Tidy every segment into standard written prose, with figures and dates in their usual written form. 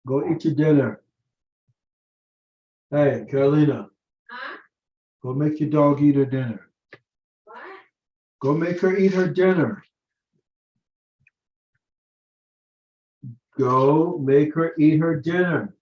Go eat your dinner. Hey, Carolina. Huh? Go make your dog eat her dinner. What? Go make her eat her dinner. Go make her eat her dinner.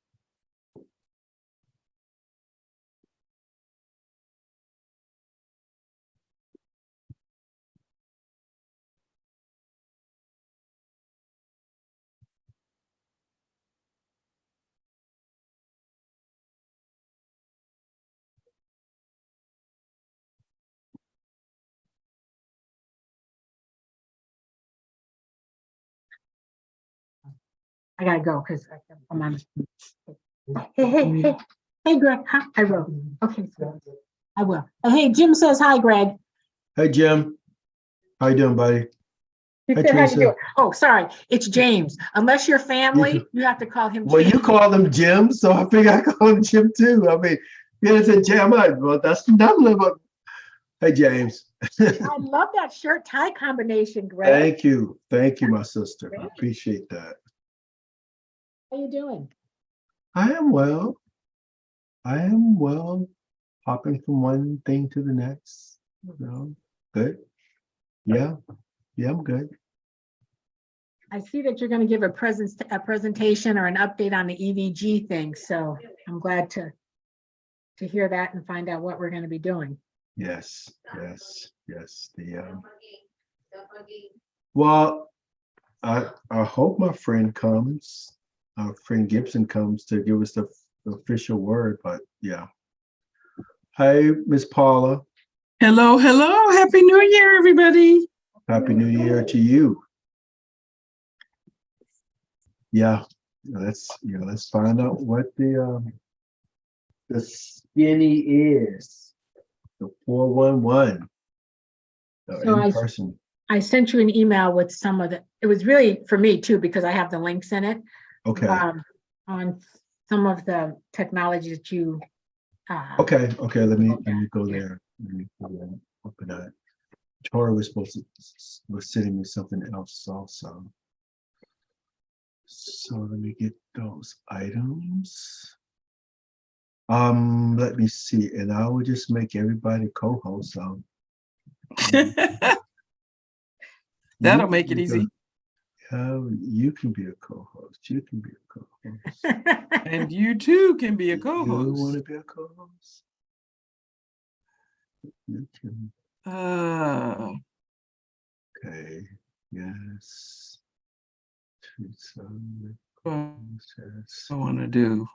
I gotta go because I'm on. Hey, Greg. Hi, I will. Okay, so I will. Hey, Jim says hi, Greg. Hey, Jim. How you doing, buddy? He Hey, said, how you Teresa. doing? Oh, sorry, it's James. Unless you're family, you have to call him Well, you James. call him Jim, so I figure I call him Jim too. I mean, yeah, it's a Jim. Well, that's another level. Hey, James. I love that shirt tie combination, Greg. Thank you. Thank you, my sister. I appreciate that. How you doing? I am well. I am well. Hopping from one thing to the next. You know, good. Yeah. Yeah, I'm good. I see that you're going to give a presentation or an update on the EVG thing. So I'm glad to hear that and find out what we're going to be doing. Yes, yes, yes. Well, I hope my friend comes. Our friend Gibson comes to give us the official word. But yeah. Hey, Miss Paula. Hello, hello. Happy New Year, everybody. Happy New Year to you. Yeah, let's find out what the skinny is. The 411. So In person. I sent you an email with some of it was really for me too, because I have the links in it. Okay. On some of the technology that you. Okay. Let me go there. Let me open that. Tori was sending me something else also. So let me get those items. Let me see, and I will just make everybody co-host. That'll make it easy. You can be a co-host. You can be a co-host. And you too can be a You co-host. want to be a co-host? You can. Okay. Yes. I want to do.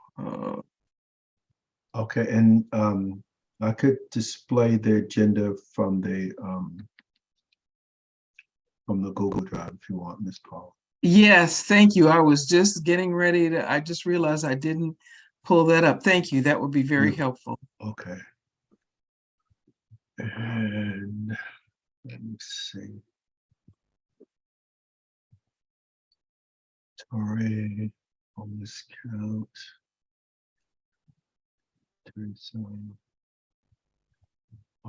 Okay, and I could display the agenda from the Google Drive if you want, Miss Paul. Yes, thank you. I was just getting ready to. I just realized I didn't pull that up. Thank you. That would be very helpful. Okay. And let me see. Tori on this count.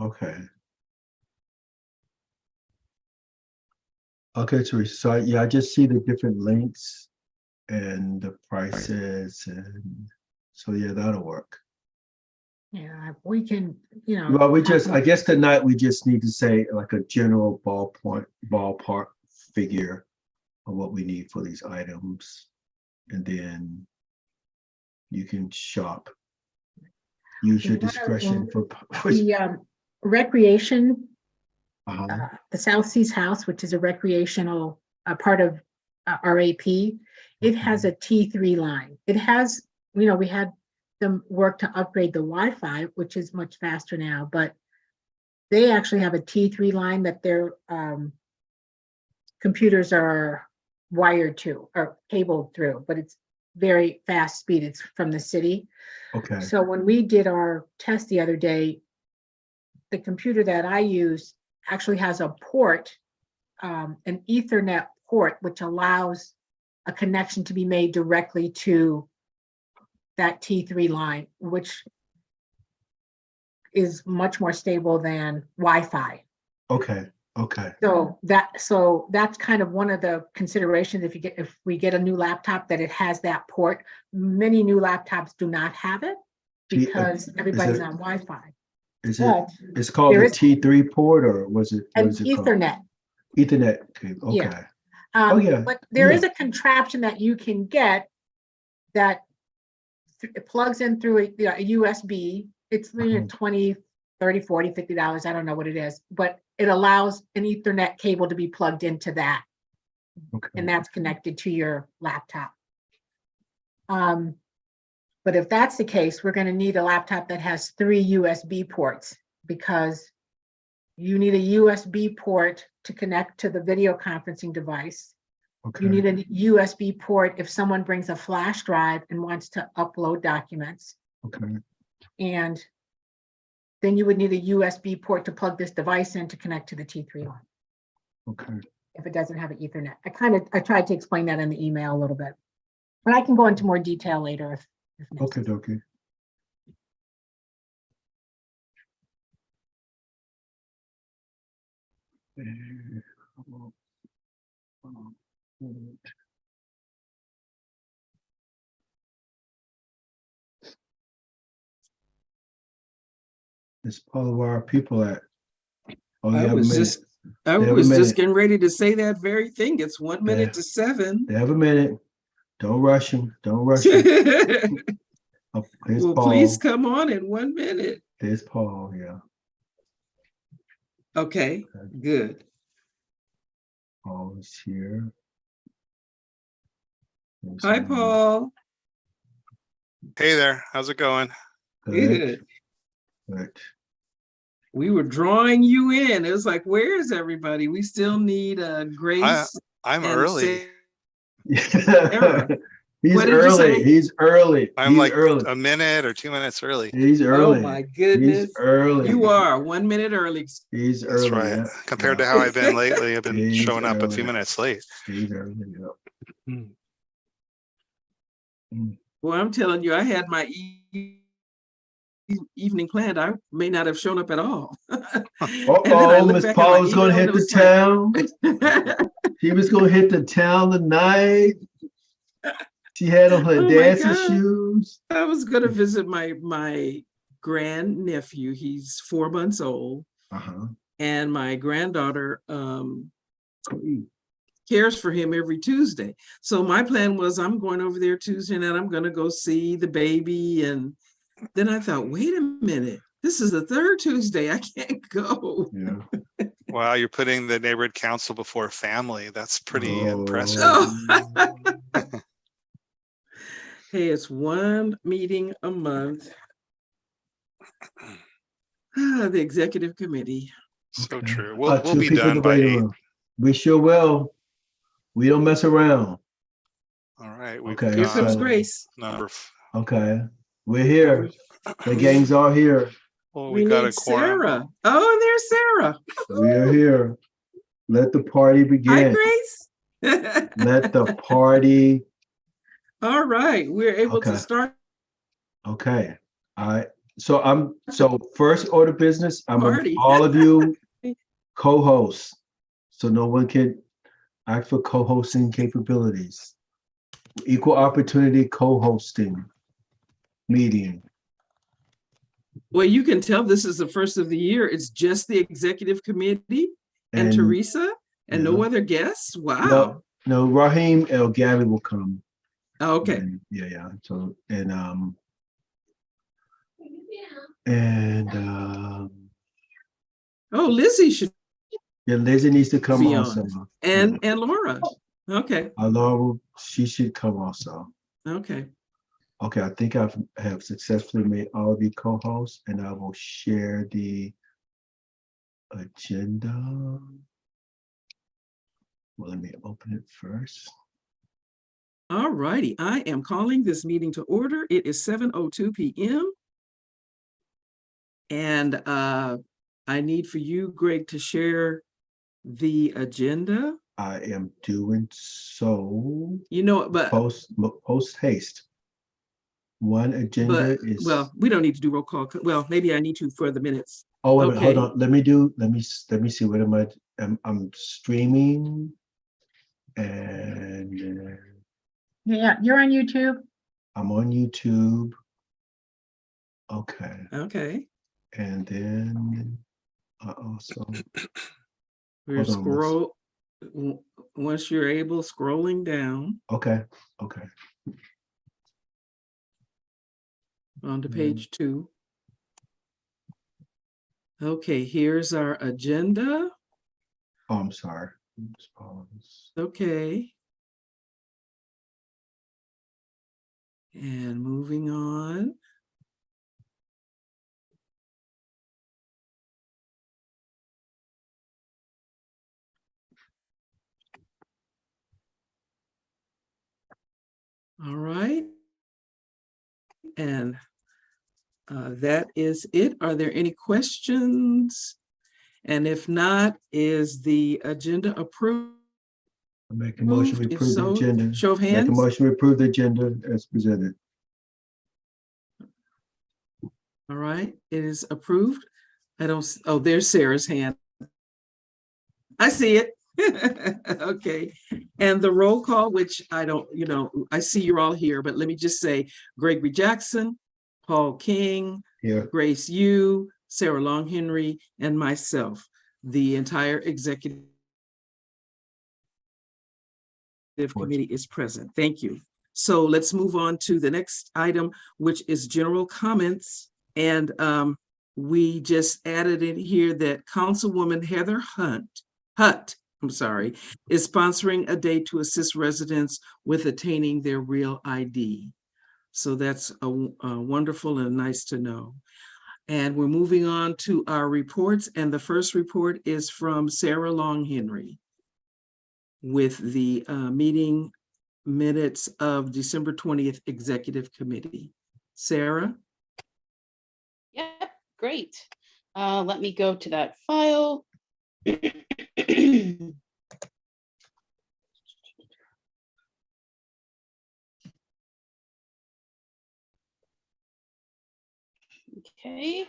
Okay. Okay, Teresa. So yeah, I just see the different links and the prices, and so yeah, that'll work. Yeah, we can, Well, I guess tonight we just need to say like a general ballpark figure of what we need for these items, and then you can shop. Use your discretion for the recreation, Uh-huh. the South Seas House, which is a recreational part of RAP. It has a T3 line. It has, we had them work to upgrade the Wi-Fi, which is much faster now, but they actually have a T3 line that their computers are wired to or cabled through, but it's very fast speed. It's from the city. Okay. So when we did our test the other day, the computer that I use actually has a port, an Ethernet port, which allows a connection to be made directly to that T3 line, which is much more stable than Wi-Fi. Okay. Okay, So that's kind of one of the considerations if we get a new laptop that it has that port. Many new laptops do not have it because everybody's on Wi-Fi. is it, But it's called there the is T3 port, or was it, an what is it called? Ethernet. Ethernet cable, Yeah. okay. Oh, yeah, But there yeah. is a contraption that you can get that it plugs in through a USB. It's Uh-huh. 20, 30, 40, $50. I don't know what it is, but it allows an Ethernet cable to be plugged into that. Okay, And that's connected to your laptop. But if that's the case, we're going to need a laptop that has 3 USB ports, because you need a USB port to connect to the video conferencing device. okay, You need a USB port if someone brings a flash drive and wants to upload documents. okay, And then you would need a USB port to plug this device in to connect to the T3 line okay. if it doesn't have an Ethernet. I tried to explain that in the email a little bit, but I can go into more detail later if Okay, necessary. okay. It's part of our people at, oh, you I have a was minute. just, I They have a was just minute. getting ready to say that very thing. It's 1 minute to 7. They have a minute. Don't rush him. Don't rush him. Oh, here's Well, Paul. please come on in 1 minute. There's Paul, yeah. Okay, good. Paul is here. There's Hi, him. Paul. Hey there, how's it going? Good. Good. We were drawing you in. It was like, where is everybody? We still need Grace I'm and early. He's What did you early. say? He's early. I'm He's like early. a minute or 2 minutes early. He's Oh early. my He's goodness. early. You are 1 minute early. He's That's early. right. Yeah. Compared Yeah. to how I've been lately, I've been He's showing up a few early. minutes late. He's early. Yeah. Well, I'm telling you, I had my evening planned. I may not have shown up at all. And then I Oh, looked Miss back at my Paul was gonna email and hit it the was town. She was gonna hit the town tonight. She had on her Oh my dancing God. shoes. I was gonna visit my grandnephew. He's 4 months old, Uh-huh. and my granddaughter cares for him every Tuesday. So my plan was I'm going over there Tuesday and I'm gonna go see the baby. And then I thought, wait a minute, this is the 3rd Tuesday. I can't go. Yeah. Wow, you're putting the neighborhood council before family. That's pretty impressive. Oh. Hey, it's 1 meeting a month. The executive committee. So Okay. true. We'll 2 be people in done the by waiting 8. room. We sure will. We don't mess around. All right, we've Okay, Here comes so- Grace. number. Okay. We're here. The gang's all here. Well, We we got need a quorum. Sarah. Oh, there's Sarah. We are here. Let the party Hi, begin. Grace. Let the party. All right, we're able Okay. to start Okay. All right. So first order of business, I'm gonna Party. all of you co-hosts. So no one can act for co-hosting capabilities. Equal opportunity co-hosting meeting. Well, you can tell this is the first of the year. It's just the executive committee and Teresa and no yeah. other guests. Wow. No, Raheem El Gabby will come. Okay. And, yeah. So Oh, Lizzie should yeah, Lizzie needs to come be also. on. And Laura. Okay. Laura, she should come also. Okay. Okay, I think I have successfully made all of you co-hosts, and I will share the agenda. Well, let me open it first. All righty. I am calling this meeting to order. It is 7:02 p.m. And I need for you, Greg, to share the agenda. I am doing so. You know, but Post haste. One agenda is. well, we don't need to do roll call. Well, maybe I need to for the minutes. Oh, wait a minute, hold okay. on. Let me see. What am I? I'm streaming and Yeah, you're on YouTube. I'm on YouTube. Okay. Okay, And then I also, we're hold on, let's- once you're able, scrolling down okay. onto page 2. Okay, here's our agenda. Oh, I'm sorry. Let's pause. Okay. And moving on. All right. And that is it. Are there any questions? And if not, is the agenda approved? I make a motion to If approve the so, agenda. show of Make a hands. motion to approve the agenda as presented. All right, it is approved. I don't, oh, there's Sarah's hand. I see it. Okay. And the roll call, which I don't, I see you're all here, but let me just say Gregory Jackson, Paul King, Here, Grace Yu, Sarah Long Henry, and myself, the entire executive committee is present. Thank you. So let's move on to the next item, which is general comments. And we just added in here that Councilwoman Heather Hutt, is sponsoring a day to assist residents with attaining their real ID. So that's a wonderful and nice to know. And we're moving on to our reports. And the first report is from Sarah Long Henry with the meeting minutes of December 20th Executive Committee. Sarah? Yep, great. Let me go to that file. Okay.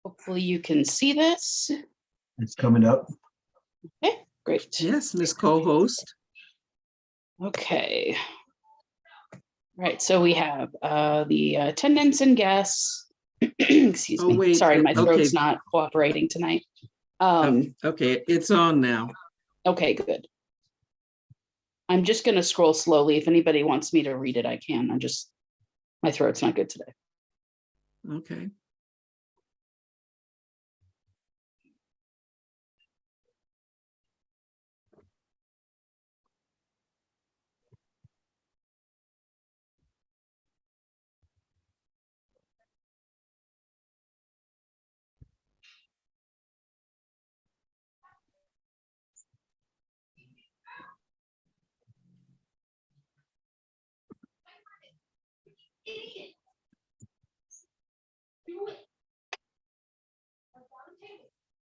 Hopefully you can see this. it's coming up. Okay, great. Yes, Ms. Co-host. Okay. Right, so we have the attendance and guests. Excuse Oh, me. wait, Sorry, my okay. throat's not cooperating tonight. Okay, it's on now. Okay, good. I'm just gonna scroll slowly. If anybody wants me to read it, I can. My throat's not good today. Okay.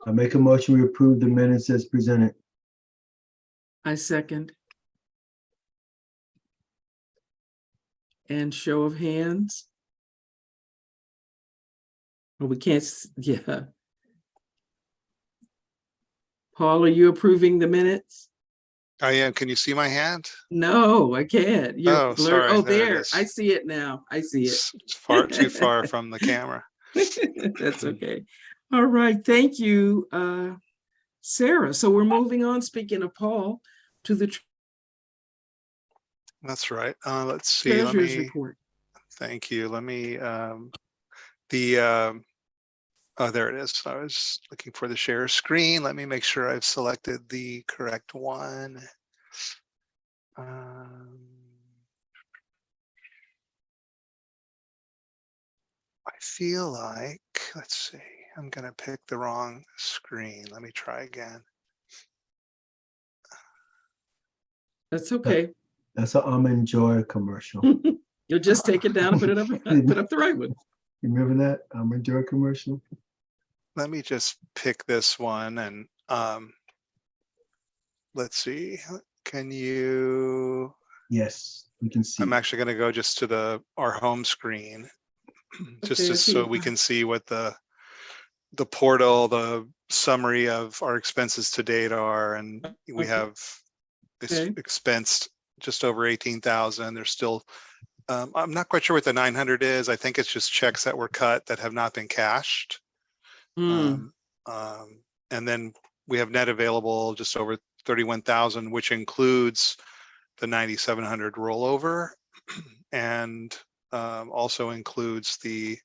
I make a motion to approve the minutes as presented. I second. And show of hands. Oh, we can't, yeah. Paul, are you approving the minutes? I am. Can you see my hand? No, I can't. You're Oh, blurred. sorry, Oh, there it there, is. I see it now. I see it. It's far too far from the camera. That's okay. All right, thank you, Sarah. So we're moving on, speaking of Paul, to the That's right. Let's see. treasurer's report. Thank you. Let me, oh, there it is. I was looking for the share screen. Let me make sure I've selected the correct one. I feel like, let's see, I'm going to pick the wrong screen. Let me try again. That's okay. That's an Almond Joy commercial. You'll just take it down and put it up, put up the right one. You remember that Almond Joy commercial? Let me just pick this one and let's see. Can you? Yes, we can see. I'm actually going to go just to our home screen, just Okay, I so see. we can see what the portal, the summary of our expenses to date are, and we Okay. have Okay. expensed just over 18,000. There's still, I'm not quite sure what the 900 is. I think it's just checks that were cut that have not been cashed. Mm, And then we have net available just over 31,000, which includes the 9,700 rollover, and also includes the,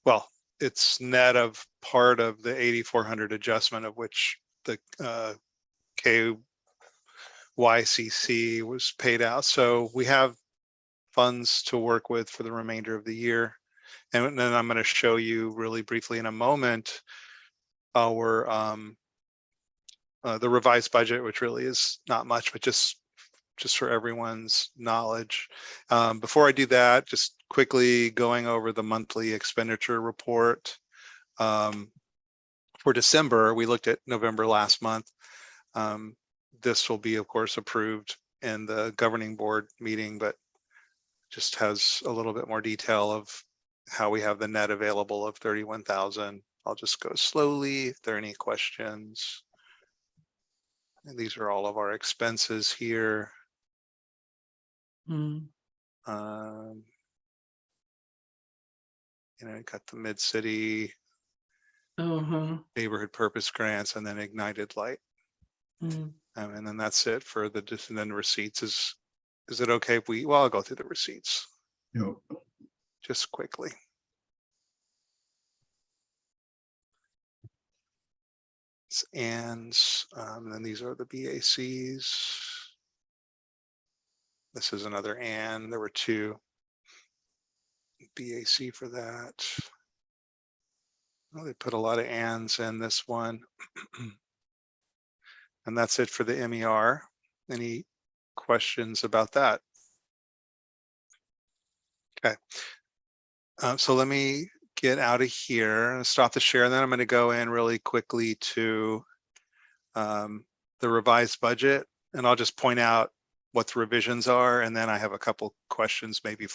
well, it's net of part of the 8,400 adjustment, of which the KYCC was paid out. So we have funds to work with for the remainder of the year. And then I'm going to show you really briefly in a moment our the revised budget, which really is not much, but just for everyone's knowledge. Before I do that, just quickly going over the monthly expenditure report. For December, we looked at November last month. This will be, of course, approved in the governing board meeting, but just has a little bit more detail of how we have the net available of 31,000. I'll just go slowly if there are any questions. And these are all of our expenses here. mm, You know, got the Mid-City uh-huh. neighborhood purpose grants, and then Ignited Light. Mm. And then that's it for the, and then receipts. Is it okay if we, well, I'll go through the receipts You know, just quickly. And then these are the BACs. This is another and. There were two BAC for that. Well, they put a lot of ands in this one. And that's it for the MER. Any questions about that? Okay. So let me get out of here and stop the share. And then I'm going to go in really quickly to the revised budget. And I'll just point out what the revisions are. And then I have a couple questions, maybe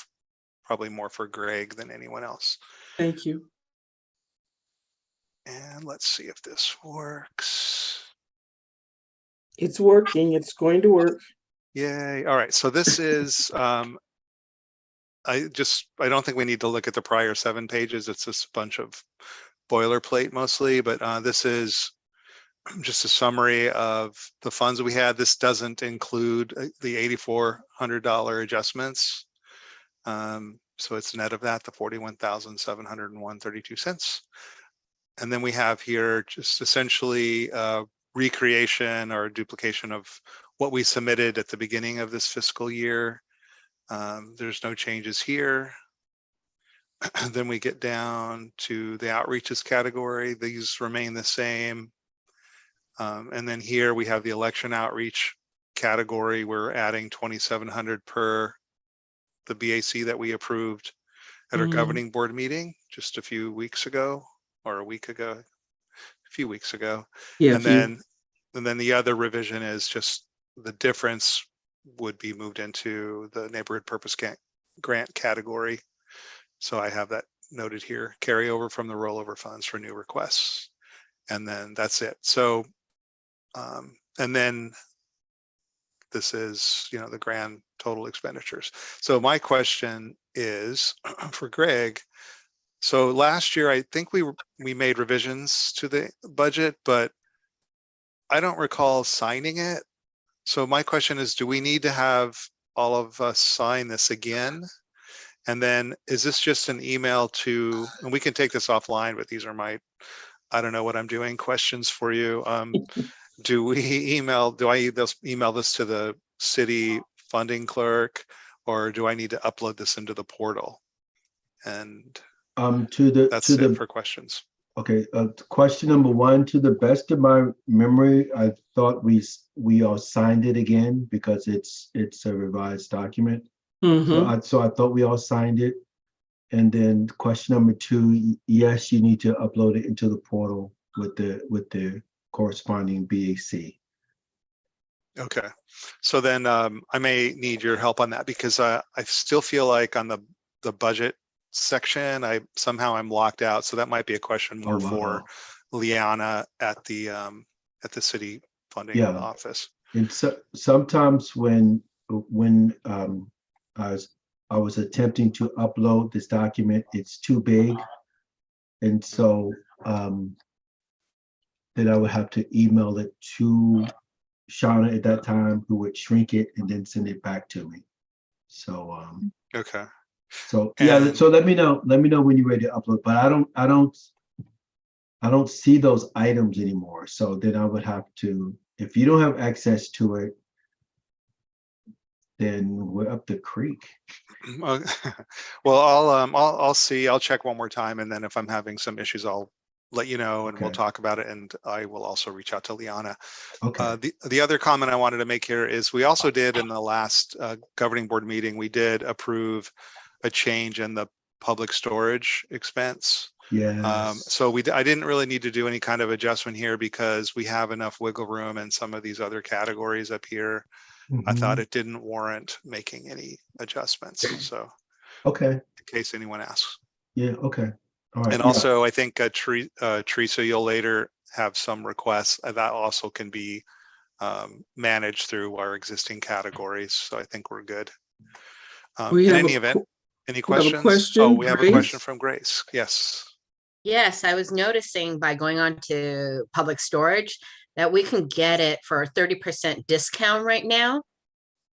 probably more for Greg than anyone else. Thank you. And let's see if this works. It's working. It's going to work. Yay. All right. So this is, I don't think we need to look at the prior 7 pages. It's just a bunch of boilerplate mostly, but this is just a summary of the funds we had. This doesn't include the $8,400 adjustments. So it's net of that, the 41,701.32 cents. And then we have here just essentially recreation or duplication of what we submitted at the beginning of this fiscal year. There's no changes here. Then we get down to the outreaches category. These remain the same. And then here we have the election outreach category. We're adding 2,700 per the BAC that we approved at our governing board meeting just a few weeks ago, or a week ago, a few weeks ago. Yeah. And then the other revision is just the difference would be moved into the neighborhood purpose grant category. So I have that noted here, carryover from the rollover funds for new requests. And then that's it. So, and then this is, you know, the grand total expenditures. So my question is for Greg. So last year, I think we made revisions to the budget, but I don't recall signing it. So my question is, do we need to have all of us sign this again? And then is this just an email to, and we can take this offline, but these are my, I don't know what I'm doing, questions for you. Do I email this to the city funding clerk, or do I need to upload this into the portal? And that's it for questions. Okay, question number 1, to the best of my memory, I thought we all signed it again because it's a revised document. Mm-hmm. So I thought we all signed it. And then question number 2, yes, you need to upload it into the portal with the corresponding BAC. Okay, so then I may need your help on that, because I still feel like on the budget section, I'm locked out. So that might be a question more for Liana at the city funding Yeah. office. And so sometimes when I was attempting to upload this document, it's too big. And so then I would have to email it to Shauna at that time, who would shrink it and then send it back to me. So Okay. so yeah, And- so let me know when you're ready to upload. But I don't see those items anymore. So then I would have to, if you don't have access to it, then we're up the creek. Well, I'll see. I'll check one more time, and then if I'm having some issues, I'll let you know, and we'll Okay. talk about it. And I will also reach out to Liana. Okay. The other comment I wanted to make here is we also did in the last governing board meeting, we did approve a change in the public storage expense. Yes. So I didn't really need to do any kind of adjustment here because we have enough wiggle room in some of these other categories up here. I thought Mhm. it didn't warrant making any adjustments. So Okay. in case anyone asks. Yeah. Okay. All right. And Yeah. also, I think Teresa, you'll later have some requests that also can be managed through our existing categories. So I think we're good. We In have any a event, qu- any we have a questions? question, Oh, we have a question Grace? from Grace. Yes. Yes, I was noticing by going on to public storage that we can get it for a 30% discount right now.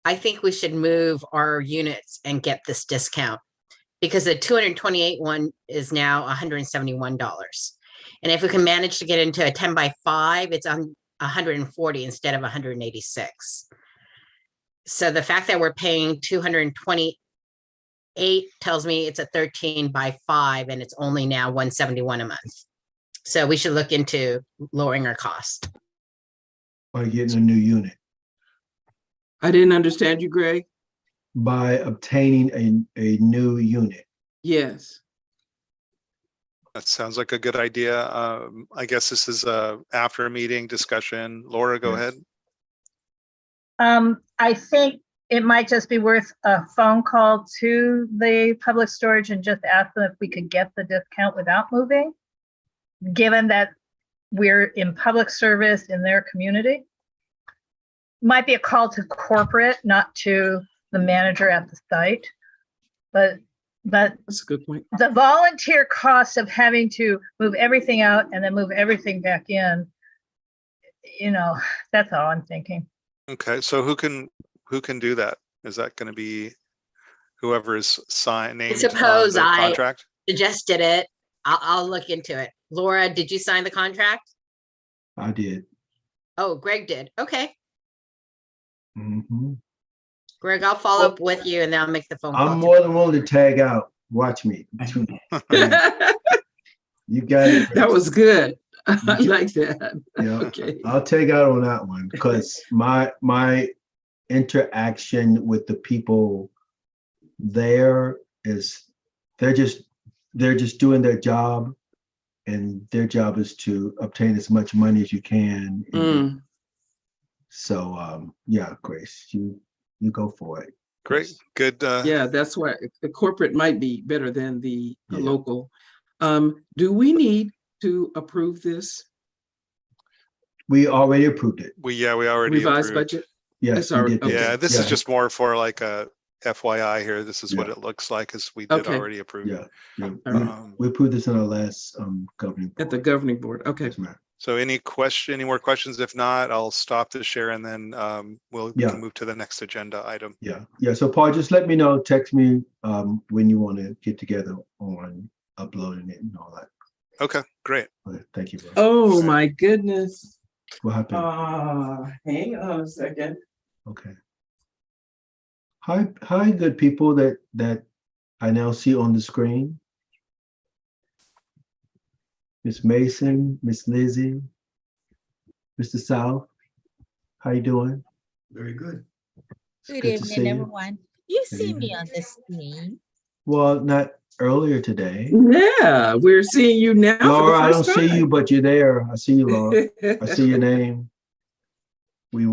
I think we should move our units and get this discount because the 228 one is now $171. And if we can manage to get into a 10 by 5, it's on 140 instead of 186. So the fact that we're paying 228 tells me it's a 13 by 5 and it's only now 171 a month. So we should look into lowering our cost. By getting a new unit, I didn't understand you, Greg. by obtaining a new unit. Yes. That sounds like a good idea. I guess this is a after a meeting discussion. Laura, go Yes. ahead. I think it might just be worth a phone call to the public storage and just ask them if we could get the discount without moving, given that we're in public service in their community. Might be a call to corporate, not to the manager at the site. But That's a good point. the volunteer cost of having to move everything out and then move everything back in, that's all I'm thinking. Okay, so who can do that? Is that going to be whoever is named on suppose the I- contract? Suggested it. I'll look into it. Laura, did you sign the contract? I did. Oh, Greg did. Okay. Mhm. Greg, I'll follow up with you and then I'll make the phone call. I'm more than willing to tag out. Watch me. You got it. That was good. I like that. Yeah. Okay. I'll take out on that one because my interaction with the people there is they're just doing their job, and their job is to obtain as much money as you can. Mm. So yeah, Grace, you go for it. Great, good. Yeah, that's why the corporate might be better than the Yeah. local. Do we need to approve this We already approved it. We already revised approved. budget? Yes, It's we already- did. that. okay. Yeah, this is just more for like a FYI here. This is what Yeah. it looks like as we did Okay. already approve. Yeah. All right. We approved this in our last governing. At the board. governing board. Okay. Yes, ma'am. So any more questions? If not, I'll stop the share and then we Yeah. can move to the next agenda item. Yeah. So Paul, just let me know, text me when you want to get together on uploading it and all that. Okay, great. Okay, thank you, bro. Oh, my goodness. What happened? Hang on a second. Okay. Hi, good people that I now see on the screen. Miss Mason, Miss Lizzie, Mr. South, how you doing? Very good. It's Good good to see evening, you. everyone. You Good see me evening. on the screen. Well, not earlier today. Yeah, we're seeing you now. for the Laura, I don't first see you, time. but you're there. I see you, Laura. I see your name. We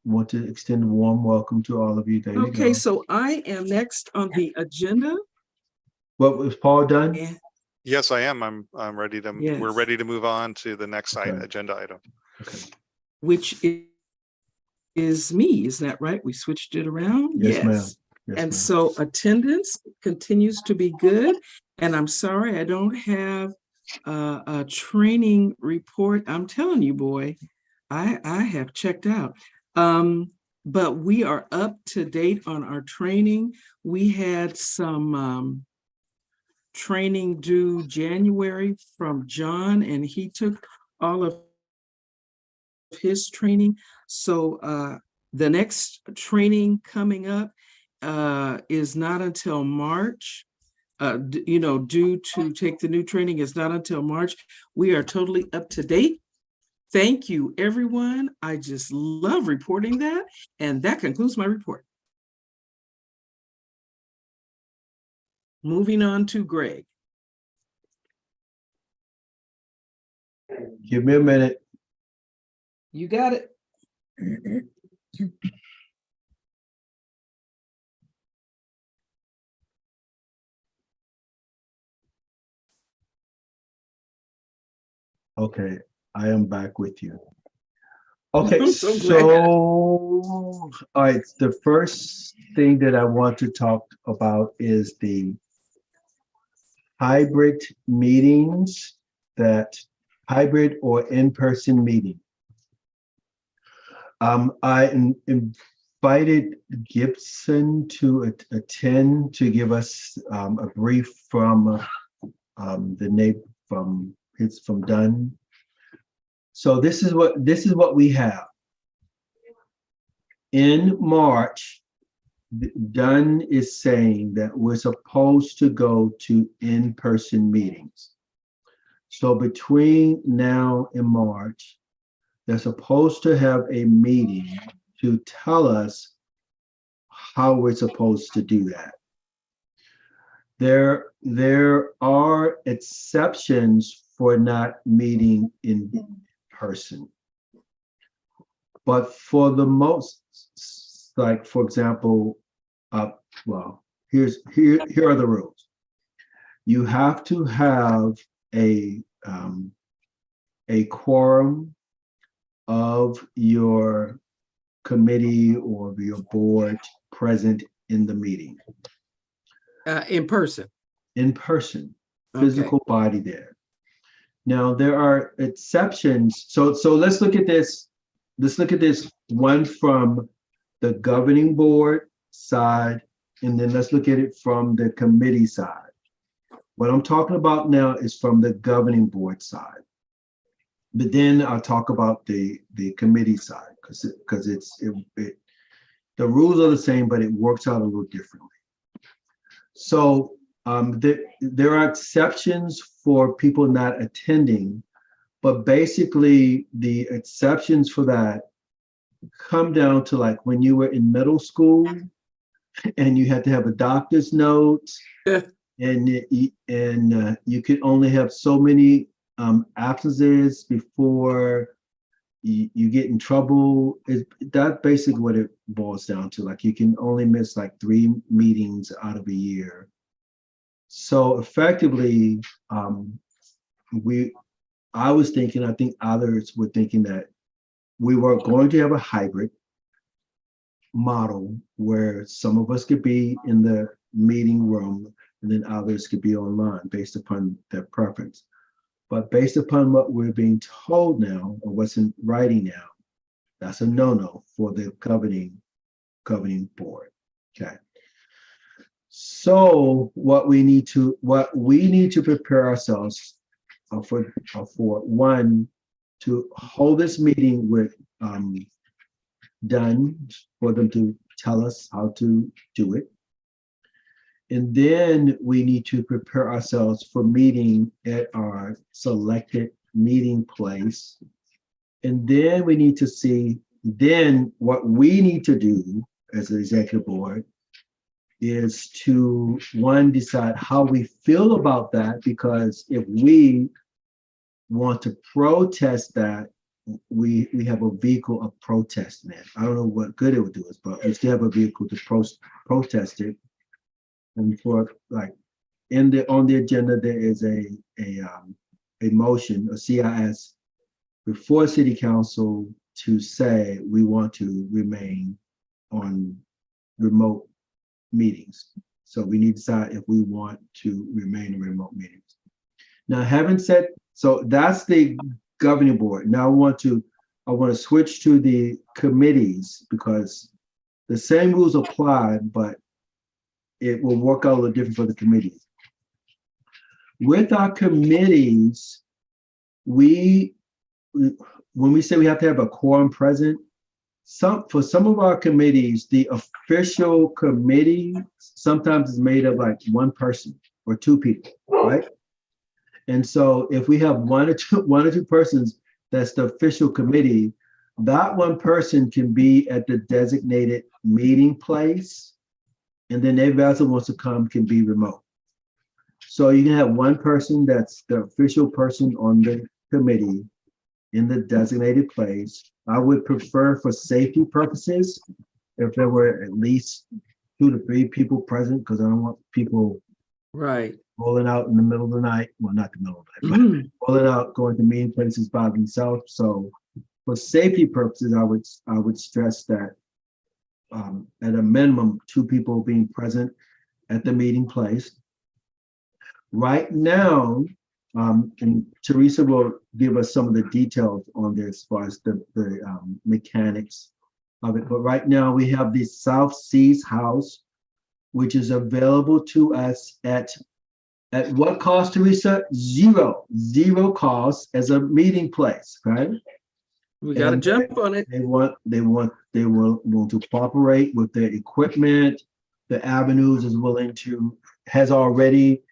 want to extend a warm welcome to all of you. There you Okay, go. so I am next on the agenda. What was Paul done? And Yes, I am. I'm ready to, we're Yes. ready to move on to the next Okay. agenda item. Okay. Which is me, is that right? We switched it around? Yes, ma'am. Yes, And ma'am. so attendance continues to be good. And I'm sorry, I don't have a training report. I'm telling you, boy, I have checked out. But we are up to date on our training. We had some training due January from John, and he took all of his training. So the next training coming up is not until March. Due to take the new training is not until March. We are totally up to date. Thank you, everyone. I just love reporting that. And that concludes my report. Moving on to Greg. Give me a minute. You got it. Okay, I am back with you. Okay, I'm so so, glad. all right, the first thing that I want to talk about is the hybrid meetings, that hybrid or in-person meeting. I invited Gibson to attend to give us a brief from the neighbor from Dunn. So this is what we have. In March, Dunn is saying that we're supposed to go to in-person meetings. So between now and March, they're supposed to have a meeting to tell us how we're supposed to do that. There are exceptions for not meeting in person. But for the most, like, for example, well, here are the rules. You have to have a quorum of your committee or your board present in the meeting. In person. In person, Okay. physical body there. Now there are exceptions. So let's look at this. Let's look at this one from the governing board side, and then let's look at it from the committee side. What I'm talking about now is from the governing board side. But then I'll talk about the committee side because the rules are the same, but it works out a little differently. So there are exceptions for people not attending, but basically the exceptions for that come down to like when you were in middle school and you had to have a doctor's note and you could only have so many absences before you get in trouble. That's basically what it boils down to. Like you can only miss like 3 meetings out of a year. So effectively, I was thinking, I think others were thinking that we were going to have a hybrid model where some of us could be in the meeting room and then others could be online based upon their preference. But based upon what we're being told now, or what's in writing now, that's a no-no for the governing board. Okay. So what we need to prepare ourselves for one, to hold this meeting with Dunn for them to tell us how to do it. And then we need to prepare ourselves for meeting at our selected meeting place. And then we need to see, then what we need to do as an executive board is to, one, decide how we feel about that, because if we want to protest that, we have a vehicle of protesting it. I don't know what good it would do us, but we still have a vehicle to protest it. And for like on the agenda, there is a motion, a CIS before city council to say we want to remain on remote meetings. So we need to decide if we want to remain in remote meetings. Now, having said, so that's the governing board. Now I want to switch to the committees because the same rules apply, but it will work out a little different for the committees. With our committees, when we say we have to have a quorum present, for some of our committees, the official committee sometimes is made of like one person or two people, right? And so if we have one or two persons, that's the official committee, that one person can be at the designated meeting place. And then everybody else that wants to come can be remote. So you can have one person that's the official person on the committee in the designated place. I would prefer for safety purposes, if there were at least 2 to 3 people present, because I don't want people Right. rolling out in the middle of the night. Well, not the middle of the night, Mhm. but rolling out, going to meeting places by themselves. So for safety purposes, I would stress that at a minimum, 2 people being present at the meeting place. Right now, and Teresa will give us some of the details on this as far as the mechanics of it. But right now we have the South Seas House, which is available to us at what cost, Teresa? Zero cost as a meeting place, right? We got to And jump on it. They will want to cooperate with the equipment. The Avenues has already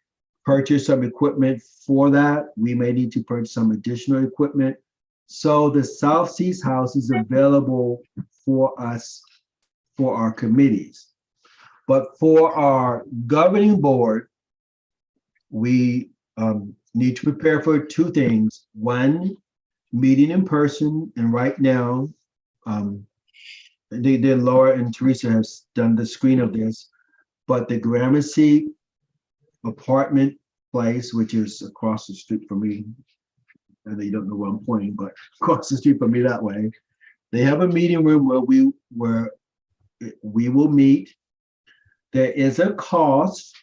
purchased some equipment for that. We may need to purchase some additional equipment. So the South Seas House is available for us, for our committees. But for our governing board, we need to prepare for 2 things. One, meeting in person, and right now, Laura and Teresa has done the screen of this, but the Gramercy apartment place, which is across the street from me, I know you don't know where I'm pointing, but across the street from me that way, they have a meeting room where we will meet. There is a cost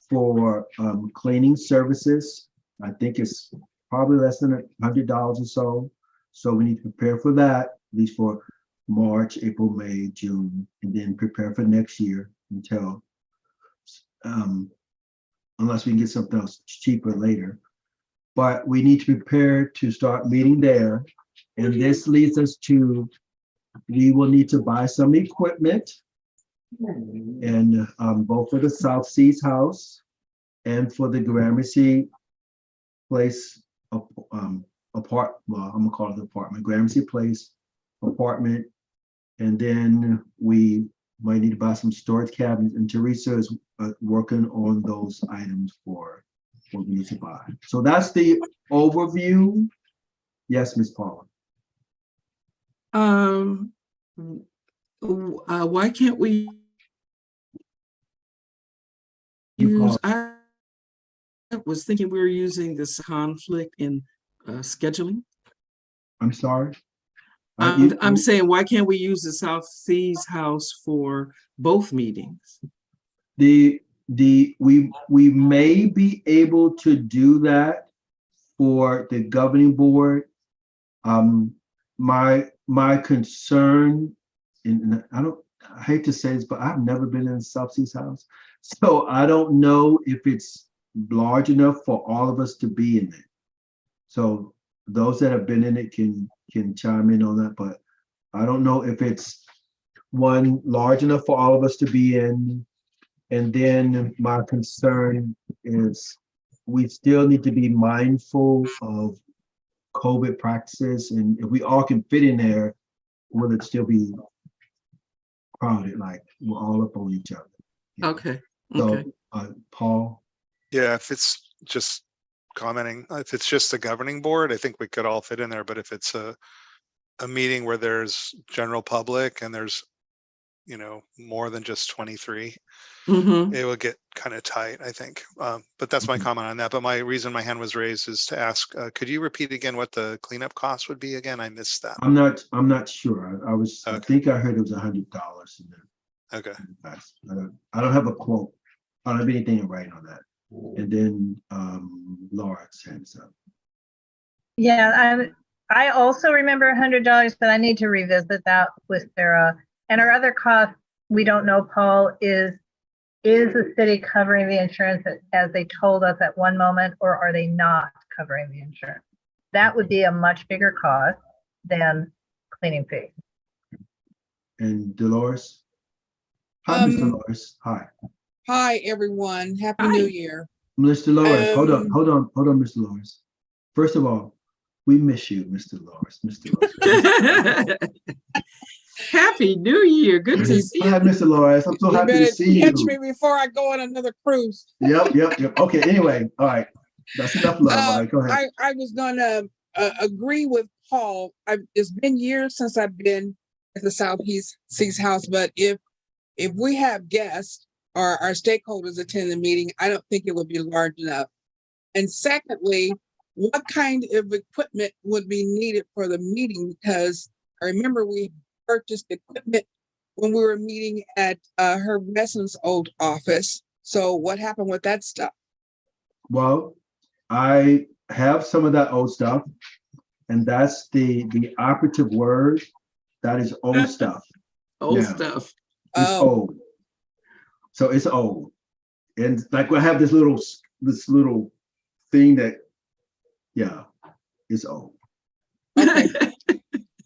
for cleaning services. I think it's probably less than $100 or so. So we need to prepare for that, at least for March, April, May, June, and then prepare for next year until, unless we can get something else cheaper later. But we need to prepare to start meeting there. And this leads us to, we will need to buy some equipment, and both for the South Seas House and for the Gramercy Place well, I'm gonna call it the apartment, Gramercy Place apartment. And then we might need to buy some storage cabinets, and Teresa is working on those items for what we need to buy. So that's the overview. Yes, Ms. Paula. Why can't we use, I was thinking we were using this conflict in scheduling. I'm sorry. I'm saying, why can't we use the South Seas House for both meetings? We may be able to do that for the governing board. My concern, and I hate to say this, but I've never been in the South Seas House, so I don't know if it's large enough for all of us to be in it. So those that have been in it can chime in on that, but I don't know if it's one large enough for all of us to be in. And then my concern is we still need to be mindful of COVID practices, and if we all can fit in there, will it still be crowded, like we're all up on each other? Okay. So, Paul? Yeah, if it's just commenting, if it's just the governing board, I think we could all fit in there. But if it's a meeting where there's general public and there's you know, more than just 23, Mhm. it would get kind of tight, I think. But that's my Mhm. comment on that. But my reason my hand was raised is to ask, could you repeat again what the cleanup cost would be again? I missed that. I'm not sure. I Okay. think I heard it was $100 in the Okay. past. I don't have a quote. I don't have anything in writing on that. And then Laura's hands up. Yeah, I also remember $100, but I need to revisit that with Sarah. And our other cost, we don't know, Paul, is the city covering the insurance as they told us at one moment, or are they not covering the insurance? That would be a much bigger cost than cleaning fee. And Dolores? Hi, Miss Dolores. Hi. Hi, everyone. Happy Hi. New Year. Miss Dolores, hold Um, on, Miss Dolores. First of all, we miss you, Miss Dolores. Miss Dolores. Happy New Year. Good to see Hi, you. Mr. Dolores. I'm so You happy to better see catch me you. before I go on another cruise. Yep. Okay, anyway, all right. That's enough love. All right, go ahead. I was gonna agree with Paul. It's been years since I've been at the Southeast Seas House, but if we have guests or our stakeholders attend the meeting, I don't think it would be large enough. And secondly, what kind of equipment would be needed for the meeting? Because I remember we purchased equipment when we were meeting at her residence old office. So what happened with that stuff? Well, I have some of that old stuff, and that's the operative word. That is old stuff. Old Yeah. stuff. It's Oh. old. So it's old. And like we have this little thing that, yeah, it's old. Okay.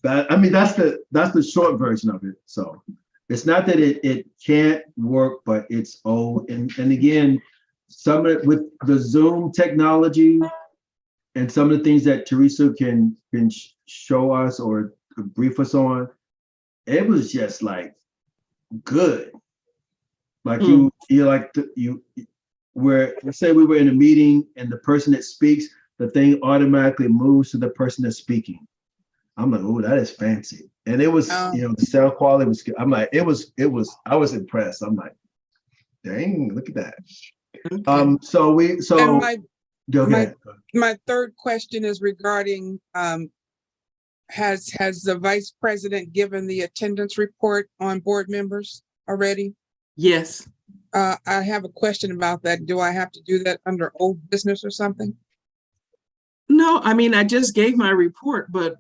That's the short version of it. So it's not that it can't work, but it's old. And again, some of it with the Zoom technology and some of the things that Teresa can show us or brief us on, it was just like good. Like where let's say we were in a meeting and the person that speaks, the thing automatically moves to the person that's speaking. I'm like, oh, that is fancy. And it was, the sound quality was good. I'm like, it was, I was impressed. I'm like, dang, look at that. Okay. And Go ahead. my third question is regarding has the vice president given the attendance report on board members already? Yes. I have a question about that. Do I have to do that under old business or something? No, I just gave my report, but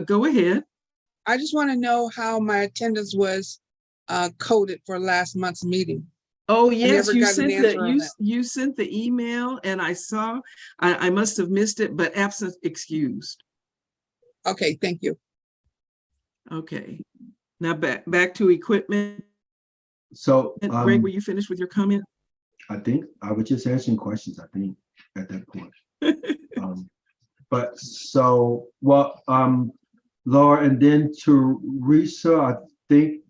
go ahead. I just want to know how my attendance was coded for last month's meeting. Oh, yes, never you got an sent answer on that. you sent the email and I saw, I must have missed it, but absent excused. Okay, thank you. Okay. Now back to equipment. So Greg, were you finished with your comment? I think I was just answering questions, I think, at that point. But so, well, Laura, and then Teresa, I think,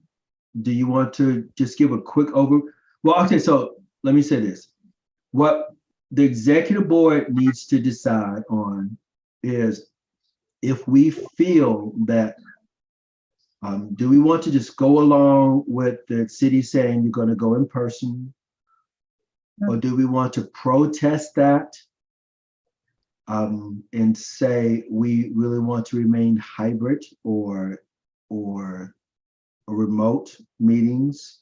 do you want to just give a quick overview? Well, okay, so let me say this. What the executive board needs to decide on is if we feel that, do we want to just go along with the city saying you're going to go in person? Or do we want to protest that and say we really want to remain hybrid or remote meetings?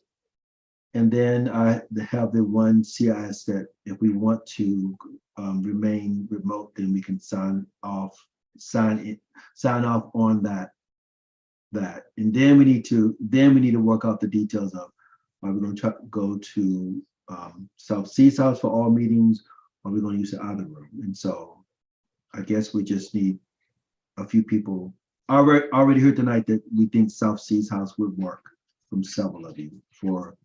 And then I have the one CIS that if we want to remain remote, then we can sign off on that. And then we need to work out the details of, are we going to try to go to South Seas House for all meetings, or are we going to use the other room? And so I guess we just need a few people. I already heard tonight that we think South Seas House would work from several of you for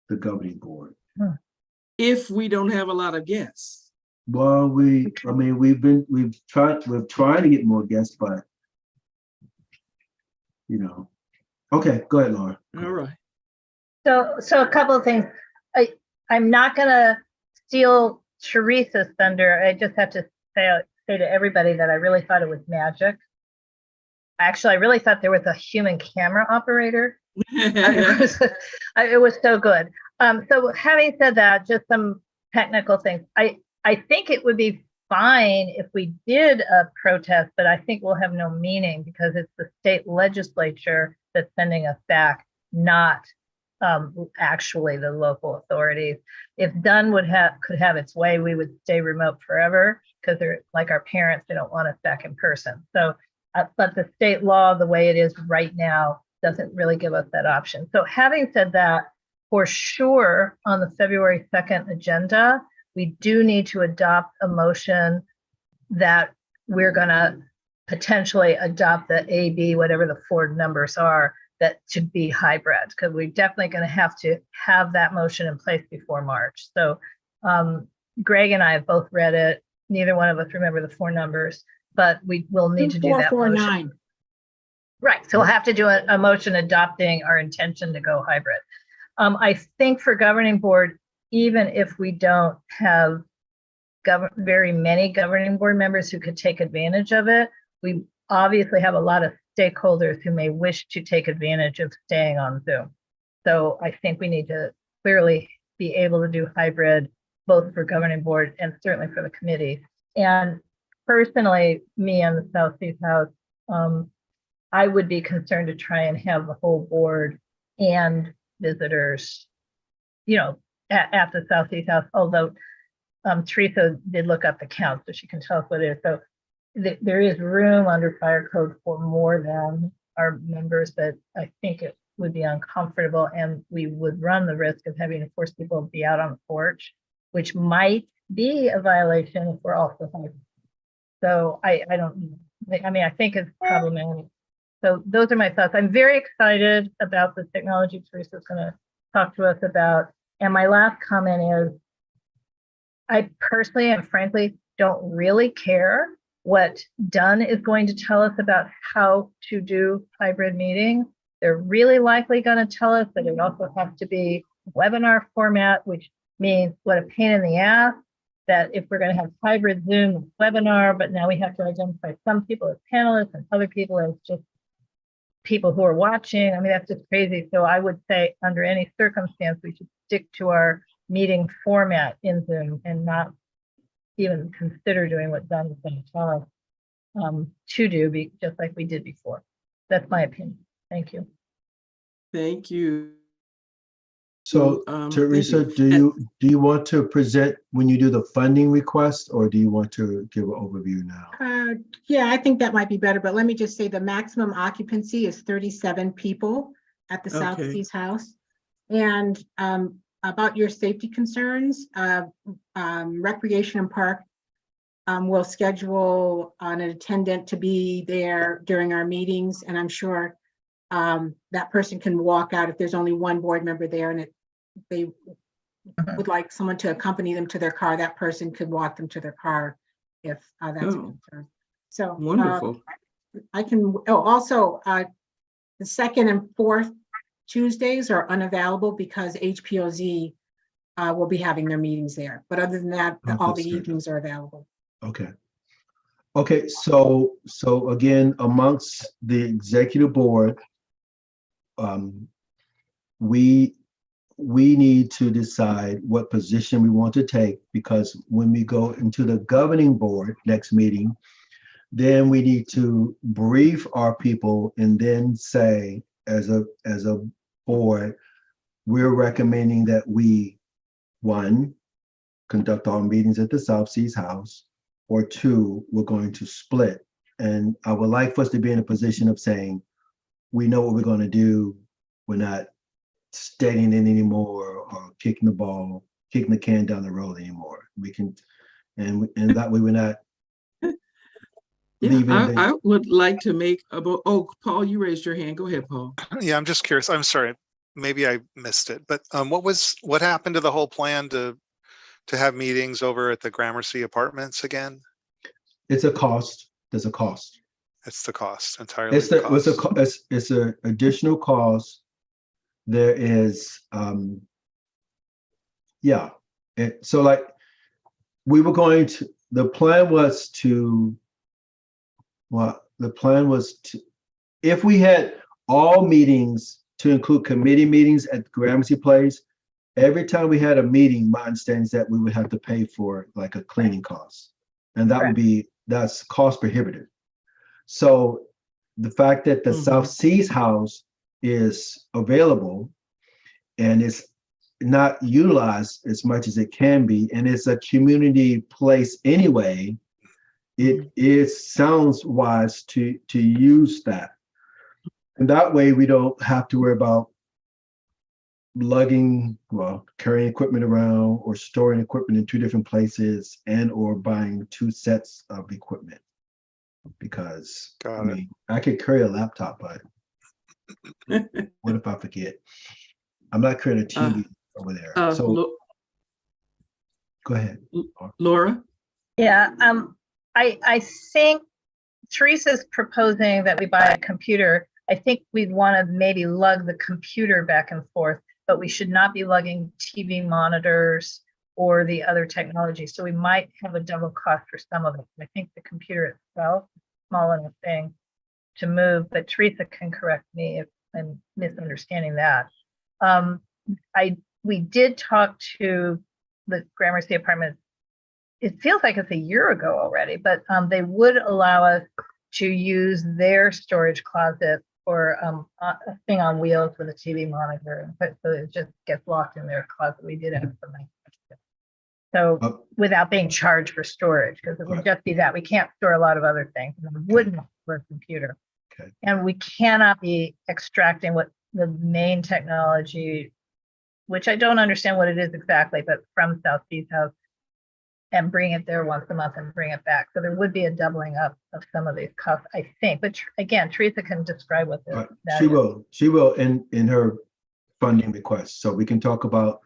the governing board. If we don't have a lot of guests. Well, we've tried to get more guests, but okay, go ahead, Laura. All right. So a couple of things. I'm not gonna steal Teresa's thunder. I just have to say to everybody that I really thought it was magic. Actually, I really thought there was a human camera operator. It was so good. So having said that, just some technical things. I think it would be fine if we did a protest, but I think we'll have no meaning because it's the state legislature that's sending us back, not actually the local authorities. If Dunn could have its way, we would stay remote forever because they're like our parents, they don't want us back in person. So, but the state law, the way it is right now, doesn't really give us that option. So having said that, for sure, on the February 2nd agenda, we do need to adopt a motion that we're going to potentially adopt the AB, whatever the four numbers are, that to be hybrid, because we're definitely going to have that motion in place before March. So Greg and I have both read it. Neither one of us remember the four numbers, but we will need to do that motion. 2449. Right, so we'll have to do a motion adopting our intention to go hybrid. I think for governing board, even if we don't have very many governing board members who could take advantage of it, we obviously have a lot of stakeholders who may wish to take advantage of staying on Zoom. So I think we need to clearly be able to do hybrid, both for governing board and certainly for the committee. And personally, me on the Southeast House, I would be concerned to try and have the whole board and visitors, at the Southeast House, although Teresa did look up the count, so she can tell us what it is. So there is room under fire code for more than our members, but I think it would be uncomfortable and we would run the risk of having to force people to be out on the porch, which might be a violation if we're also hybrid. So I don't know. I mean, I think it's problematic. So those are my thoughts. I'm very excited about the technology Teresa's going to talk to us about. And my last comment is, I personally and frankly don't really care what Dunn is going to tell us about how to do hybrid meetings. They're really likely going to tell us that it also has to be webinar format, which means what a pain in the ass, that if we're going to have hybrid Zoom webinar, but now we have to identify some people as panelists and other people as just people who are watching. I mean, that's just crazy. So I would say under any circumstance, we should stick to our meeting format in Zoom and not even consider doing what Dunn is going to tell us to do, just like we did before. That's my opinion. Thank you. Thank you. So Teresa, do you want to present when you do the funding request, or do you want to give an overview now? Yeah, I think that might be better, but let me just say the maximum occupancy is 37 people at the Southeast House. And about your safety concerns, Recreation and Park will schedule an attendant to be there during our meetings, and I'm sure that person can walk out if there's only one board member there and they would like someone to accompany them to their car. That person could walk them to their car if that's a concern. So wonderful. I can. Oh, also the second and fourth Tuesdays are unavailable because HPOZ will be having their meetings there. But other than that, all the evenings are available. Okay. Okay. So again, amongst the executive board, we need to decide what position we want to take, because when we go into the governing board next meeting, then we need to brief our people and then say, as a board, we're recommending that we, one, conduct our meetings at the Southeast House, or two, we're going to split. And I would like for us to be in a position of saying, we know what we're going to do. We're not stating it anymore or kicking the can down the road anymore. We can, and that way we're not. Yeah, I would like to make Paul, you raised your hand. Go ahead, Paul. Yeah, I'm just curious. I'm sorry, maybe I missed it, but what happened to the whole plan to have meetings over at the Gramercy Apartments again? It's a cost. There's a cost. It's the cost entirely. It's an additional cost. There is, so like we were going to, the plan was to if we had all meetings to include committee meetings at the Gramercy Place, every time we had a meeting, my understanding is that we would have to pay for like a cleaning cost. And that would be, that's cost prohibitive. So the fact that the South Seas House is available and it's not utilized as much as it can be, and it's a community place anyway, it sounds wise to use that. And that way we don't have to worry about carrying equipment around or storing equipment in two different places and or buying two sets of equipment. Because I could carry a laptop, but what if I forget? I'm not carrying a TV over there. So go ahead, Laura. Yeah, I think Teresa's proposing that we buy a computer. I think we'd want to maybe lug the computer back and forth, but we should not be lugging TV monitors or the other technology. So we might have a double cost for some of it. I think the computer itself is a small enough thing to move, but Teresa can correct me if I'm misunderstanding that. We did talk to the Gramercy Apartments. It feels like it's a year ago already, but they would allow us to use their storage closet for a thing on wheels with a TV monitor. So it just gets locked in their closet. We did have something. So without being charged for storage, because it would just be that we can't store a lot of other things, and we wouldn't for a computer. Okay. And we cannot be extracting what the main technology, which I don't understand what it is exactly, but from South Seas House, and bring it there once a month and bring it back. So there would be a doubling up of some of these costs, I think. But again, Teresa can describe what that she will in her funding request. So we can talk about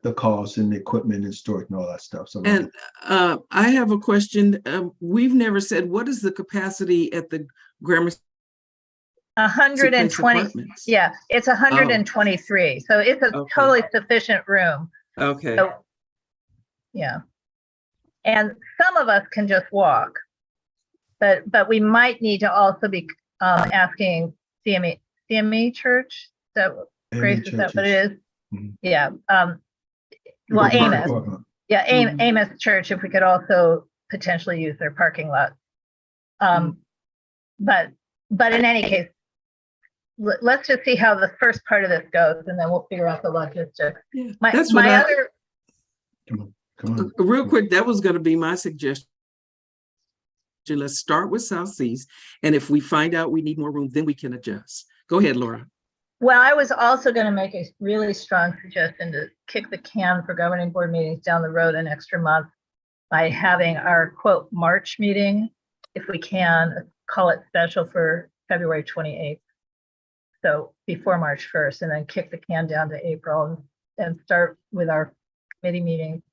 the costs and the equipment and storage and all that stuff. So And I have a question. We've never said, what is the capacity at the Gramercy 120. apartments? Yeah, it's 123. So it's a totally sufficient room. Okay. So, yeah. And some of us can just walk, but we might need to also be asking CME Church. So Grace, is that what it is? Mm-hmm. Yeah. Well, Amos. Yeah, Amos Church, if we could also potentially use their parking lot. But in any case, let's just see how the first part of this goes, and then we'll figure out the logistics. Yeah, real quick, that was going to be my suggestion. Let's start with South Seas, and if we find out we need more room, then we can adjust. Go ahead, Laura. Well, I was also going to make a really strong suggestion to kick the can for governing board meetings down the road an extra month by having our quote March meeting, if we can, call it special for February 28th. So before March 1st, and then kick the can down to April and start with our committee meeting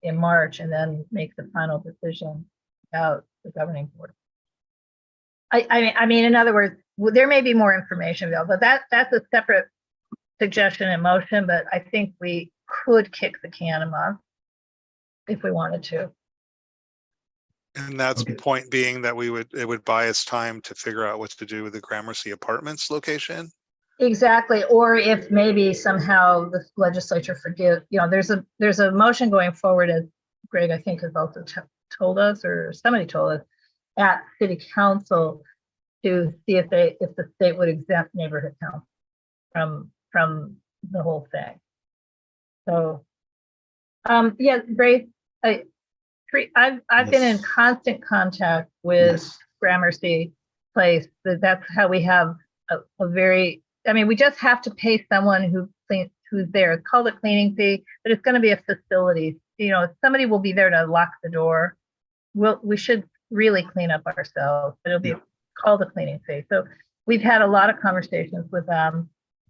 in March, and then make the final decision about the governing board. I mean, in other words, there may be more information available, but that's a separate suggestion and motion, but I think we could kick the can a month if we wanted to. And that's the point being that it would buy us time to figure out what to do with the Gramercy Apartments location. Exactly. Or if maybe somehow the legislature there's a motion going forward, as Greg, I think, has also told us, or somebody told us, at City Council to see if the state would exempt neighborhood council from the whole thing. So, yeah, Grace, I've been in constant contact with Gramercy Place. That's how we have a very, I mean, we just have to pay someone who's there. It's called a cleaning fee, but it's going to be a facility. Somebody will be there to lock the door. We should really clean up ourselves, but it'll be called a cleaning fee. So we've had a lot of conversations with them.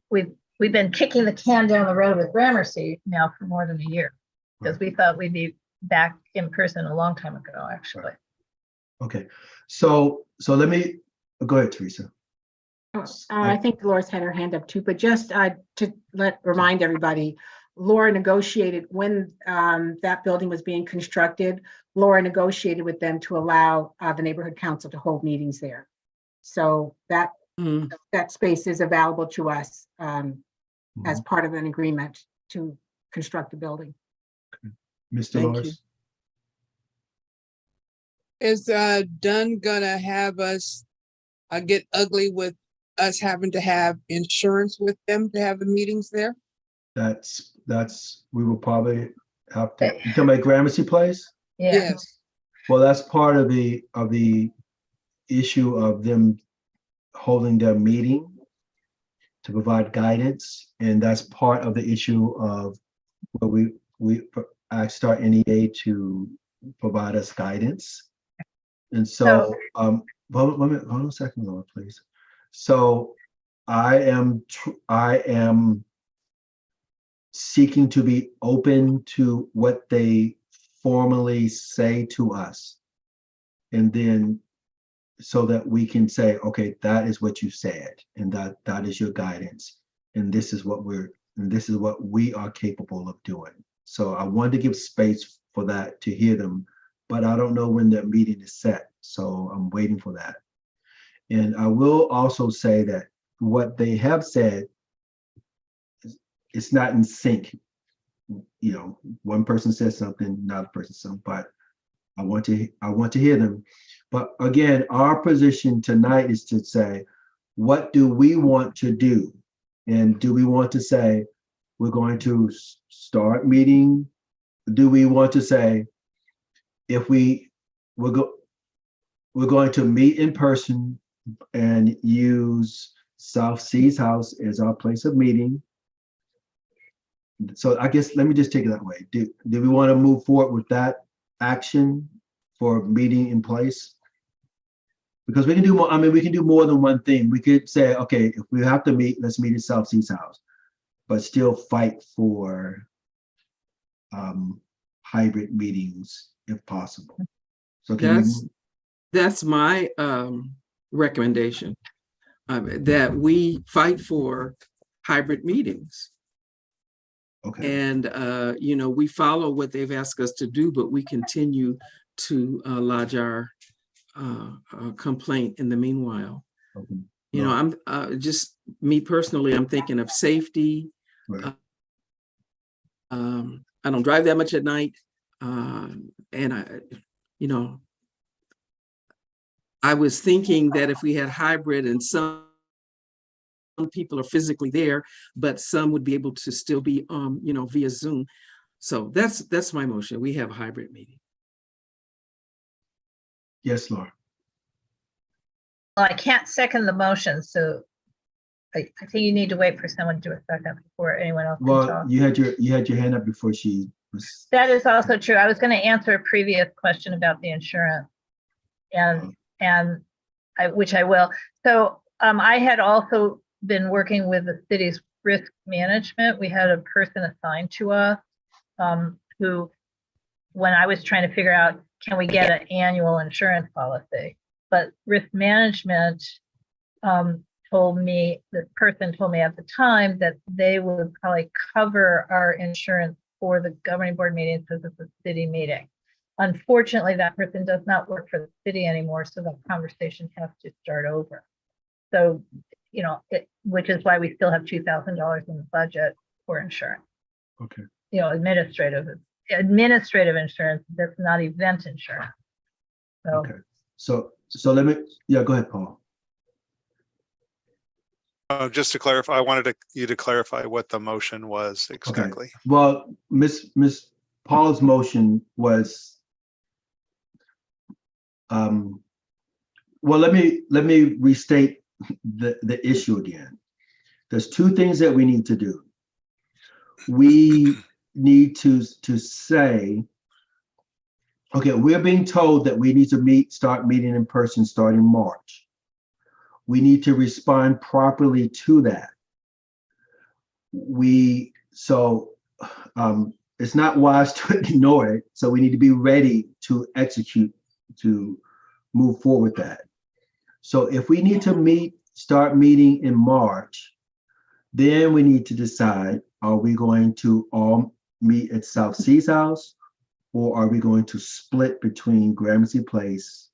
We've been kicking the can down the road with Gramercy now for more than a year, because we thought we'd be back in person a long time ago, actually. Okay, so let me go ahead, Teresa. I think Laura's had her hand up too, but just to remind everybody, Laura negotiated when that building was being constructed. Laura negotiated with them to allow the neighborhood council to hold meetings there. So that Mm, that space is available to us as Mhm. part of an agreement to construct the building. Mr. Thank you. Morris? Is Dunn gonna have us get ugly with us having to have insurance with them to have the meetings there? We will probably have to, you talking about Gramercy Place? Yeah, Yes. Well, that's part of the issue of them holding their meeting to provide guidance. And that's part of the issue of where we asked our NEA to provide us guidance. And so, hold on a second, Laura, please. So I am seeking to be open to what they formally say to us. And then so that we can say, okay, that is what you said, and that is your guidance. And this is what we are capable of doing. So I wanted to give space for that to hear them, but I don't know when their meeting is set. So I'm waiting for that. And I will also say that what they have said, it's not in sync. You know, one person says something, another person something, but I want to hear them. But again, our position tonight is to say, what do we want to do? And do we want to say, we're going to start meeting? Do we want to say, if we're going to meet in person and use South Seas House as our place of meeting? So I guess, let me just take it that way. Do we want to move forward with that action for meeting in place? Because we can do more, I mean, we can do more than one thing. We could say, okay, if we have to meet, let's meet at South Seas House, but still fight for hybrid meetings if possible. So can we? That's my recommendation, that we fight for hybrid meetings. Okay, And, we follow what they've asked us to do, but we continue to lodge our complaint in the meanwhile. okay. You know, I'm just, me personally, I'm thinking of safety. Right. I don't drive that much at night. And I was thinking that if we had hybrid and some people are physically there, but some would be able to still be, via Zoom. So that's my motion. We have a hybrid meeting. Yes, Laura. well, I can't second the motion, so I think you need to wait for someone to do a second before anyone else can Well, talk. you had your hand up before she was. That is also true. I was going to answer a previous question about the insurance, and which I will. So I had also been working with the city's risk management. We had a person assigned to us who, when I was trying to figure out, can we get an annual insurance policy? But risk management told me, this person told me at the time that they would probably cover our insurance for the governing board meetings because it's a city meeting. Unfortunately, that person does not work for the city anymore, so that conversation has to start over. So, which is why we still have $2,000 in the budget for insurance. Okay. Administrative insurance, that's not event insurance. So, Okay. So let me, yeah, go ahead, Paul. Just to clarify, I wanted you to clarify what the motion was exactly. Okay. Well, Miss Paul's motion was, well, let me restate the issue again. There's two things that we need to do. We need to say, okay, we're being told that we need to start meeting in person starting March. We need to respond properly to that. It's not wise to ignore it. So we need to be ready to execute, to move forward with that. So if we need to start meeting in March, then we need to decide, are we going to all meet at South Seas House, or are we going to split between Gramercy Place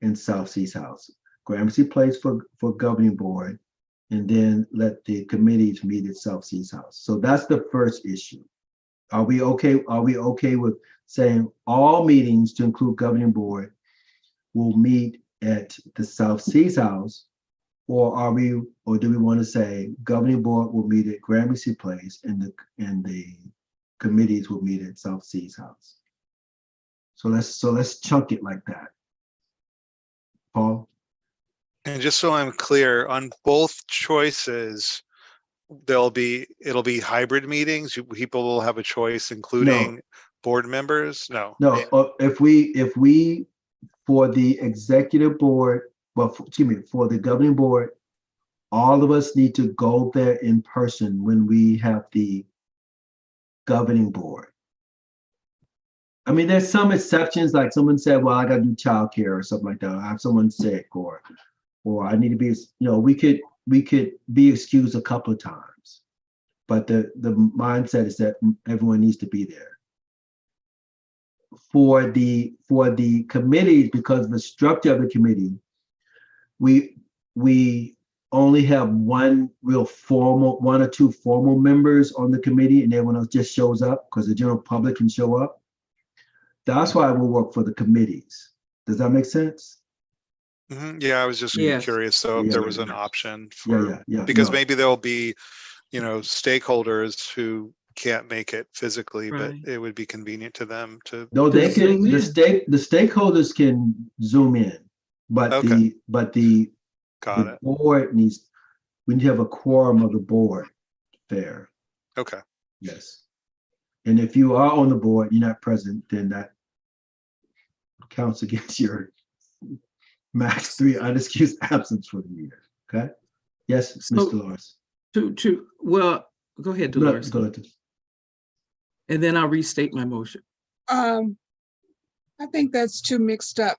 and South Seas House? Gramercy Place for governing board, and then let the committees meet at South Seas House. So that's the first issue. Are we okay? Are we okay with saying all meetings to include governing board will meet at the South Seas House? Or do we want to say governing board will meet at Gramercy Place and the committees will meet at South Seas House? So let's chunk it like that. Paul? And just so I'm clear, on both choices, it'll be hybrid meetings. People will have a choice, including board members. No. If we for the executive board, for the governing board, all of us need to go there in person when we have the governing board. I mean, there's some exceptions, like someone said, well, I gotta do childcare or something like that. I have someone sick or I need to be, we could be excused a couple of times. But the mindset is that everyone needs to be there. For the committees, because of the structure of the committee, we only have one or two formal members on the committee, and everyone else just shows up because the general public can show up. That's why we'll work for the committees. Does that make sense? Yeah, I was just Yes. curious. So if there was an option for, Yeah. because maybe there'll be, stakeholders who can't make it physically, but Right. it would be convenient to them to. No, they To can. zoom in. The stakeholders can zoom in, but Okay. the Got it. board needs. We need to have a quorum of the board there. Okay. Yes. And if you are on the board, you're not present, then that counts against your max 3 unexcused absence for the year. Okay. Yes, So- Mr. Lawrence. Well, go ahead, Dolores, Go ahead. and then I'll restate my motion. I think that's too mixed up.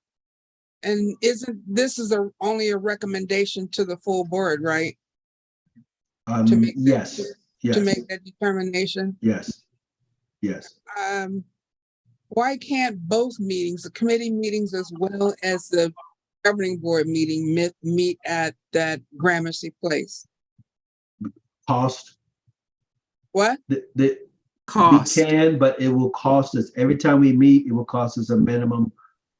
And this is only a recommendation to the full board, right? To make Yes. To make that determination. Yes. Why can't both meetings, the committee meetings as well as the governing board meeting meet at that Gramercy Place? Cost. What? Cost. We can, but it will cost us every time we meet. It will cost us a minimum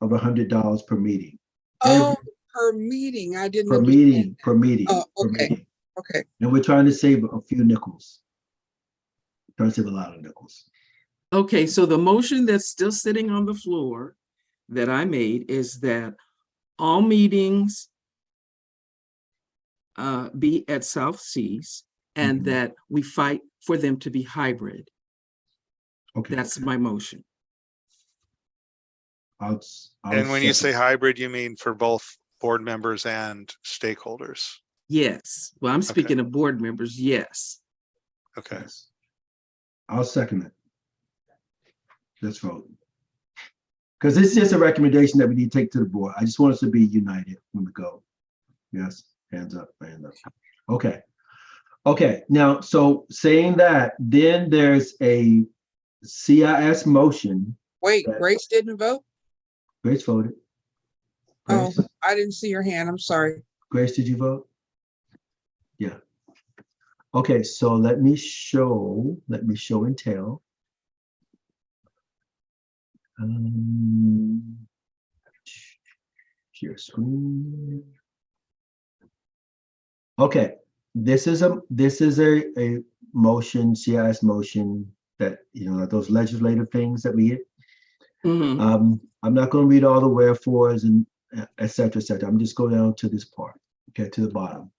of $100 per meeting. Oh, per meeting. I didn't Per understand. meeting. Oh, Per okay. meeting. Okay. And we're trying to save a few nickels. Trying to save a lot of nickels. Okay, so the motion that's still sitting on the floor that I made is that all meetings be at South Seas and Mhm. that we fight for them to be hybrid. Okay. That's my motion. And when you say hybrid, you mean for both board members and stakeholders? Yes. Well, I'm speaking of board members, yes. Okay. Yes. I'll second it. Let's vote. Because this is just a recommendation that we need to take to the board. I just want us to be united when we go. Yes, hands up, hands up. Okay, now, so saying that, then there's a CIS motion. Wait, Grace didn't vote? Grace voted. Oh, Grace, I didn't see your hand. I'm sorry. Grace, did you vote? Yeah. Okay, so let me show and tell. Share screen. Okay, this is a motion, CIS motion that, those legislative things that we get. Mhm. I'm not going to read all the wherefores and et cetera, et cetera. I'm just going down to this part, okay, to the bottom.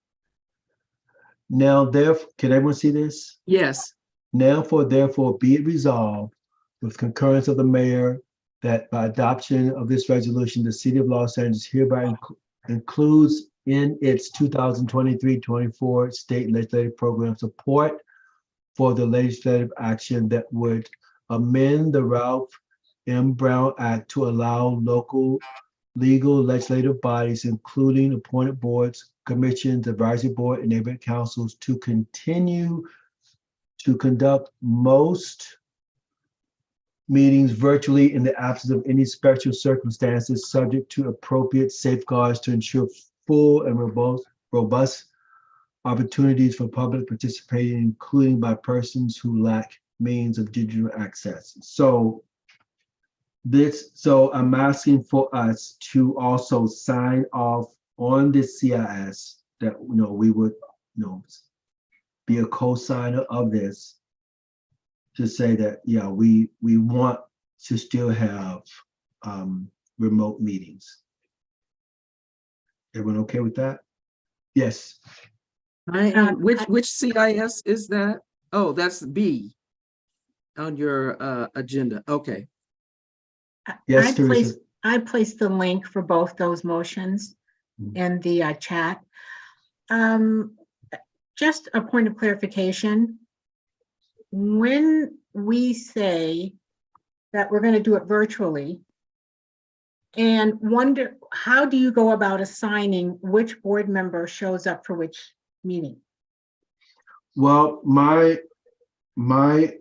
Now, therefore, can everyone see this? Yes. Now, therefore, be it resolved with concurrence of the mayor that by adoption of this resolution, the city of Los Angeles hereby includes in its 2023-24 state legislative program support for the legislative action that would amend the Ralph M. Brown Act to allow local legal legislative bodies, including appointed boards, commissions, advisory board, and neighborhood councils to continue to conduct most meetings virtually in the absence of any special circumstances, subject to appropriate safeguards to ensure full and robust opportunities for public participation, including by persons who lack means of digital access. So I'm asking for us to also sign off on this CIS that, we would, be a co-signer of this to say that, yeah, we want to still have remote meetings. Everyone okay with that? Yes. I am, which CIS is that? Oh, that's B on your agenda. Okay. Yes, Teresa. I placed the link for both those motions in the chat. Just a point of clarification. When we say that we're going to do it virtually, and wonder, how do you go about assigning which board member shows up for which meeting? Well, my I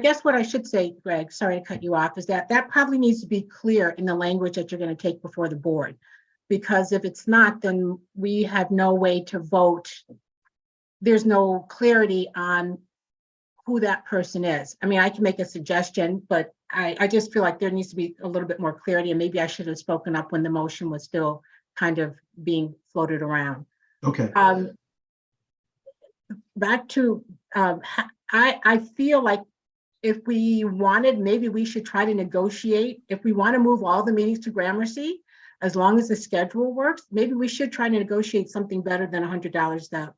guess what I should say, Greg, sorry to cut you off, is that probably needs to be clear in the language that you're going to take before the board. Because if it's not, then we have no way to vote. There's no clarity on who that person is. I mean, I can make a suggestion, but I just feel like there needs to be a little bit more clarity, and maybe I should have spoken up when the motion was still kind of being floated around. Okay. Back to, I feel like if we wanted, maybe we should try to negotiate. If we want to move all the meetings to Gramercy, as long as the schedule works, maybe we should try to negotiate something better than $100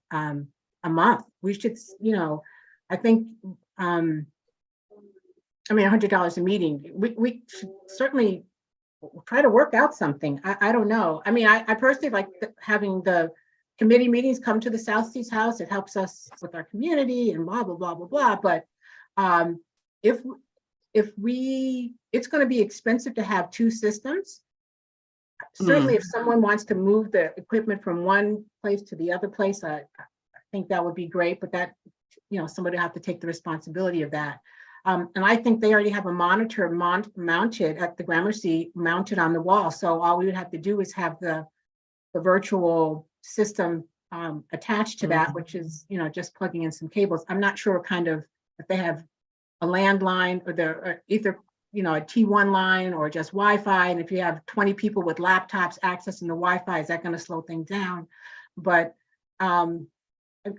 a month. We should, I think, $100 a meeting. We should certainly try to work out something. I don't know. I mean, I personally like having the committee meetings come to the South Seas House. It helps us with our community and blah, blah, blah, blah, blah. But if it's going to be expensive to have two systems. Certainly, if someone wants to move the equipment from one place to the other place, I think that would be great. But that, somebody will have to take the responsibility of that. And I think they already have a monitor mounted at the Gramercy, mounted on the wall. So all we would have to do is have the virtual system attached to that, which is, just plugging in some cables. I'm not sure if they have a landline or they're either, a T1 line or just Wi-Fi. And if you have 20 people with laptops accessing the Wi-Fi, is that going to slow things down? But,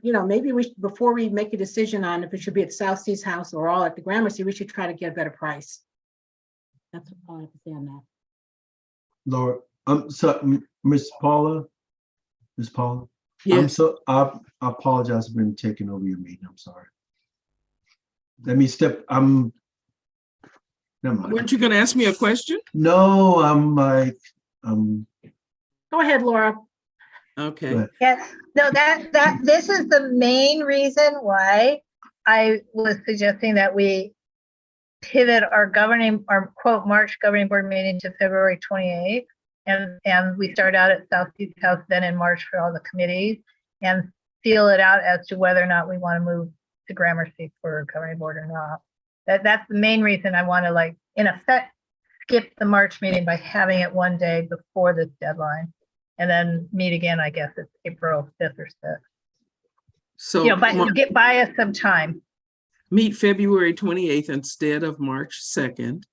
maybe before we make a decision on if it should be at South Seas House or all at the Gramercy, we should try to get a better price. That's all I have to say on that. Laura, so Miss Paula. Yes. I apologize for been taking over your meeting. I'm sorry. Let me step. Never mind. Weren't you going to ask me a question? No, Go ahead, Laura. Okay. Yes, no, this is the main reason why I was suggesting that we pivot our quote March governing board meeting to February 28th. And we start out at South Seas House then in March for all the committees and feel it out as to whether or not we want to move to Gramercy for governing board or not. That's the main reason I want to, in effect, skip the March meeting by having it one day before this deadline and then meet again, I guess it's April 5th or 6th. So buy us some time. Meet February 28th instead of March 2nd.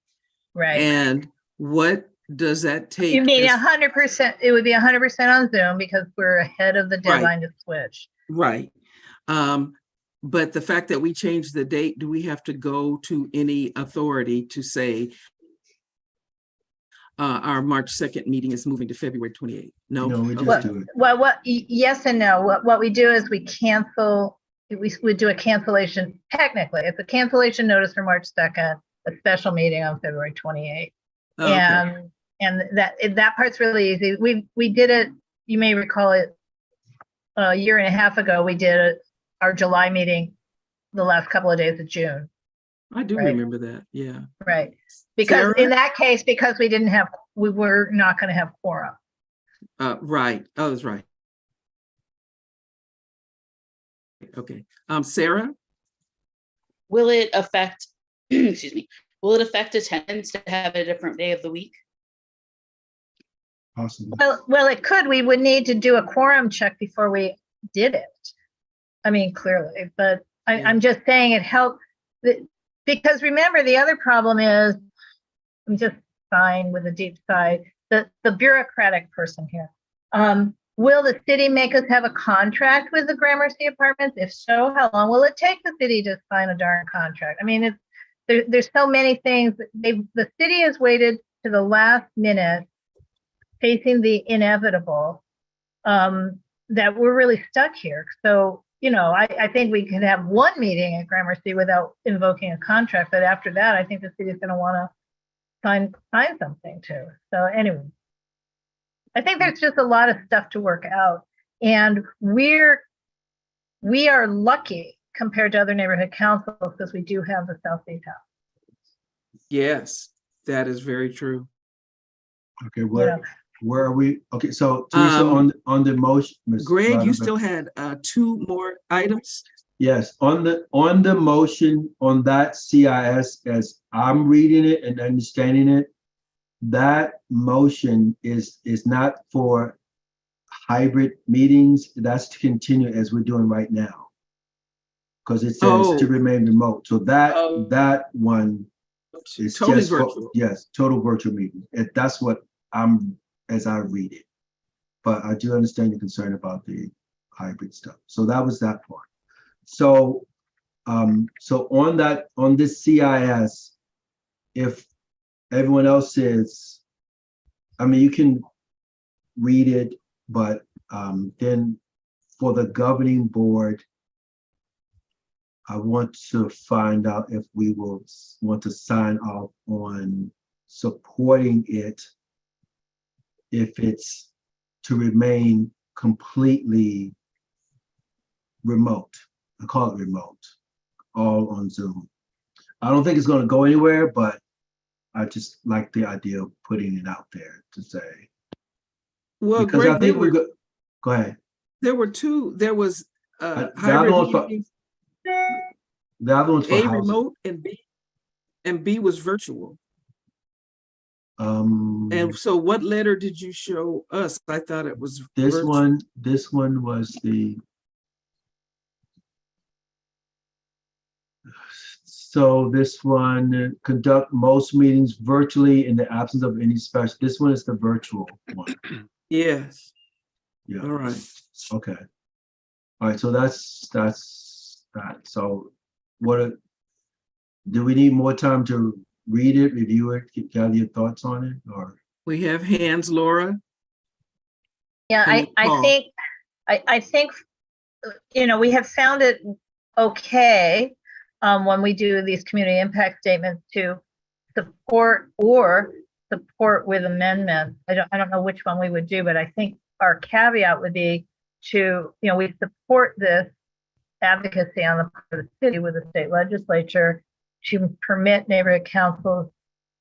Right. And what does that take? You mean 100%, it would be 100% on Zoom because we're ahead of the deadline to switch. Right. But the fact that we changed the date, do we have to go to any authority to say our March 2nd meeting is moving to February 28th? No, we just do it. Well, yes and no. What we do is we cancel, we would do a cancellation. Technically, it's a cancellation notice for March 2nd, a special meeting on February 28th. Okay. And that part's really easy. We did it, you may recall it a year and a half ago, we did our July meeting the last couple of days of June. I do remember that. Yeah. Right. Because Sarah? in that case, because we were not going to have quorum. Right. Oh, that's right. Okay. Sarah? Will it affect, excuse me, will it affect attendance to have a different day of the week? Possibly. Well, it could. We would need to do a quorum check before we did it. I mean, clearly, but I'm just saying it helped. Because remember, the other problem is, I'm just sighing with a deep sigh, the bureaucratic person here. Will the city make us have a contract with the Gramercy Apartments? If so, how long will it take the city to sign a darn contract? I mean, there's so many things. The city has waited to the last minute, facing the inevitable, that we're really stuck here. So, I think we could have one meeting at Gramercy without invoking a contract, but after that, I think the city is going to want to sign something too. So anyway, I think there's just a lot of stuff to work out, and we are lucky compared to other neighborhood councils because we do have the Southeast House. Yes, that is very true. Okay, where are we? Okay, so Teresa, on the motion. Ms. Greg, you Madam- still had 2 more items? Yes, on the motion on that CIS, as I'm reading it and understanding it, that motion is not for hybrid meetings. That's to continue as we're doing right now. Because it says to remain remote. So that one is Totally just virtual. yes, total virtual meeting. That's what as I read it. But I do understand your concern about the hybrid stuff. So that was that part. So on this CIS, if everyone else is, I mean, you can read it, but then for the governing board, I want to find out if we will want to sign off on supporting it if it's to remain completely remote. I call it remote, all on Zoom. I don't think it's going to go anywhere, but I just like the idea of putting it out there to say. Well, Because Greg, I think we're good. Go ahead. There were 2. There was The other hybrid one's for- meetings, The other one's for A housing. remote and B was virtual. And so what letter did you show us? I thought it was this virtual. one was the. So this one, conduct most meetings virtually in the absence of any special. This one is the virtual one. Yes. Yeah. All right. Okay. All right. So that's that. So do we need more time to read it, review it, gather your thoughts on it, or? We have hands, Laura. Yeah, And I Paul. think, I think, we have found it okay when we do these community impact statements to support with amendments. I don't know which one we would do, but I think our caveat would be to, we support this advocacy on the part of the city with the state legislature to permit neighborhood councils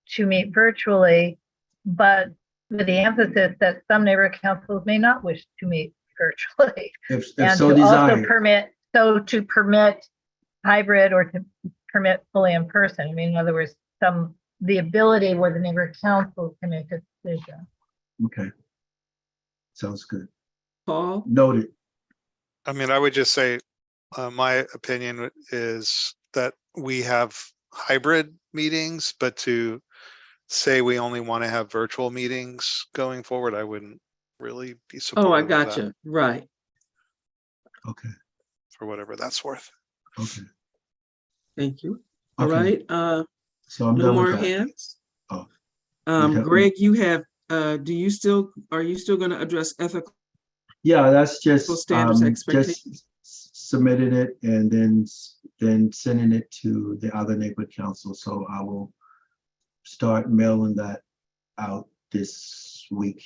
to meet virtually, but with the emphasis that some neighborhood councils may not wish to meet virtually. If And so to desired. also permit hybrid or to permit fully in person. I mean, in other words, the ability where the neighborhood council can make a decision. Okay. Sounds good. Paul? Noted. I mean, I would just say, my opinion is that we have hybrid meetings, but to say we only want to have virtual meetings going forward, I wouldn't really be supportive Oh, I of that, gotcha. Right. Okay. for whatever that's worth. Okay. Thank you. All Okay. right. So I'm No done more with that. hands. Oh. We have- Greg, you have, are you still going to address ethical Yeah, that's just standards, expectations? just submitting it and then sending it to the other neighborhood council. So I will start mailing that out this week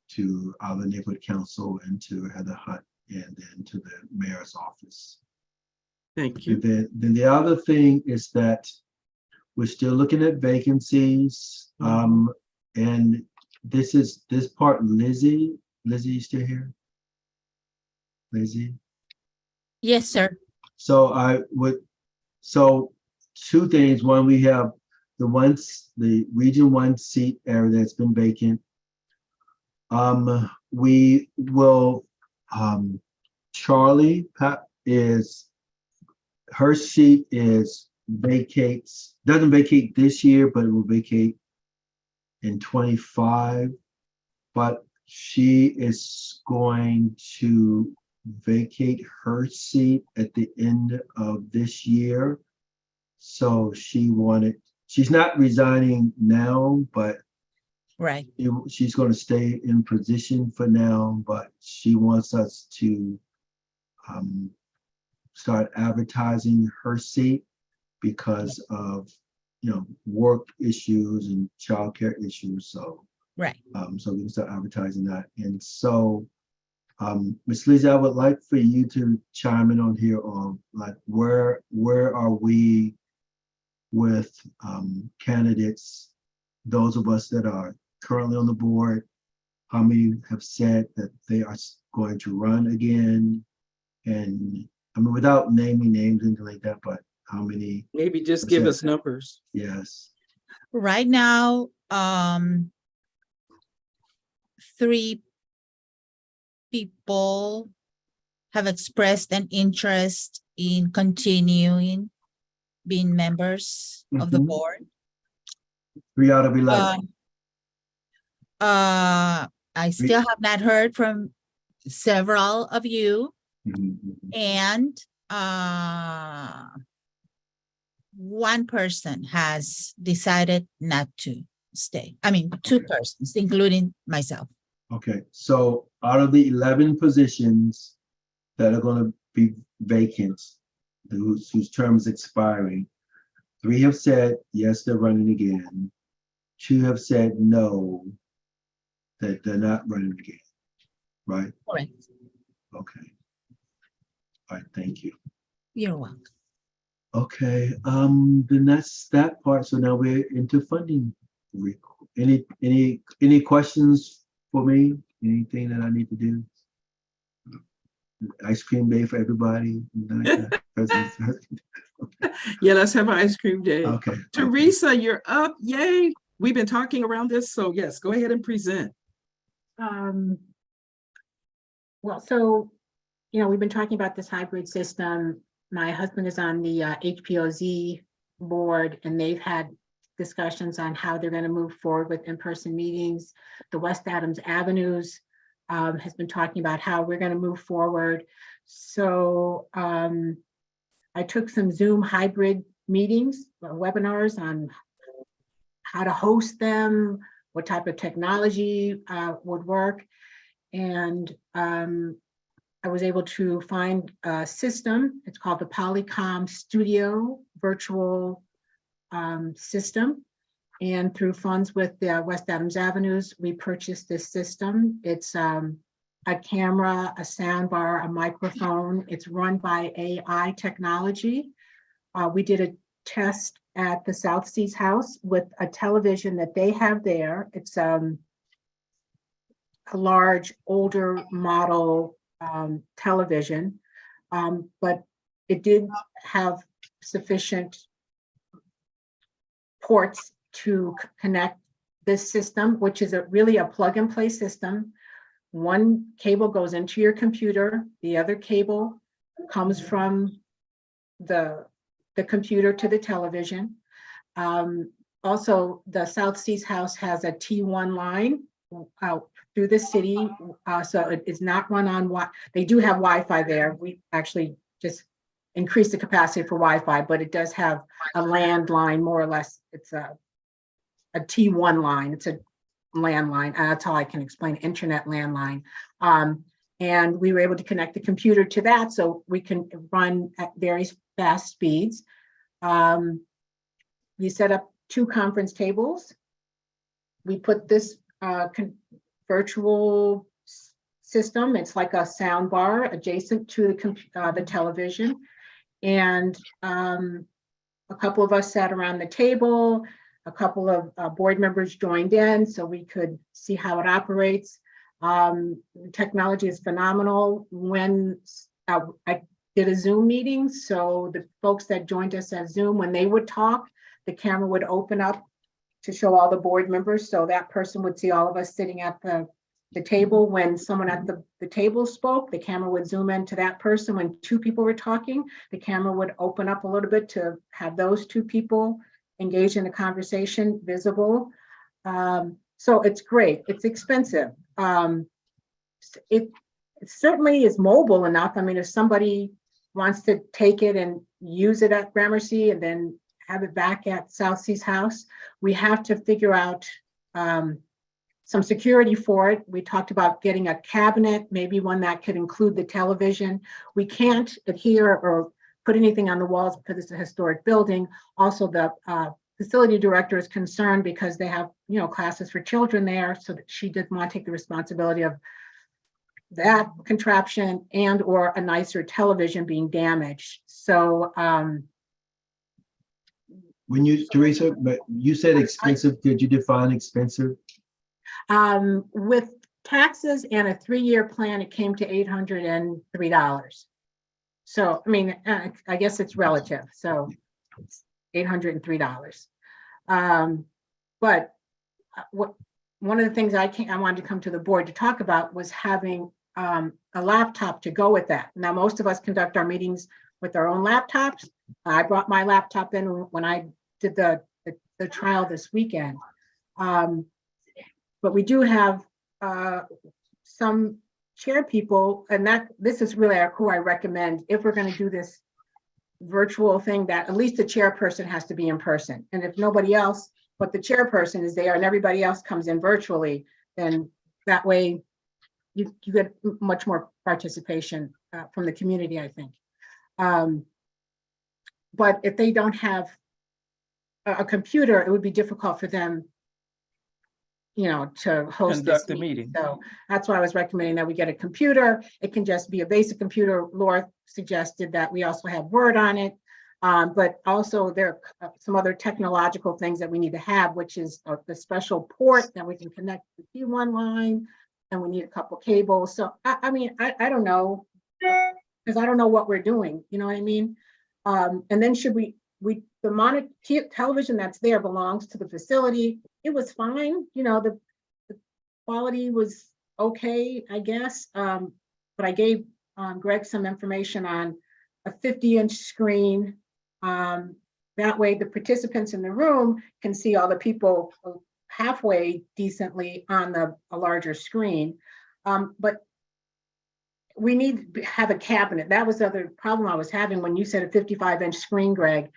to other neighborhood council and to Heather Hunt and then to the mayor's office. Thank And you. then the other thing is that we're still looking at vacancies. And this part, Lizzie, you still here? Lizzie? Yes, sir. So two things. One, we have the region 1 seat area that's been vacant. We will, Charlie her seat doesn't vacate this year, but it will vacate in 25. But she is going to vacate her seat at the end of this year. So she's not resigning now, but Right. she's going to stay in position for now, but she wants us to start advertising her seat because of, work issues and childcare issues. So, Right. so we can start advertising that. And so, Ms. Lizzie, I would like for you to chime in on here on like where are we with candidates, those of us that are currently on the board, how many have said that they are going to run again? And I mean, without naming names, anything like that, but how many? Maybe just give us numbers. Yes. Right now, 3 people have expressed an interest in continuing being members of the Mhm. board. 3 out of 11. I still have not heard from several of you, Mhm. and one person has decided not to stay. I mean, 2 persons, including myself. Okay, so out of the 11 positions that are going to be vacant, whose term is expiring, 3 have said yes, they're running again. 2 have said no, that they're not running again, right? Correct. Okay. All right, thank you. You're welcome. Okay, then that's that part. So now we're into funding. Any questions for me? Anything that I need to do? Ice cream day for everybody. Yeah, let's have an ice cream day. Okay. Teresa, you're up. Yay. We've been talking around this. So yes, go ahead and present. Well, so, we've been talking about this hybrid system. My husband is on the HPOZ board, and they've had discussions on how they're going to move forward with in-person meetings. The West Adams Avenues has been talking about how we're going to move forward. So I took some Zoom hybrid meetings, webinars on how to host them, what type of technology would work. And I was able to find a system. It's called the Polycom Studio virtual system. And through funds with the West Adams Avenues, we purchased this system. It's a camera, a sound bar, a microphone. It's run by AI technology. We did a test at the South Seas House with a television that they have there. It's a large, older model television, but it did have sufficient ports to connect this system, which is really a plug and play system. One cable goes into your computer, the other cable comes from the computer to the television. Also, the South Seas House has a T1 line out through the city, so it is not run on they do have Wi-Fi there. We actually just increased the capacity for Wi-Fi, but it does have a landline, more or less. It's a T1 line. It's a landline. That's how I can explain internet landline. And we were able to connect the computer to that, so we can run at very fast speeds. We set up 2 conference tables. We put this virtual system. It's like a sound bar adjacent to the television. And a couple of us sat around the table. A couple of board members joined in so we could see how it operates. Technology is phenomenal. When I did a Zoom meeting, so the folks that joined us at Zoom, when they would talk, the camera would open up to show all the board members. So that person would see all of us sitting at the the table when someone at the table spoke, the camera would zoom into that person. When two people were talking, the camera would open up a little bit to have those two people engage in a conversation visible. So it's great. It's expensive. It certainly is mobile enough. I mean, if somebody wants to take it and use it at Gramercy and then have it back at South Seas House, we have to figure out some security for it. We talked about getting a cabinet, maybe one that could include the television. We can't adhere or put anything on the walls because it's a historic building. Also, the facility director is concerned because they have, classes for children there, so that she didn't want to take the responsibility of that contraption and or a nicer television being damaged. So when you, Teresa, but you said expensive, did you define expensive? with taxes and a 3-year plan, it came to $803. So, I mean, I guess it's relative. So it's $803. But one of the things I wanted to come to the board to talk about was having a laptop to go with that. Now, most of us conduct our meetings with our own laptops. I brought my laptop in when I did the trial this weekend. But we do have some chair people, and this is really who I recommend if we're going to do this virtual thing, that at least the chairperson has to be in person. And if nobody else but the chairperson is there and everybody else comes in virtually, then that way you get much more participation from the community, I think. But if they don't have a computer, it would be difficult for them, to host Conduct this the meeting. So that's why I was recommending that we get a computer. It can just be a basic computer. Laura suggested that we also have Word on it. But also there are some other technological things that we need to have, which is the special port that we can connect to the P1 line, and we need a couple cables. So I mean, I don't know, because I don't know what we're doing, you know what I mean? And then should the monitor television that's there belongs to the facility. It was fine, the quality was okay, I guess. But I gave Greg some information on a 50-inch screen. That way the participants in the room can see all the people halfway decently on a larger screen. But we need to have a cabinet. That was the other problem I was having when you said a 55-inch screen, Greg.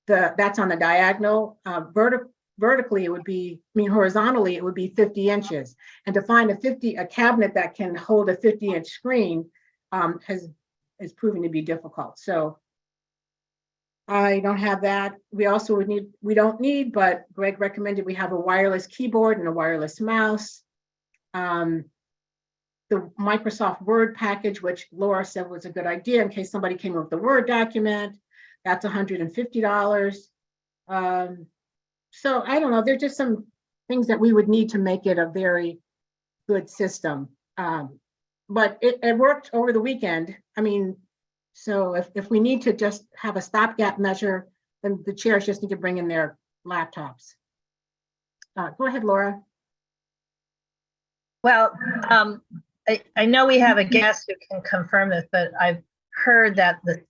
That's on the diagonal. Vertically, it would be, horizontally, it would be 50 inches. And to find a cabinet that can hold a 50-inch screen is proving to be difficult. So I don't have that. We don't need, but Greg recommended we have a wireless keyboard and a wireless mouse. The Microsoft Word package, which Laura said was a good idea in case somebody came up with the Word document, that's $150. So I don't know, there's just some things that we would need to make it a very good system. But it worked over the weekend. So if we need to just have a stopgap measure, then the chairs just need to bring in their laptops. Go ahead, Laura. Well, I know we have a guest who can confirm this, but I've heard that the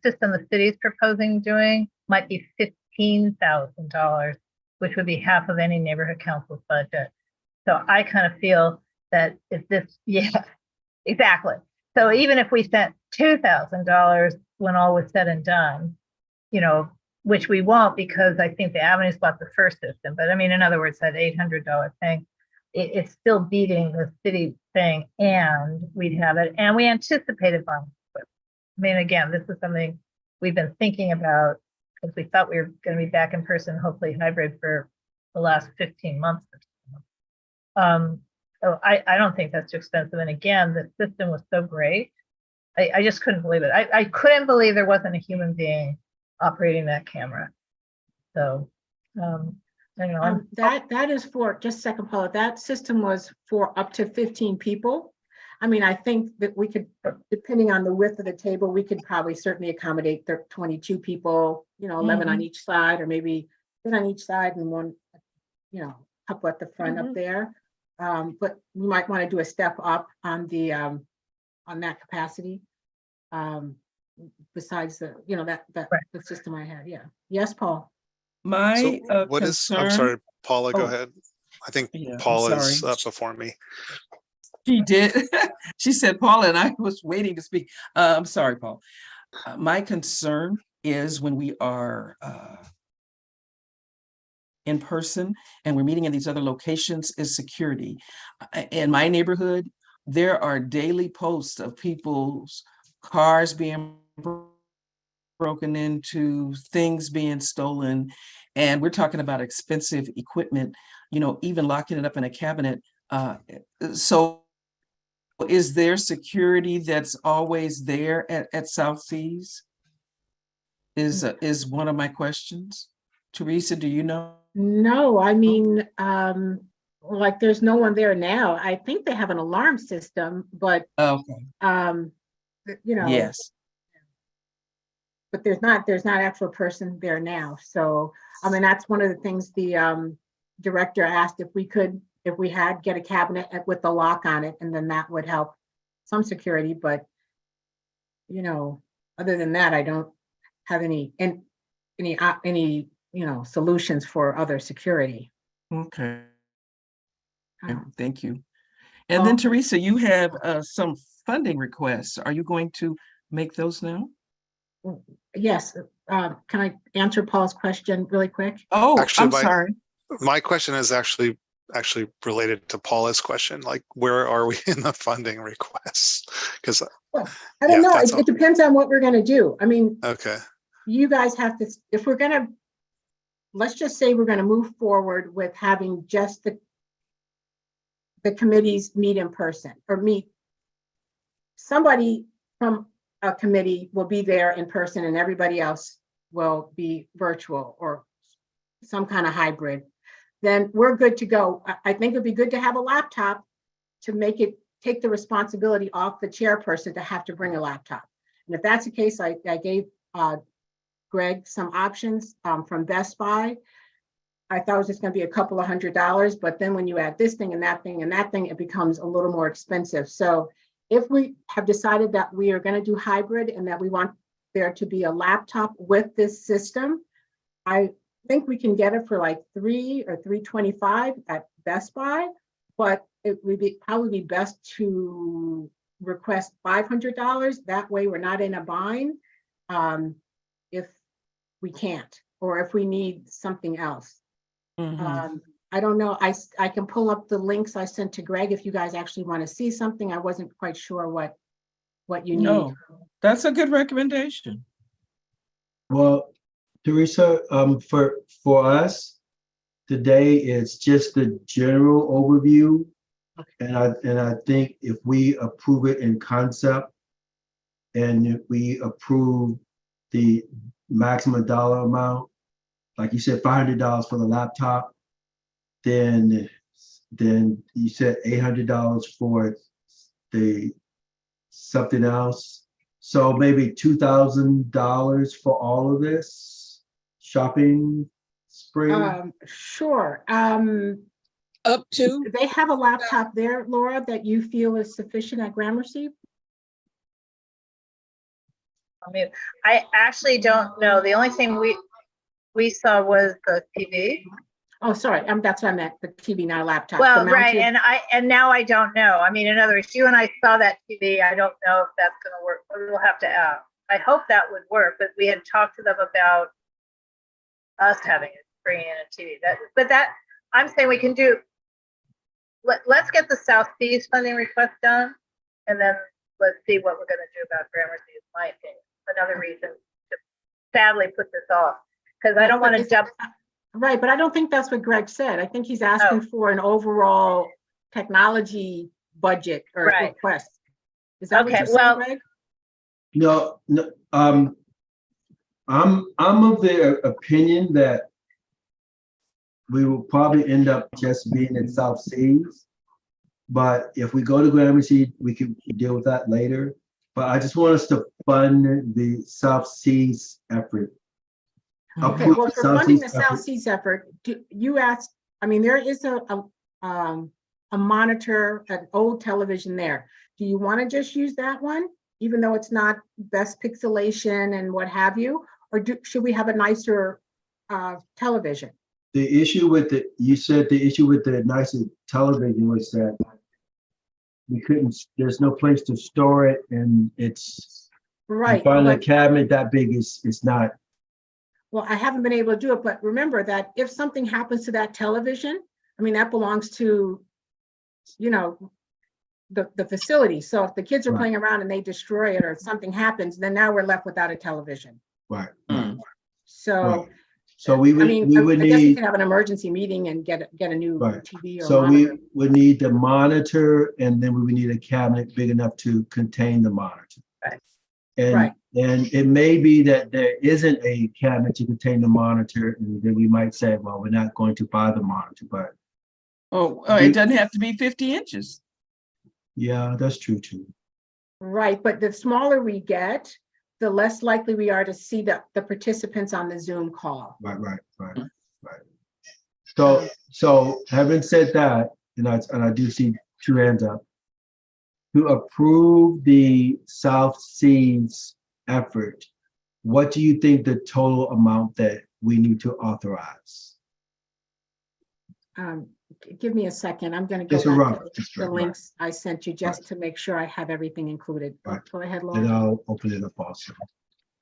system the city is proposing doing might be $15,000, which would be half of any neighborhood council's budget. So I kind of feel that yeah, exactly. So even if we spent $2,000 when all was said and done, which we won't, because I think the Avenues bought the first system. But in other words, that $800 thing, it's still beating the city thing, and we'd have it. And we anticipated buying equipment. Again, this is something we've been thinking about because we thought we were going to be back in person, hopefully hybrid, for the last 15 months or so. So I don't think that's too expensive. And again, the system was so great. I just couldn't believe it. I couldn't believe there wasn't a human being operating that camera. So I don't know. That is for, just a second, Paula, that system was for up to 15 people. I think that we could, depending on the width of the table, we could probably certainly accommodate 22 people, 11 on each side, or maybe 10 on each side and one, couple at the front up there. But we might want to do a step up on the, on that capacity. Besides the, you know, that Right. the system I had, yeah. Yes, Paul? My What is, I'm concern. sorry, Paula, go Oh, ahead. I think yeah, I'm Paula is sorry. up before me. She did. She said, Paula, and I was waiting to speak. I'm sorry, Paul. My concern is when we are in person and we're meeting in these other locations is security. In my neighborhood, there are daily posts of people's cars being broken into, things being stolen, and we're talking about expensive equipment, you know, even locking it up in a cabinet. So is there security that's always there at South Seas? Is one of my questions. Teresa, do you know? No, I mean, like there's no one there now. I think they have an alarm system, but, Okay, you know, yes. but there's not actual person there now. So, I mean, that's one of the things the director asked if we could, if we had get a cabinet with the lock on it, and then that would help some security. But, you know, other than that, I don't have any, you know, solutions for other security. Okay, Um, thank you. And then Paul? Teresa, you have some funding requests. Are you going to make those now? Yes, can I answer Paul's question really quick? Oh, Actually, I'm sorry. My question is actually related to Paula's question, like where are we in the funding requests? Because Well, I don't Yeah, know, that's all. it depends on what we're gonna do. I mean, okay, you guys have to, if we're gonna, let's just say we're gonna move forward with having just the committees meet in person, or meet, somebody from a committee will be there in person and everybody else will be virtual or some kind of hybrid, then we're good to go. I think it'd be good to have a laptop to make it, take the responsibility off the chairperson to have to bring a laptop. And if that's the case, I gave Greg some options from Best Buy. I thought it was just gonna be a couple of $100, but then when you add this thing and that thing and that thing, it becomes a little more expensive. So if we have decided that we are gonna do hybrid and that we want there to be a laptop with this system, I think we can get it for like $300 or $325 at Best Buy, but it would probably be best to request $500. That way we're not in a bind if we can't, or if we need something else. Mhm. I don't know, I can pull up the links I sent to Greg if you guys actually want to see something. I wasn't quite sure what you need. No, that's a good recommendation. Well, Teresa, for us, today it's just the general overview. And I think if we approve it in concept and if we approve the maximum dollar amount, like you said, $500 for the laptop, then you said $800 for the something else. So maybe $2,000 for all of this shopping spree. Sure. Up to, Do they have a laptop there, Laura, that you feel is sufficient at Gramercy? I mean, I actually don't know. The only thing we saw was the TV. Oh, sorry, that's what I meant, the TV, not a laptop. Well, The right, mounted- and now I don't know. I mean, in other words, you and I saw that TV. I don't know if that's going to work. We'll have to ask. I hope that would work, but we had talked to them about us having a screen and a TV. That I'm saying we can do. Let's get the South Seas funding request done, and then let's see what we're going to do about Gramercy. Is my opinion. Another reason to sadly put this off, because I don't want to jump. Right, but I don't think that's what Greg said. I think he's asking for an overall technology budget or Right. request. Is that what Okay, you're saying, well- Greg? No, I'm of the opinion that we will probably end up just being in South Seas. But if we go to Gramercy, we can deal with that later. But I just want us to fund the South Seas effort. Okay, Approve well, the for South funding Seas the South effort. Seas effort, you asked, I mean, there is a a monitor, an old television there. Do you want to just use that one, even though it's not best pixelation and what have you? Or should we have a nicer television? The issue with you said the issue with the nicer television was that we couldn't, there's no place to store it, and it's, Right. finding a But, cabinet that big is not. well, I haven't been able to do it, but remember that if something happens to that television, I mean, that belongs to, you know, the facility. So if the kids are Right. playing around and they destroy it or if something happens, then now we're left without a television. Right. Mm. So, Right. So we I would, mean, we would I guess we need, could have an emergency meeting and get a new Right. TV or so monitor. we would need the monitor, and then we would need a cabinet big enough to contain the monitor. Right. And, Right. and it may be that there isn't a cabinet to contain the monitor, and then we might say, well, we're not going to buy the monitor, but Oh, it doesn't have to be 50 inches. yeah, that's true too. Right, but the smaller we get, the less likely we are to see the participants on the Zoom call. Right. So having said that, and I do see two hands up, to approve the South Seas effort, what do you think the total amount that we need to authorize? Give me a second, I'm gonna go Just a back rough, to just the right. links I sent you just to make sure I have everything included. Right. Go ahead, Then Laura. I'll open it up also.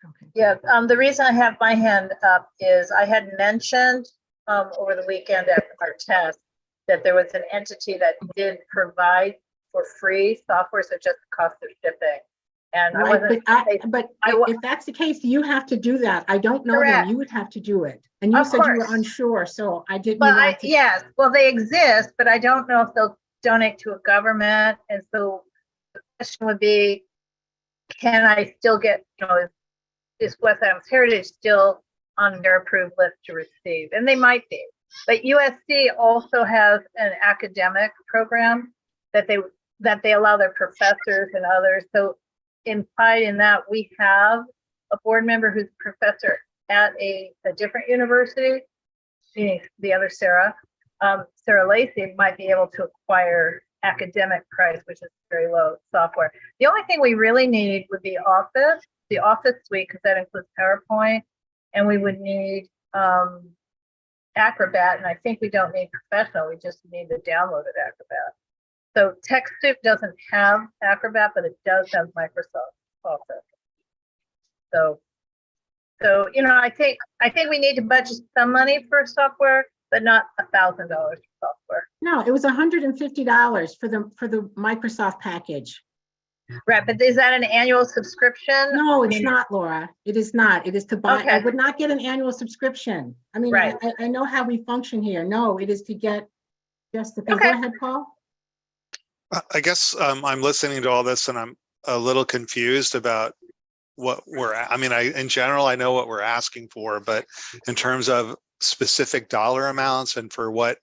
Okay. Yeah, the reason I have my hand up is I had mentioned over the weekend at our test that there was an entity that did provide for free software, so just the cost of shipping. And Right, but I wa- if that's the case, you have to do that. I don't know them, Correct. you would have to do it. And you Of said you were course. unsure, so I didn't But want to. yes, well, they exist, but I don't know if they'll donate to a government. And so the question would be, can I still get, is West Adams Heritage still on their approved list to receive? And they might be. But USC also has an academic program that they allow their professors and others. So implied in that, we have a board member who's a professor at a different university, meaning the other Sarah Lacey might be able to acquire academic price, which is very low software. The only thing we really need would be the Office suite, because that includes PowerPoint, and we would need Acrobat, and I think we don't need Professional, we just need the downloaded Acrobat. So TechSoup doesn't have Acrobat, but it does have Microsoft Office. So I think we need to budget some money for software, but not $1,000 for software. No, it was $150 for the Microsoft package. Right, but is that an annual subscription? No, it's not, Laura. It is not. It is to buy. I Okay. would not get an annual subscription. I mean, Right. I know how we function here. No, it is to get just the thing. Okay. Go ahead, Paul. I guess I'm listening to all this and I'm a little confused about what in general, I know what we're asking for, but in terms of specific dollar amounts and for what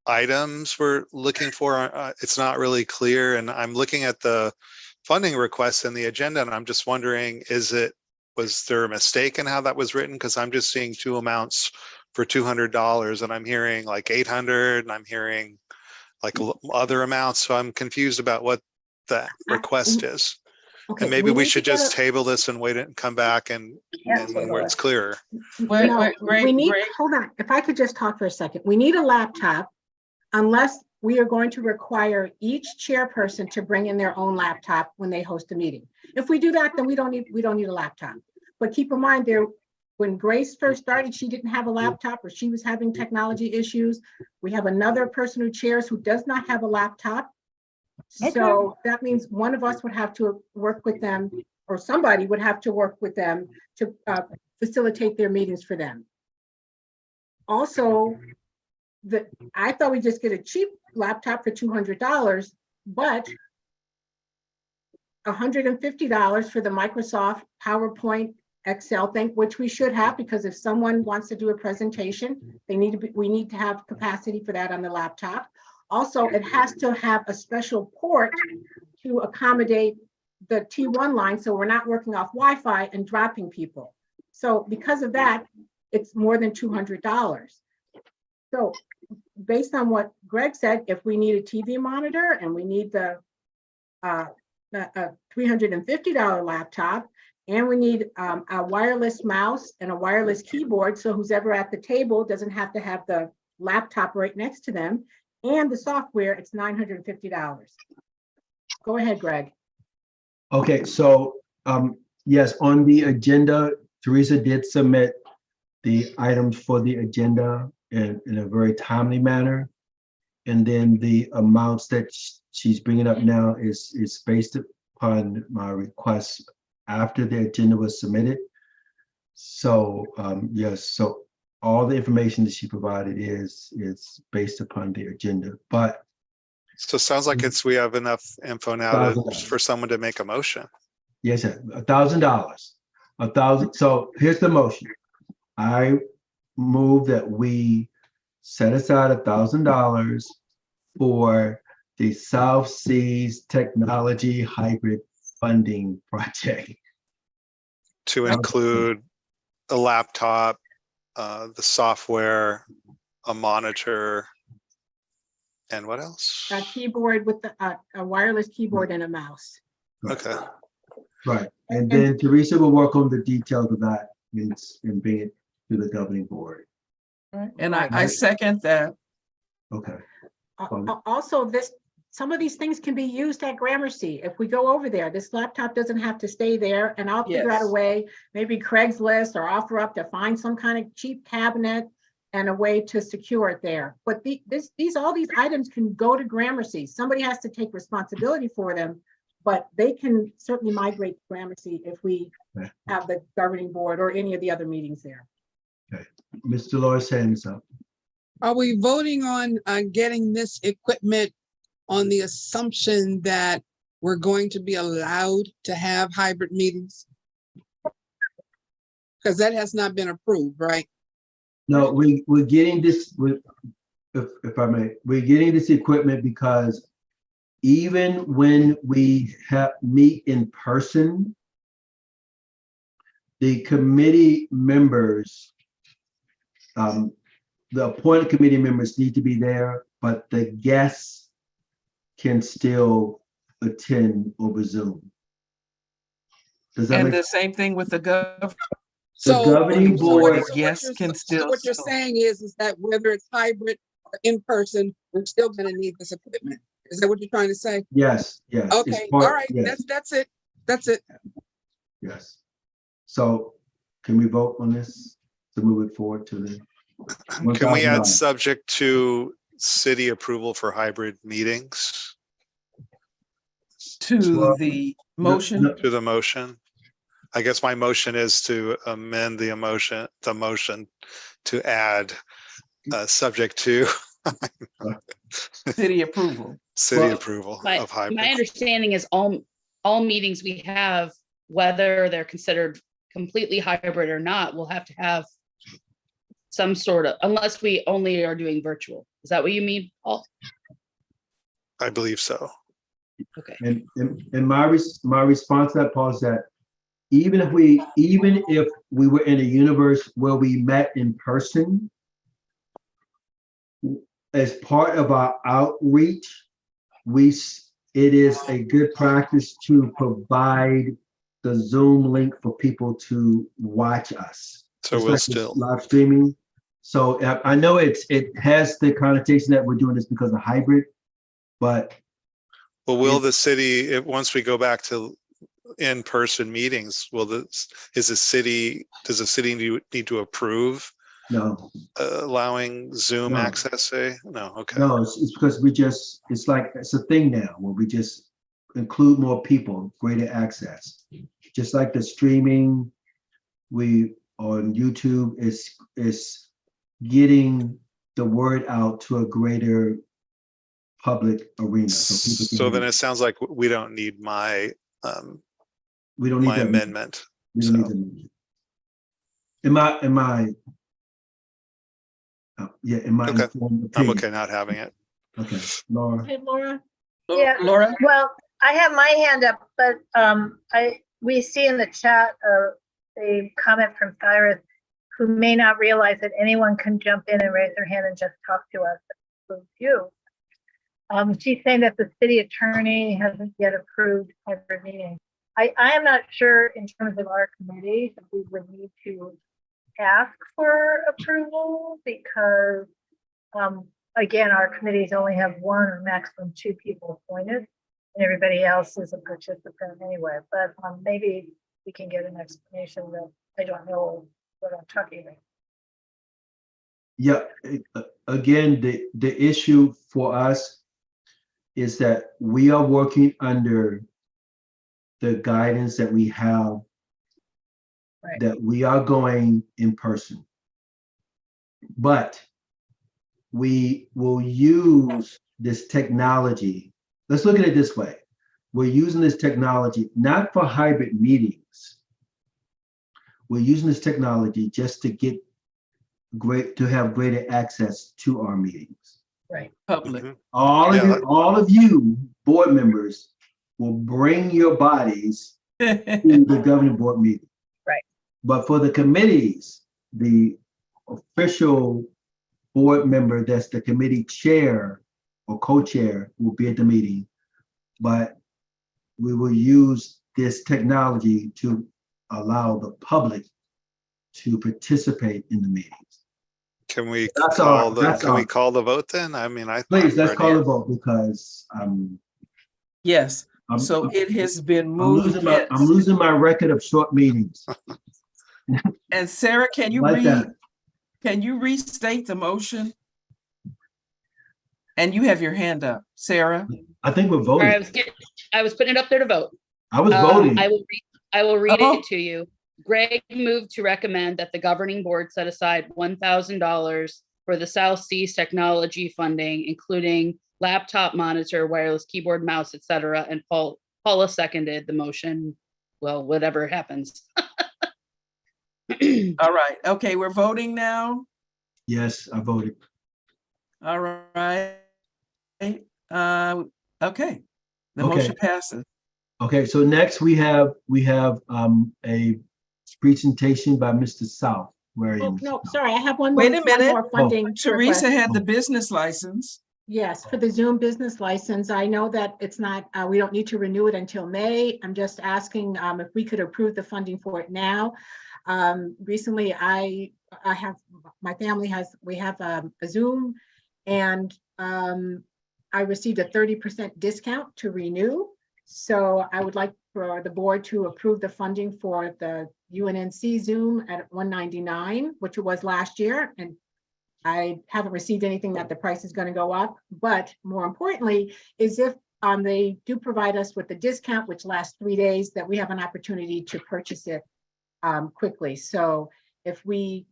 items we're looking for, it's not really clear. And I'm looking at the funding requests in the agenda and I'm just wondering, was there a mistake in how that was written? Because I'm just seeing two amounts for $200 and I'm hearing like 800 and I'm hearing like other amounts. So I'm confused about what the request is. Okay, And maybe we need should to get just a- table this and wait and come back and where it's clearer. Wait, No, Greg, we need, Greg. hold on, if I could just talk for a second. We need a laptop unless we are going to require each chairperson to bring in their own laptop when they host a meeting. If we do that, then we don't need a laptop. But keep in mind when Grace first started, she didn't have a laptop or she was having technology issues. We have another person who chairs who does not have a laptop. So that means one of us would have to work with them, or somebody would have to work with them to facilitate their meetings for them. Also, I thought we'd just get a cheap laptop for $200, but $150 for the Microsoft PowerPoint Excel thing, which we should have, because if someone wants to do a presentation, we need to have capacity for that on the laptop. Also, it has to have a special port to accommodate the T1 line, so we're not working off Wi-Fi and dropping people. So because of that, it's more than $200. So based on what Greg said, if we need a TV monitor and we need the $350 laptop, and we need a wireless mouse and a wireless keyboard, so who's ever at the table doesn't have to have the laptop right next to them, and the software, it's $950. Go ahead, Greg. Okay, so yes, on the agenda, Teresa did submit the items for the agenda in a very timely manner. And then the amounts that she's bringing up now is based upon my request after the agenda was submitted. So yes, so all the information that she provided is based upon the agenda, but So it sounds like we have enough info now $1,000. for someone to make a motion. yes, $1,000. So here's the motion. I move that we set aside $1,000 for the South Seas Technology Hybrid Funding Project. To include a laptop, the software, a monitor, and what else? A keyboard with a wireless keyboard and a mouse. Okay. Right, and then Teresa will work on the details of that and bring it to the governing board. And I second that. Okay, Also, some of these things can be used at Gramercy. If we go over there, this laptop doesn't have to stay there, and I'll figure out a Yes. way, maybe Craigslist or offer up to find some kind of cheap cabinet and a way to secure it there. But all these items can go to Gramercy. Somebody has to take responsibility for them, but they can certainly migrate to Gramercy if we have the governing board or any of the other meetings there. Ms. Dolores, hands up. Are we voting on getting this equipment on the assumption that we're going to be allowed to have hybrid meetings? Because that has not been approved, right? No, we're getting this, if I may, we're getting this equipment because even when we meet in person, the committee members, the appointed committee members need to be there, but the guests can still attend over Zoom. Does that And make the same thing with the gov. The governing board- Guests can still. What you're saying is that whether it's hybrid or in person, we're still gonna need this equipment. Is that what you're trying to say? Yes, yes. it's Okay, all part- right, yes, that's it. That's it. yes. So can we vote on this to move it forward to the? Can we add $1,000? subject to city approval for hybrid meetings To the motion. No, to the motion? I guess my motion is to amend the motion to add subject to City approval. city Well, approval My, of hybrid. my understanding is all meetings we have, whether they're considered completely hybrid or not, will have to have some sort of, unless we only are doing virtual. Is that what you mean, Paul? I believe so. Okay. and my response to that, Paul, is that even if we were in a universe where we met in person, as part of our outreach, it is a good practice to provide the Zoom link for people to watch us. So It's we'll like still, live streaming. So I know it has the connotation that we're doing this because of hybrid, but well, will the city, once we go back to in-person meetings, does the city need to approve no, allowing Zoom No. access, say? No, okay. no, it's because it's a thing now where we just include more people, greater access. Just like the streaming, we on YouTube is getting the word out to a greater public arena. So people So can then it sounds like we don't need my we don't need my that. amendment. We don't need So- them. In my Okay. informed I'm opinion. okay not having it. Okay, Laura. Hey, Laura? Yeah. Laura? Well, I have my hand up, but we see in the chat a comment from Cyrus who may not realize that anyone can jump in and raise their hand and just talk to us. Includes you. She's saying that the city attorney hasn't yet approved hybrid meeting. I am not sure in terms of our committee that we would need to ask for approval because, again, our committees only have one or maximum two people appointed, and everybody else is a participant anyway. But maybe we can get an explanation that I don't know what I'm talking about. Yeah, again, the issue for us is that we are working under the guidance that we have, Right. that we are going in person. But we will use this technology. Let's look at it this way. We're using this technology not for hybrid meetings. We're using this technology just to have greater access to our meetings. Right. Public. Mhm. All Yeah, all of you board members will bring your bodies to the governing board meeting. Right. But for the committees, the official board member that's the committee chair or co-chair will be at the meeting. But we will use this technology to allow the public to participate in the meetings. Can we That's call all- the, that's can we all. call the vote then? I mean, I. Please, I'm let's ready. call a vote because Yes, I'm- so I'm- it has been I'm moved. losing my record of short meetings. And Sarah, can you Like that. can you restate the motion? And you have your hand up, Sarah. I think we're All right, voting. I was putting it up there to vote. I was voting. I will read Oh. it to you. Greg moved to recommend that the governing board set aside $1,000 for the South Seas technology funding, including laptop monitor, wireless keyboard, mouse, etc. And Paula seconded the motion. Well, whatever happens. All right, okay, we're voting now. Yes, I voted. All right. Okay, the Okay. motion passes. Okay, so next we have a presentation by Mr. South. Where are you? Oh, Mr. no, South? sorry, I have one Wait more, a minute. one more funding Teresa request. had the business license. Yes, for the Zoom business license. I know that it's not, we don't need to renew it until May. I'm just asking if we could approve the funding for it now. Recently, I have, my family we have a Zoom, and I received a 30% discount to renew. So I would like for the board to approve the funding for the UNNC Zoom at $199, which it was last year. And I haven't received anything that the price is going to go up. But more importantly, is if they do provide us with the discount, which lasts 3 days, that we have an opportunity to purchase it quickly. So if we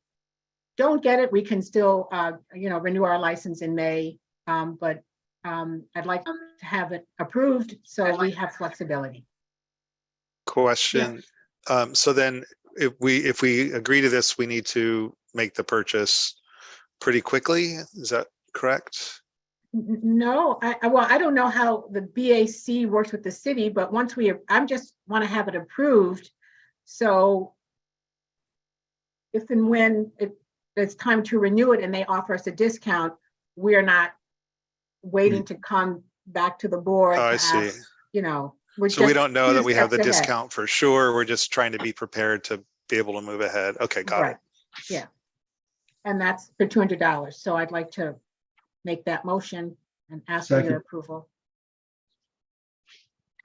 don't get it, we can still, renew our license in May. But I'd like to have it approved so we have flexibility. Question. So then if we agree to this, we need to make the purchase pretty quickly. Is that correct? No, I don't know how the BAC works with the city, but once I just want to have it approved. So if and when it's time to renew it and they offer us a discount, we're not waiting to come back to the board. Oh, to I see. ask, So we don't know that we have the discount for sure. We're just trying to be prepared to be able to move ahead. Okay, got it. Yeah. And that's for $200. So I'd like to make that motion and ask for Second. your approval,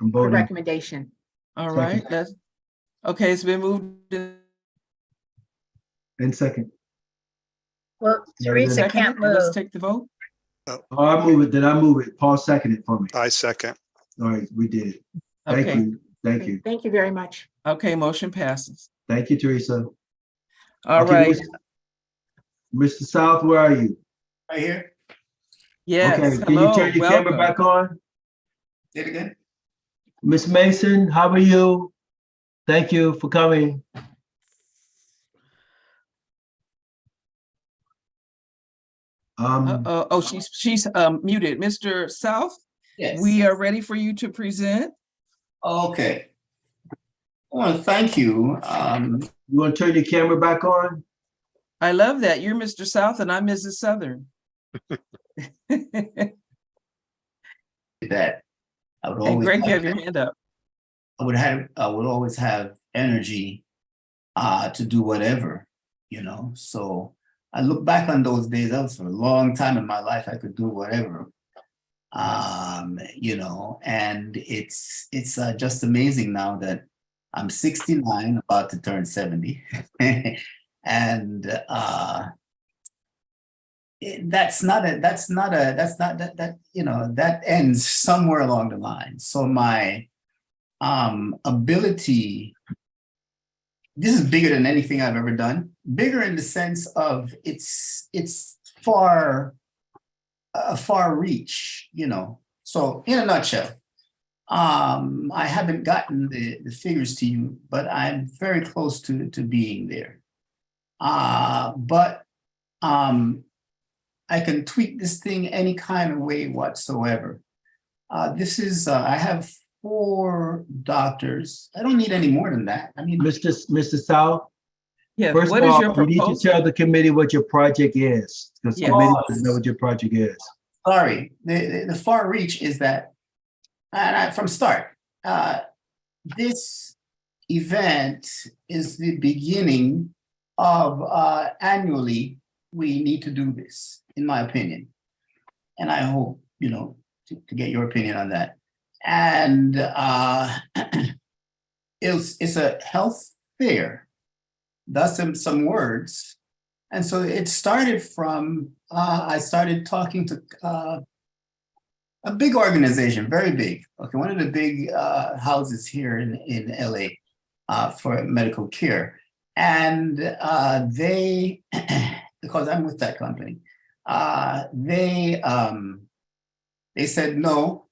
I'm for voting. recommendation. All right, okay, it's been moved. And second. Well, Yeah, Teresa then- can't Let's move. take the vote. Oh, I move it. Did I move it? Paul seconded for me. I second. All right, we did it. Thank Okay, you. Thank you. Thank you very much. okay, motion passes. Thank you, Teresa. All Okay, right, Mr. South, where are you? Right here. yes, Okay, can you hello, turn your camera welcome. back on? Say it again. Miss Mason, how are you? Thank you for coming. Oh, she's muted. Mr. South, Yes. we are ready for you to present. Okay. I want to thank you. You want to turn your camera back on? I love that. You're Mr. South and I'm Mrs. Southern. That I would And always Greg, you have, have your hand up. I would always have energy to do whatever, So I look back on those days. That was for a long time in my life. I could do whatever, and it's just amazing now that I'm 69, about to turn 70, and that ends somewhere along the line. So my ability, this is bigger than anything I've ever done. Bigger in the sense of it's far reach, So in a nutshell, I haven't gotten the figures to you, but I'm very close to being there. But I can tweak this thing any kind of way whatsoever. I have 4 doctors. I don't need any more than that. I mean, Mr. South, Yeah, first what of is all, your you need to proposal? tell the committee what your project is, because the Yes. committee doesn't know what your project is. sorry, the far reach is that, from start, this event is the beginning of annually, we need to do this, in my opinion. And I hope, to get your opinion on that. And it's a health fair. Thus some words. And so it started from, I started talking to a big organization, very big. Okay, one of the big houses here in LA for medical care. And they, because I'm with that company, they said no.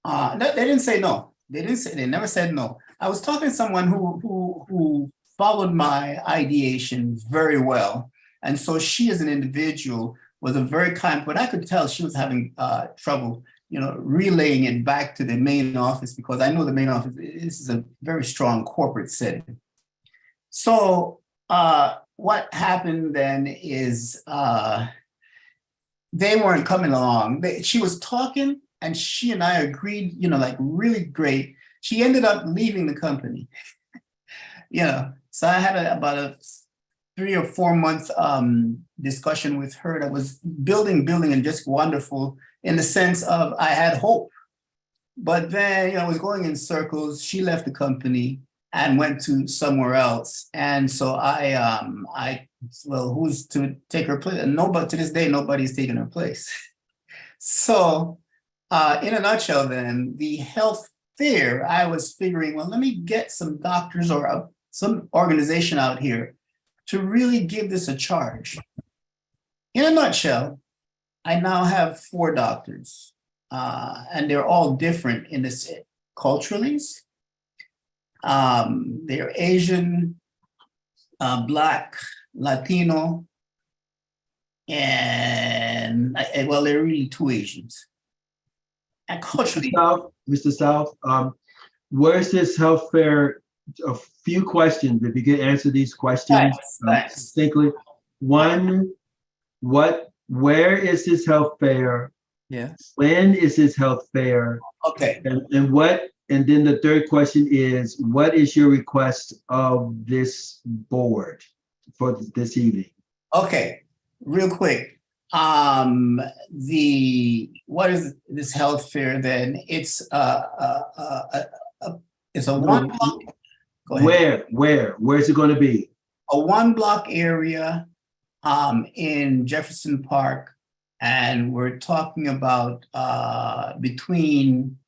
No, they didn't say no. They never said no. I was talking to someone who followed my ideation very well. And so she as an individual was a very kind, but I could tell she was having trouble, relaying it back to the main office, because I know the main office, this is a very strong corporate setting. So what happened then is they weren't coming along. She was talking and she and I agreed, like really great. She ended up leaving the company. So I had about a 3 or 4 month discussion with her that was building and just wonderful in the sense of I had hope. But then, I was going in circles. She left the company and went to somewhere else. And so who's to take her place? And nobody, to this day, nobody's taken her place. So in a nutshell, then, the health fair, I was figuring, well, let me get some doctors or some organization out here to really give this a charge. In a nutshell, I now have 4 doctors, and they're all different in this culturally. They're Asian, Black, Latino, and they're really 2 Asians. And culturally, Mr. South, where's this health fair? A few questions, if you could answer these questions Thanks. succinctly. One, where is this health fair? Yes. When is this health fair? Okay. And then the third question is, what is your request of this board for this evening? Okay, real quick. What is this health fair then? It's a one block. Go ahead. Where's it going to be? A 1 block area in Jefferson Park, and we're talking about between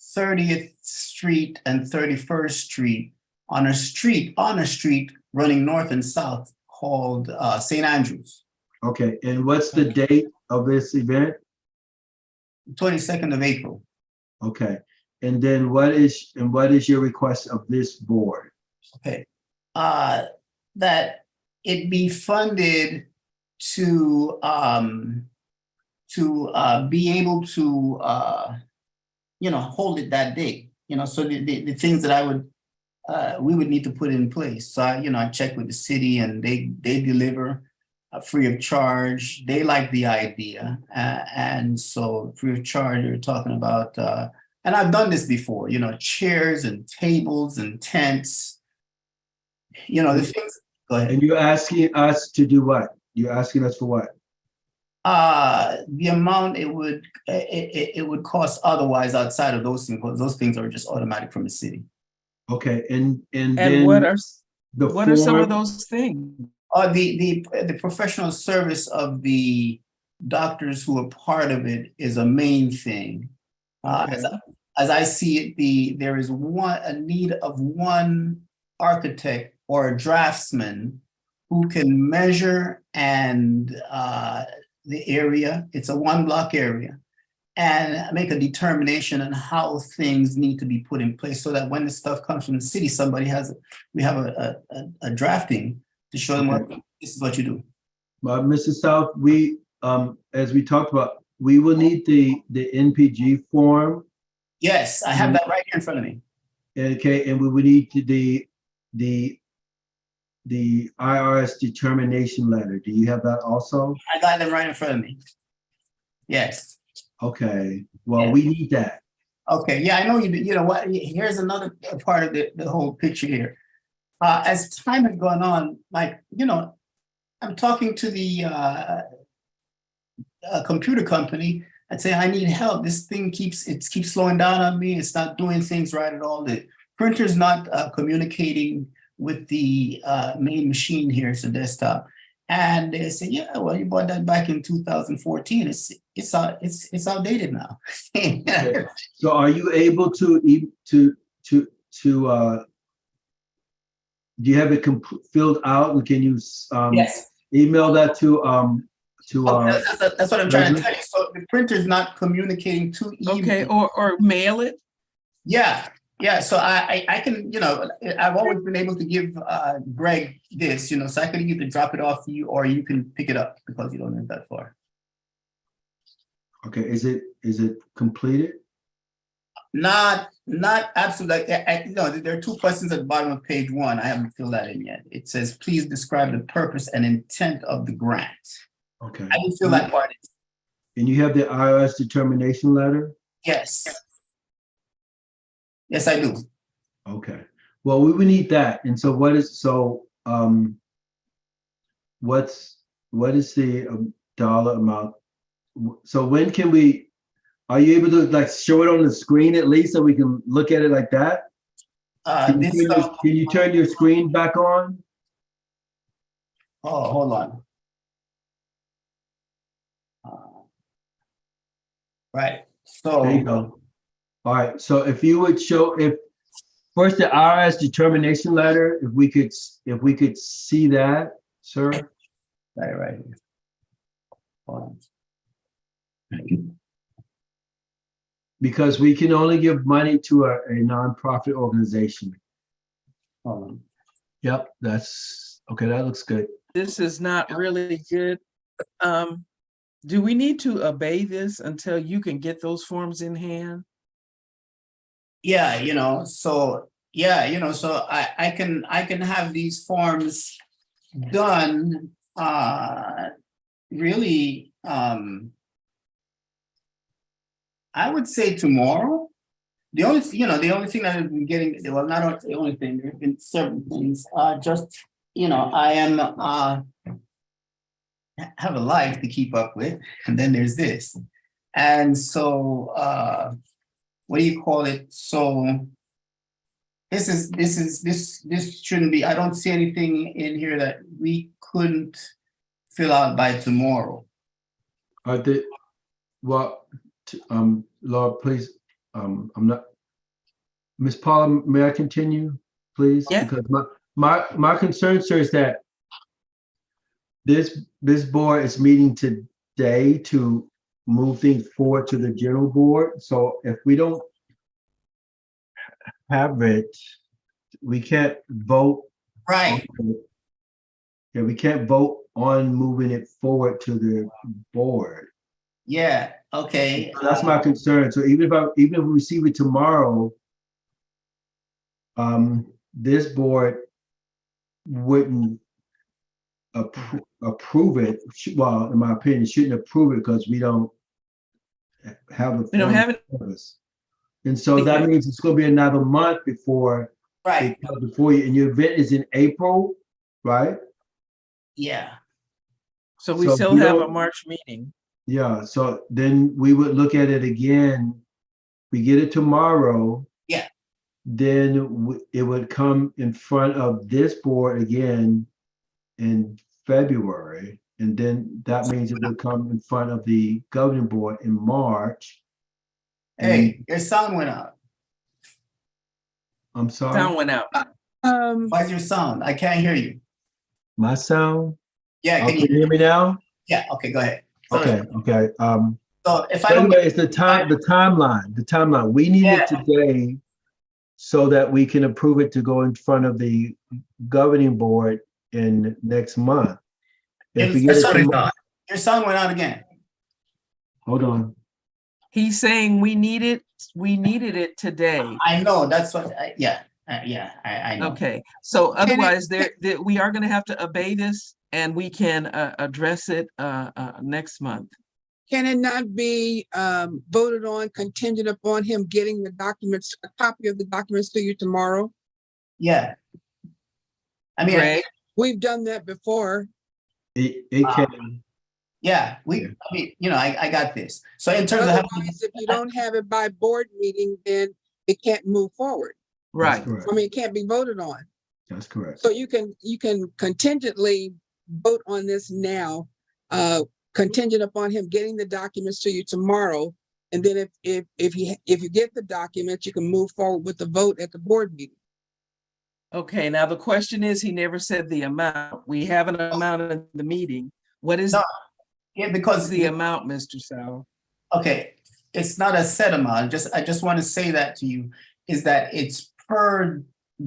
30th Street and 31st Street on a street running north and south called St. Andrews. Okay, and what's the date of this event? 22nd of April. Okay, and then what is your request of this board? Okay, that it be funded to be able to hold it that day. So the things that I would we would need to put in place. So I check with the city, and they deliver free of charge. They like the idea, and so free of charge. You're talking about, and I've done this before. Chairs and tables and tents. The things. Go ahead. And you're asking us to do what? You're asking us for what? The amount it would cost otherwise outside of those things, because those things are just automatic from the city. Okay, and And then what are some of form- those things? The professional service of the doctors who are part of it is a main thing. Okay. As I see it, there is a need of one architect or a draftsman who can measure and the area. It's a 1-block area, and make a determination on how things need to be put in place, so that when the stuff comes from the city, we have a drafting to show them what this is what you do. Mr. South, we as we talked about, we will need the NPG form. Yes, I have that right here in front of me. Okay, and we would need the IRS determination letter. Do you have that also? I got them right in front of me. Yes. Okay, well, Yeah. we need that. Okay, yeah, I know you. You know what? Here's another part of the whole picture here. As time has gone on, I'm talking to the computer company. I'd say, I need help. This thing keeps slowing down on me. It's not doing things right at all. The printer's not communicating with the main machine here. It's a desktop. And they say, yeah, well, you bought that back in 2014. It's outdated now. Okay. So are you able to do you have it filled out, and can you Yes. email that to That's what I'm trying to tell you. So the printer's not communicating to email. Okay, or mail it? Yeah. So I can, I've always been able to give Greg this, so I can either drop it off to you, or you can pick it up because you don't live that far. Okay, is it completed? Not absolutely. There are 2 questions at the bottom of page 1. I haven't filled that in yet. It says, please describe the purpose and intent of the grant. Okay. I didn't fill that part in. And you have the IRS determination letter? Yes. Yes, I do. Okay. Well, we would need that. And so what is the dollar amount? So when can are you able to show it on the screen at least, so we can look at it like that? Can you turn your screen back on? Oh, hold on. Right. So There you go. All right. So if you would first the IRS determination letter, if we could see that, sir. right here. Hold on. Because we can only give money to a nonprofit organization. Hold on. Yep, that's okay. That looks good. This is not really good. Do we need to obey this until you can get those forms in hand? Yeah, so I can have these forms done really I would say tomorrow. The only thing that I've been getting, well, not the only thing, there have been several things. I am have a life to keep up with, and then there's this. And so what do you call it? So this shouldn't be, I don't see anything in here that we couldn't fill out by tomorrow. Laura, please, I'm not, Ms. Paula, may I continue, please? Yeah. Because my concern, sir, is that this board is meeting today to move things forward to the general board. So if we don't have it, we can't vote. Right. Yeah, we can't vote on moving it forward to the board. Yeah, okay. That's my concern. So even if we receive it tomorrow, this board wouldn't approve it. Well, in my opinion, shouldn't approve it because we don't have a. We don't have it. service. And so that means it's gonna be another month before, Right, before you, and your event is in April, right? yeah. So we So still we have a don't- March meeting. Yeah, so then we would look at it again. We get it tomorrow. Yeah. Then it would come in front of this board again in February. And then that means it would come in front of the governing board in March. Hey, your sound went out. I'm sorry, Sound went out. Why's your sound? I can't hear you. my sound? Yeah, Oh, can can you hear me now? Yeah, okay, go ahead. So- Okay. So if I don't, Anyway, it's the timeline. We need Yeah. it today so that we can approve it to go in front of the governing board in next month. If we get it tomorrow, your sound went out again. hold on. He's saying we needed it today. I know, that's what, I know. Okay, so otherwise we are gonna have to obey this and we can address it next month. Can it not be voted on contingent upon him getting the documents, a copy of the documents to you tomorrow? Yeah. I mean, Greg, We've done that before. It can, yeah, I mean, I got this. So in terms of having, Otherwise, if you don't have it by board meeting, then it can't move forward. that's right, correct. I mean, it can't be voted on. That's correct. So you can contingently vote on this now, contingent upon him getting the documents to you tomorrow. And then if you get the documents, you can move forward with the vote at the board meeting. okay, now the question is, he never said the amount. We have an amount in the meeting. What is No, yeah, because the amount, Mr. Sal? okay, it's not a set amount. I just want to say that to you, is that it's per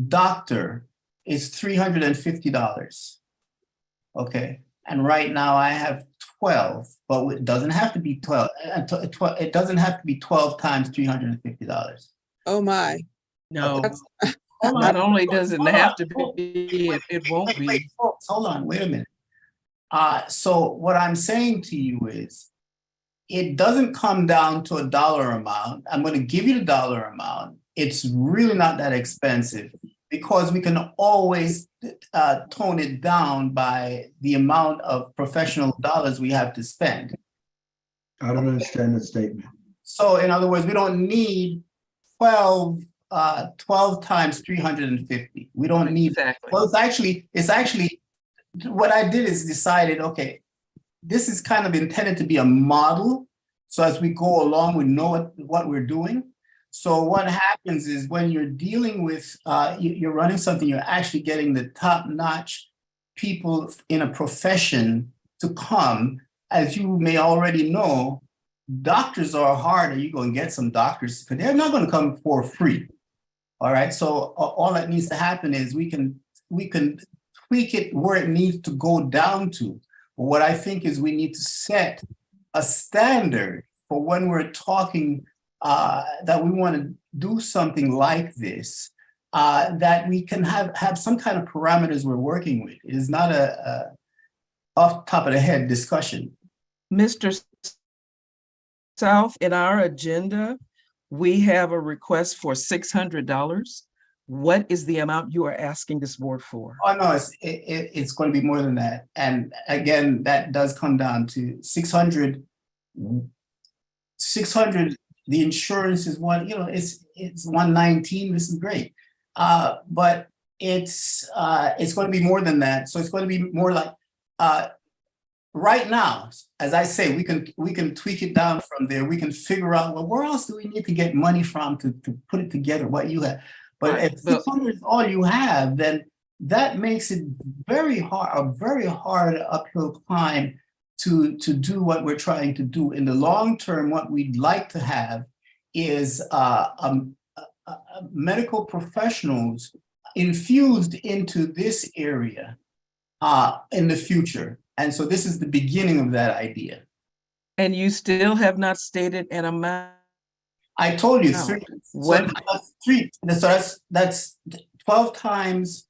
doctor is $350. Okay, and right now I have 12, but it doesn't have to be 12. It doesn't have to be 12 times $350. Oh my. No, That's- not only does it Hold have on. to be, it won't Wait, be. folks, hold on, wait a minute. So what I'm saying to you is, it doesn't come down to a dollar amount. I'm going to give you the dollar amount. It's really not that expensive because we can always tone it down by the amount of professional dollars we have to spend. I don't understand the statement. So in other words, we don't need 12 times 350. We don't need, Exactly. well, it's actually, what I did is decided, okay, this is kind of intended to be a model. So as we go along, we know what we're doing. So what happens is when you're dealing with, you're running something, you're actually getting the top-notch people in a profession to come. As you may already know, doctors are harder. You're going to get some doctors, but they're not going to come for free. All right. So all that needs to happen is we can tweak it where it needs to go down to. But what I think is we need to set a standard for when we're talking that we want to do something like this, that we can have some kind of parameters we're working with. It is not a off the top of the head discussion. Mr. South, in our agenda, we have a request for $600. What is the amount you are asking this board for? Oh no, it's going to be more than that. And again, that does come down to 600. 600. The insurance is one. It's 119. This is great, but it's going to be more than that. So it's going to be more like right now. As I say, we can tweak it down from there. We can figure out, well, where else do we need to get money from to put it together? What you have. But if 600 is all you have, then that makes it a very hard uphill climb to do what we're trying to do. In the long term, what we'd like to have is medical professionals infused into this area in the future. And so this is the beginning of that idea. And you still have not stated an amount? I told you No. three. What? So that's three. So that's 12 times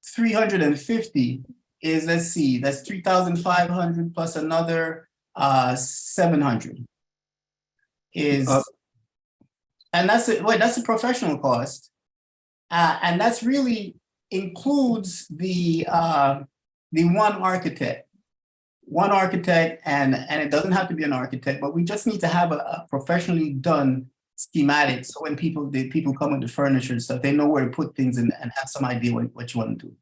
350 is, let's see, that's 3,500 plus another 700 is, and that's it. Wait, that's a professional cost, and that's really includes the one architect, and it doesn't have to be an architect, but we just need to have a professionally done schematic, so when people come with the furniture and stuff, they know where to put things and have some idea what you want to do.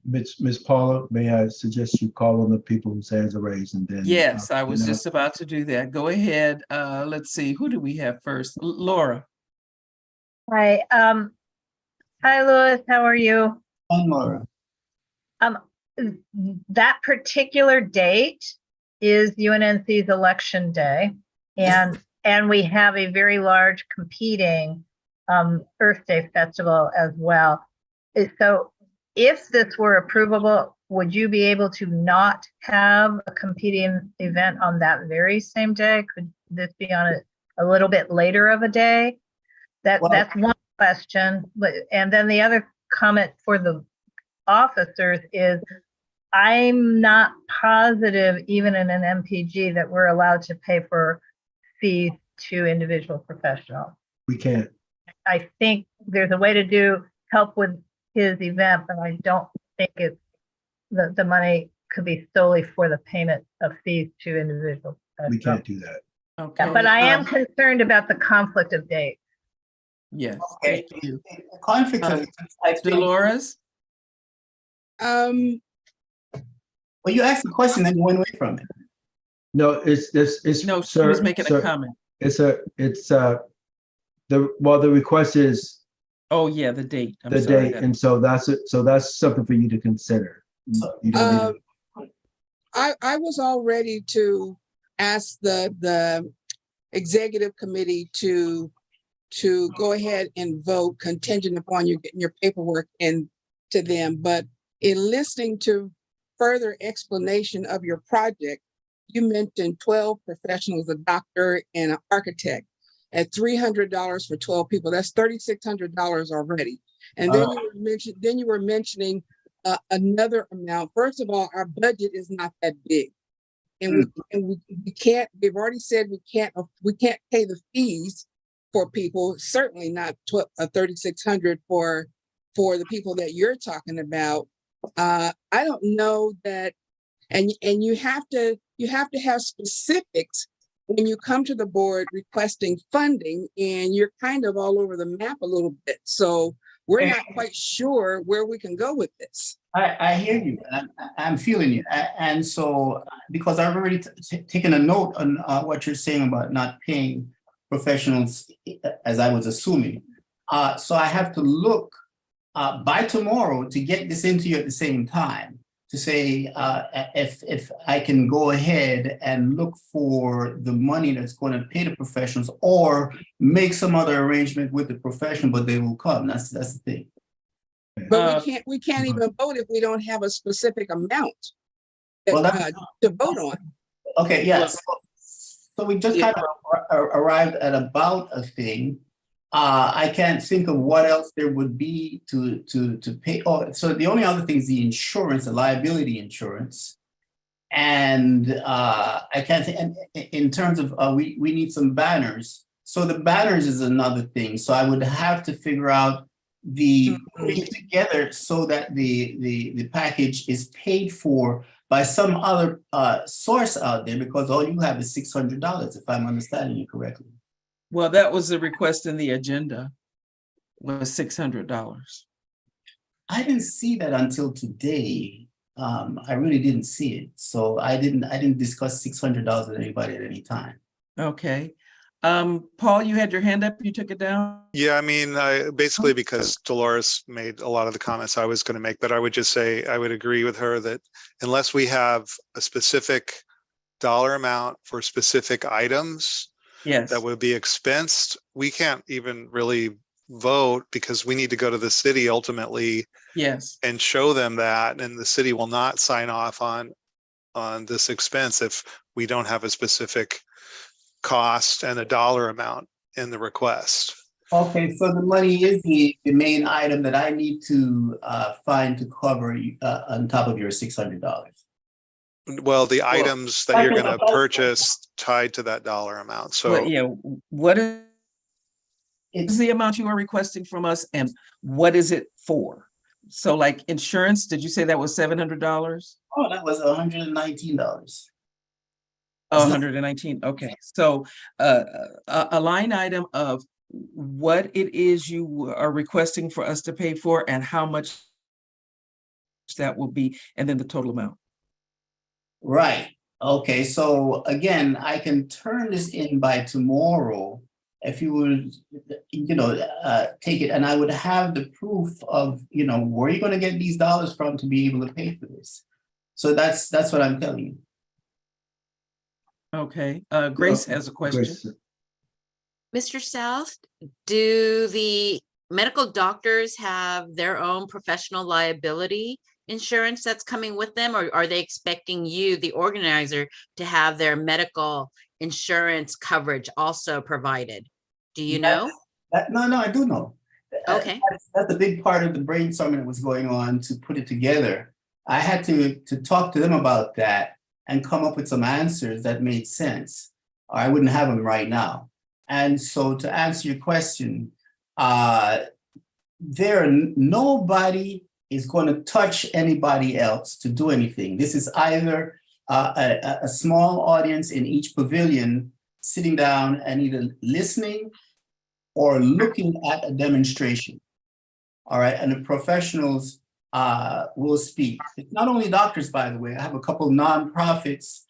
Ms. Paula, may I suggest you call on the people whose hands are raised and then? Yes, I was you know, just about to do that. Go ahead. Let's see, who do we have first? Laura. Hi, hi, Louis, how are you? And Laura, That particular date is UNNC's election day, and we have a very large competing Earth Day festival as well. So if this were approvable, would you be able to not have a competing event on that very same day? Could this be on a little bit later of a day? That's one question. And then the other comment for the officers is, I'm not positive, even in an MPG, that we're allowed to pay for fees to individual professionals. We can't. I think there's a way to help with his event, but I don't think the money could be solely for the payment of fees to individuals. We can't do that. Okay. But I am concerned about the conflict of dates. Yes, okay, thank you. conflict of interest, I think. Dolores? Well, you asked the question and you went away from it. No, it's No, she sir, was making a sir, comment. The request is Oh, yeah, the date. I'm the sorry, date, that- and so that's something for you to consider. You don't need to. I was all ready to ask the executive committee to go ahead and vote contingent upon you getting your paperwork in to them. But in listening to further explanation of your project, you mentioned 12 professionals, a doctor and an architect, at $300 for 12 people. That's $3,600 already. And then you were mentioning another amount. First of all, our budget is not that big. And we can't, they've already said we can't pay the fees for people, certainly not $3,600 for the people that you're talking about. I don't know that, and you have to have specifics when you come to the board requesting funding, and you're kind of all over the map a little bit. So we're not quite sure where we can go with this. I hear you, and I'm feeling you. And so, because I've already taken a note on what you're saying about not paying professionals, as I was assuming. So I have to look by tomorrow to get this into you at the same time, to say if I can go ahead and look for the money that's going to pay the professionals, or make some other arrangement with the profession, but they will come. That's the thing. But we can't even vote if we don't have a specific amount Well, to vote on. Okay, yes. So we just kind of arrived at about a thing. I can't think of what else there would be to pay. Oh, so the only other thing is the insurance, the liability insurance. And I can't think, and in terms of we need some banners. So the banners is another thing. So I would have to figure out the putting it together so that the package is paid for by some other source out there, because all you have is $600, if I'm understanding you correctly. Well, that was the request in the agenda, was $600. I didn't see that until today. I really didn't see it. So I didn't discuss $600 with anybody at any time. Okay. Paul, you had your hand up, you took it down? Yeah, I mean, basically because Dolores made a lot of the comments I was going to make, but I would just say I would agree with her that unless we have a specific dollar amount for specific items Yes. that would be expensed, we can't even really vote, because we need to go to the city ultimately Yes. and show them that, and the city will not sign off on this expense if we don't have a specific cost and a dollar amount in the request. Okay, so the money is the main item that I need to find to cover on top of your $600. Well, the items that you're gonna purchase tied to that dollar amount, Well, so yeah, what is It's the amount you are requesting from us and what is it for? So like insurance, did you say that was $700? oh, that was $119. $119, okay. So a line item of what it is you are requesting for us to pay for and how much that will be, and then the total amount. Right. Okay, so again, I can turn this in by tomorrow if you would, take it, and I would have the proof of, where you're gonna get these dollars from to be able to pay for this. So that's what I'm telling you. Okay, Grace has a question. Grace, Mr. South, do the medical doctors have their own professional liability insurance that's coming with them, or are they expecting you, the organizer, to have their medical insurance coverage also provided? Do you know? No, I do know. Okay. That's a big part of the brainstorming that was going on to put it together. I had to talk to them about that and come up with some answers that made sense, or I wouldn't have them right now. And so to answer your question, nobody is going to touch anybody else to do anything. This is either a small audience in each pavilion sitting down and either listening or looking at a demonstration. All right, and the professionals will speak. It's not only doctors, by the way. I have a couple nonprofits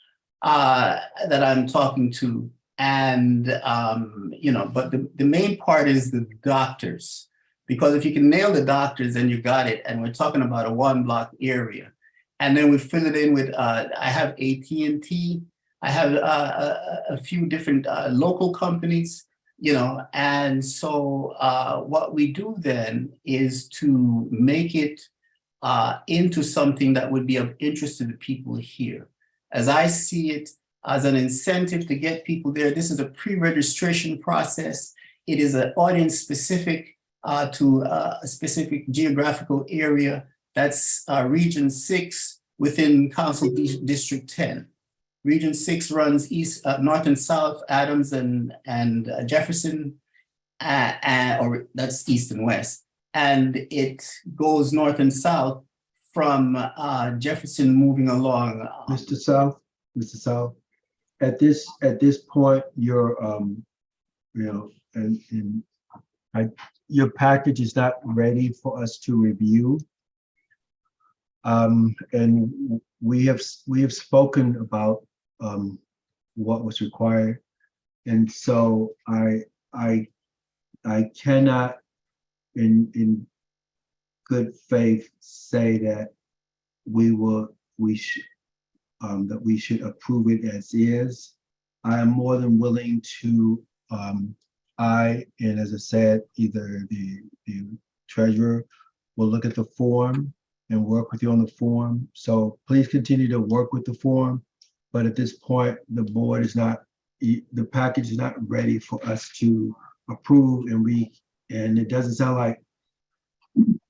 that I'm talking to, and but the main part is the doctors. Because if you can nail the doctors, then you got it. And we're talking about a 1-block area. And then we fill it in with, I have AT&T, I have a few different local companies, and so what we do then is to make it into something that would be of interest to the people here. As I see it, as an incentive to get people there, this is a pre-registration process. It is an audience specific to a specific geographical area. That's Region 6 within Council District 10. Region 6 runs east, north and south, Adams and Jefferson, or that's east and west. And it goes north and south from Jefferson moving along. Mr. South, at this point, your package is not ready for us to review. And we have spoken about what was required. And so I cannot in good faith say that we should approve it as is. I am more than willing to and as I said, either the treasurer will look at the form and work with you on the form. So please continue to work with the form. But at this point, the board is not, the package is not ready for us to approve, and it doesn't sound like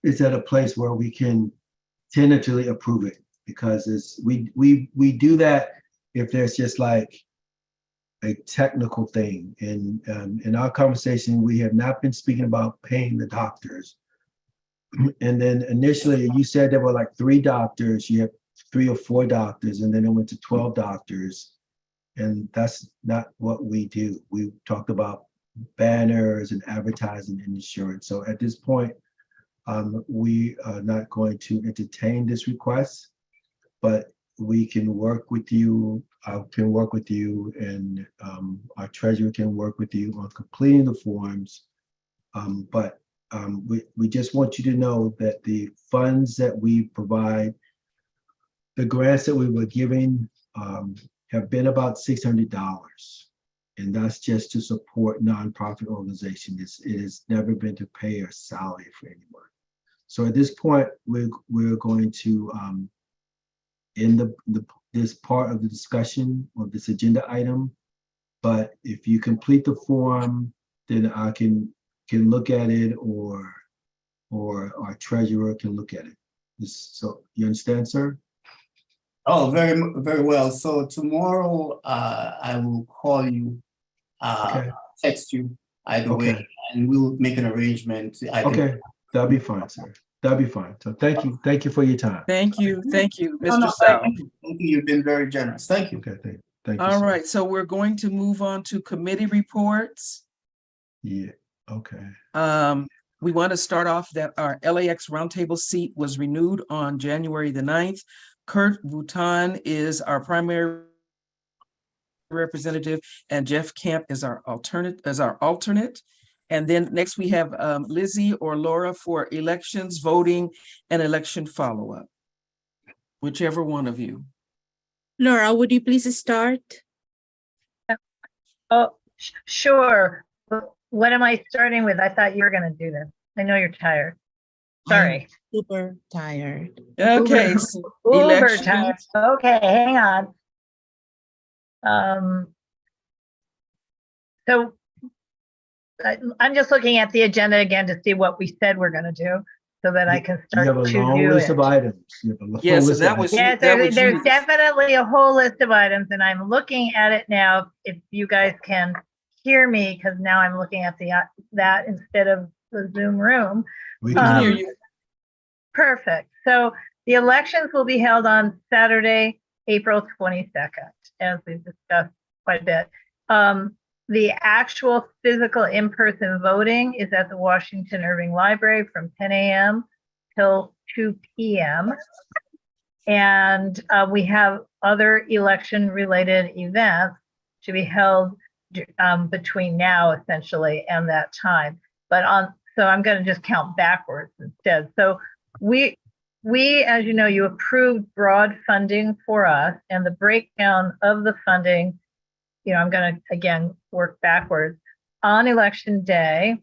it's at a place where we can tentatively approve it, because we do that if there's just like a technical thing. And in our conversation, we have not been speaking about paying the doctors. And then initially you said there were like 3 doctors, you have 3 or 4 doctors, and then it went to 12 doctors. And that's not what we do. We talked about banners and advertising and insurance. So at this point, we are not going to entertain this request, but we can work with you. I can work with you, and our treasurer can work with you on completing the forms. But we just want you to know that the funds that we provide, the grants that we were giving, have been about $600, and that's just to support nonprofit organizations. It has never been to pay a salary for anyone. So at this point, we're going to end this part of the discussion of this agenda item. But if you complete the form, then I can can look at it, or our treasurer can look at it. So you understand, sir? Oh, very well. So tomorrow, I will call you, Okay. text you either Okay. way, and we'll make an arrangement. Okay, that'll be fine, sir. That'll be fine. So thank you for your time. Thank you, No, Mr. no, Sal. thank you. Thank you. You've been very generous. Thank you. Okay, thank you. All sir. right, so we're going to move on to committee reports. Yeah, okay. We want to start off that our LAX roundtable seat was renewed on January the 9th. Kurt Vuitton is our primary representative, and Jeff Camp is our alternate. And then next we have Lizzie or Laura for elections, voting, and election follow-up. Whichever one of you. Laura, would you please start? Oh, sure. What am I starting with? I thought you were gonna do this. I know you're tired. Sorry. Super tired. Okay, Uber- so Uber elections. tired. Okay, hang on. So I'm just looking at the agenda again to see what we said we're gonna do, so that I can You start have a to long do list it. of items. You have a full Yes, list and that of was- items. Yes, that was there's you. definitely a whole list of items, and I'm looking at it now. If you guys can hear me, because now I'm looking at that instead of the Zoom room. We We can can hear hear you. Perfect. So the elections will be held on Saturday, April 22nd, as we've discussed quite a bit. The actual physical in-person voting is at the Washington Irving Library from 10 a.m. till 2 p.m. And we have other election-related events to be held between now, essentially, and that time. So I'm going to just count backwards instead. So we, as you know, you approved broad funding for us, and the breakdown of the funding, I'm going to, again, work backwards. On election day,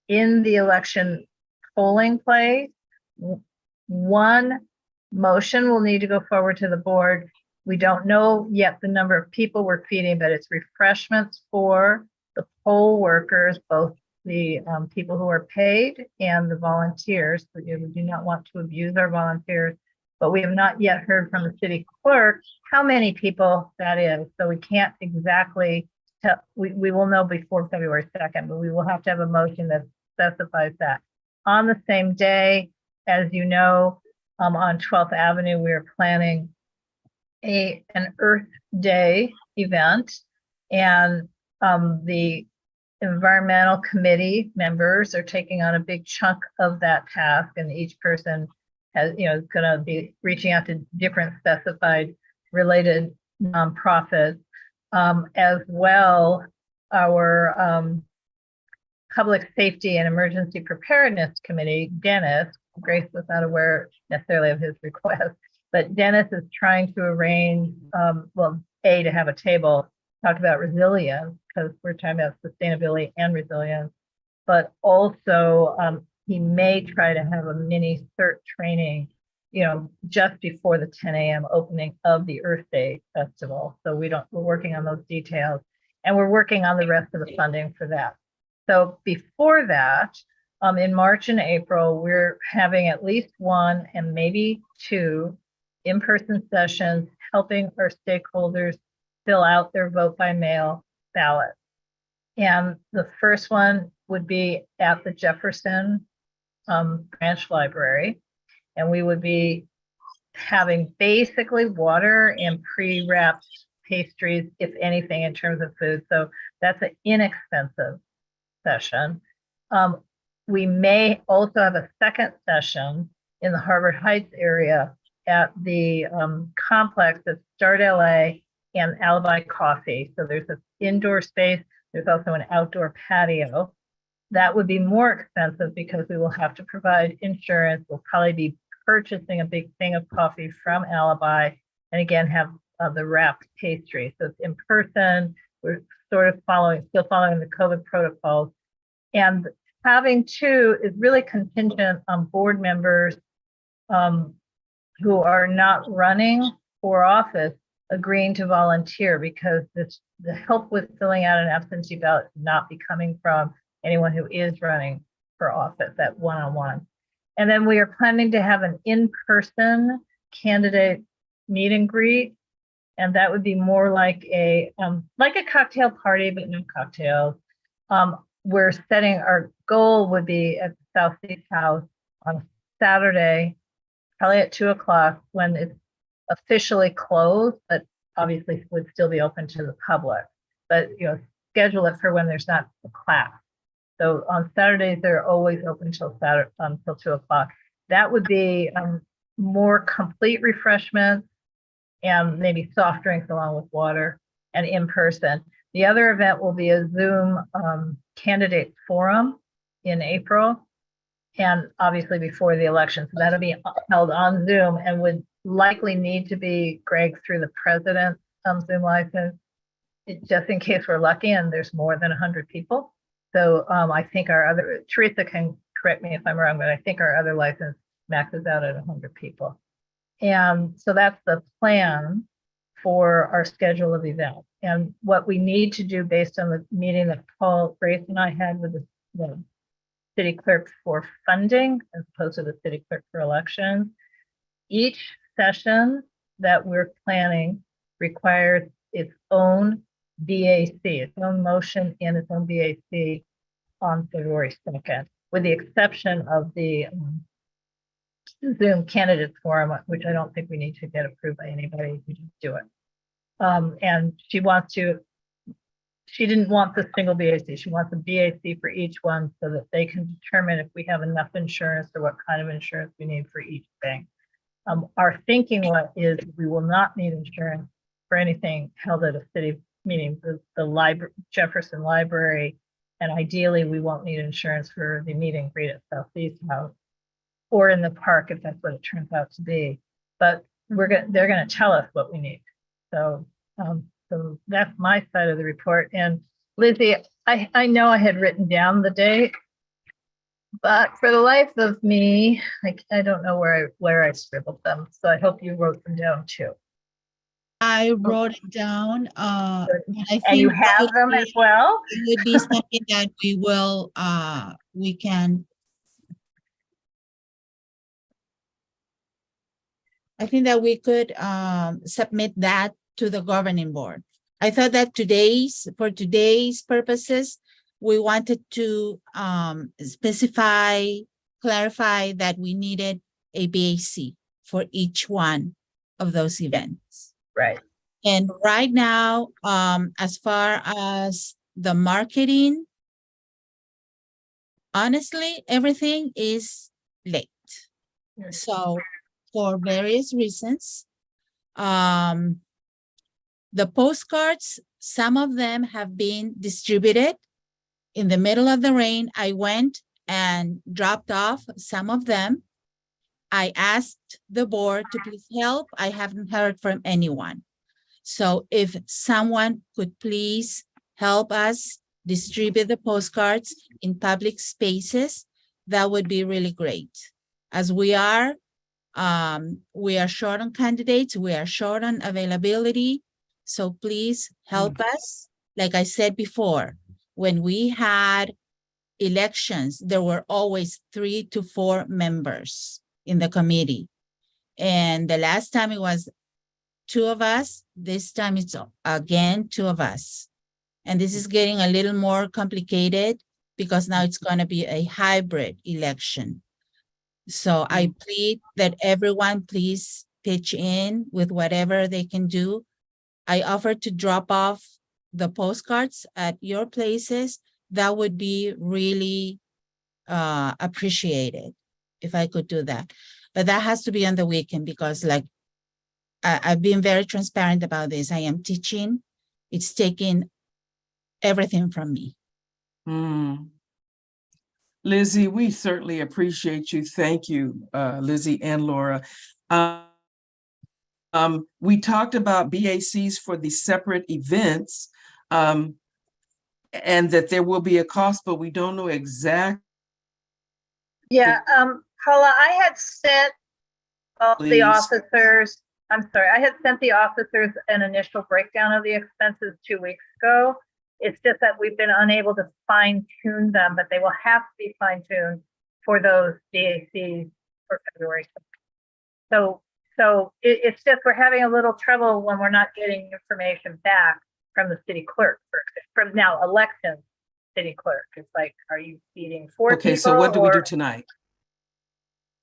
in the election polling place, one motion will need to go forward to the board. We don't know yet the number of people we're feeding, but it's refreshments for the poll workers, both the people who are paid and the volunteers. We do not want to abuse our volunteers, but we have not yet heard from the city clerk how many people that is. So we can't exactly tell. We will know before February 2nd, but we will have to have a motion that specifies that. On the same day, as you know, on 12th Avenue, we are planning an Earth Day event, and the environmental committee members are taking on a big chunk of that task, and each person is going to be reaching out to different specified related nonprofits. As well, our Public Safety and Emergency Preparedness Committee, Dennis, Grace was not aware necessarily of his request, but Dennis is trying to arrange, to have a table, talk about resilience, because we're talking about sustainability and resilience, but also he may try to have a mini CERT training, just before the 10 a.m. opening of the Earth Day Festival. So we're working on those details, and we're working on the rest of the funding for that. So before that, in March and April, we're having at least one and maybe two in-person sessions helping our stakeholders fill out their vote by mail ballot. And the first one would be at the Jefferson branch library. And we would be having basically water and pre-wrapped pastries, if anything, in terms of food. So that's an inexpensive session. We may also have a second session in the Harvard Heights area at the complex at Start LA and Alibi Coffee. So there's an indoor space. There's also an outdoor patio. That would be more expensive because we will have to provide insurance. We'll probably be purchasing a big thing of coffee from Alibi, and again, have the wrapped pastry. So it's in person. We're sort of still following the COVID protocols. And having two is really contingent on board members who are not running for office agreeing to volunteer, because the help with filling out an absentee ballot is not be coming from anyone who is running for office at one-on-one. And then we are planning to have an in-person candidate meet and greet. And that would be more like a cocktail party, but no cocktails. We're setting, our goal would be at Southeast House on Saturday, probably at 2:00 when it's officially closed, but obviously would still be open to the public. But, schedule it for when there's not a class. So on Saturdays, they're always open till 2:00. That would be more complete refreshments and maybe soft drinks along with water and in person. The other event will be a Zoom candidate forum in April, and obviously before the election. So that'll be held on Zoom and would likely need to be, Greg, through the president's Zoom license, just in case we're lucky and there's more than 100 people. So I think Teresa can correct me if I'm wrong, but I think our other license maxes out at 100 people. And so that's the plan for our schedule of events. And what we need to do based on the meeting that Paul Grace and I had with the city clerk for funding, as opposed to the city clerk for elections, each session that we're planning requires its own BAC, its own motion and its own BAC on February 2nd, with the exception of the Zoom candidates forum, which I don't think we need to get approved by anybody. We just do it. And she didn't want the single BAC. She wants a BAC for each one so that they can determine if we have enough insurance or what kind of insurance we need for each thing. Our thinking is we will not need insurance for anything held at a city meeting, the library, Jefferson Library, and ideally we won't need insurance for the meet and greet at Southeast House or in the park if that's what it turns out to be. But they're going to tell us what we need. So that's my side of the report. And Lizzie, I know I had written down the date, but for the life of me, I don't know where I scribbled them. So I hope you wrote them down too. I wrote it down. I And you think have them as well? it would be something that we can. I think that we could submit that to the governing board. I thought that for today's purposes, we wanted to clarify that we needed a BAC for each one of those events. Right. And right now, as far as the marketing, honestly, everything is late. So for various reasons, the postcards, some of them have been distributed in the middle of the rain. I went and dropped off some of them. I asked the board to please help. I haven't heard from anyone. So if someone could please help us distribute the postcards in public spaces, that would be really great. As we are short on candidates, we are short on availability. So please help us. Like I said before, when we had elections, there were always 3 to 4 members in the committee. And the last time it was 2 of us. This time it's again 2 of us. And this is getting a little more complicated because now it's going to be a hybrid election. So I plead that everyone please pitch in with whatever they can do. I offered to drop off the postcards at your places. That would be really appreciated if I could do that. But that has to be on the weekend because I've been very transparent about this. I am teaching. It's taking everything from me. Lizzie, we certainly appreciate you. Thank you, Lizzie and Laura. We talked about BACs for the separate events and that there will be a cost, but we don't know exactly. Yeah, Paula, I had sent all the officers, I had sent the officers an initial breakdown of the expenses 2 weeks ago. It's just that we've been unable to fine tune them, but they will have to be fine tuned for those DACs for February. So it's just we're having a little trouble when we're not getting information back from the city clerk, from now election city clerk. It's like, are you feeding four people? Okay, so what do we do or- tonight?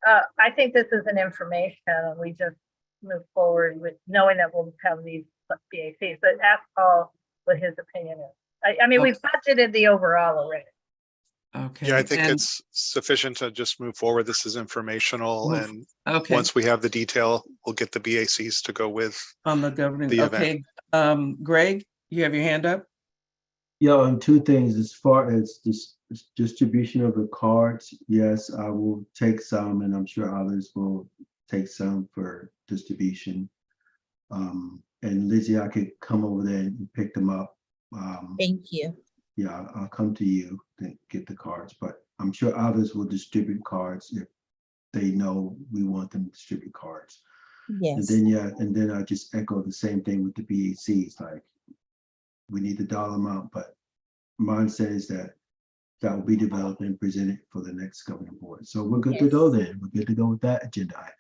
I think this is an information, and we just move forward with knowing that we'll have these BACs, but ask Paul what his opinion is. I mean, we've budgeted the overall already. Okay. Yeah, I think and- it's sufficient to just move forward. This is informational, Move- and Okay, once we have the detail, we'll get the BACs to go with. on the governing, the event. okay. Greg, you have your hand up? Yeah, and two things as far as this distribution of the cards, yes, I will take some, and I'm sure others will take some for distribution. And Lizzie, I could come over there and pick them up. Thank you. Yeah, I'll come to you to get the cards, but I'm sure others will distribute cards if they know we want them to distribute cards. And Yes, then, yeah, and then I just echo the same thing with the BACs, like, we need the dollar amount, but mine says that will be developed and presented for the next governing board. So we're good to go then. We're good to go with that agenda item.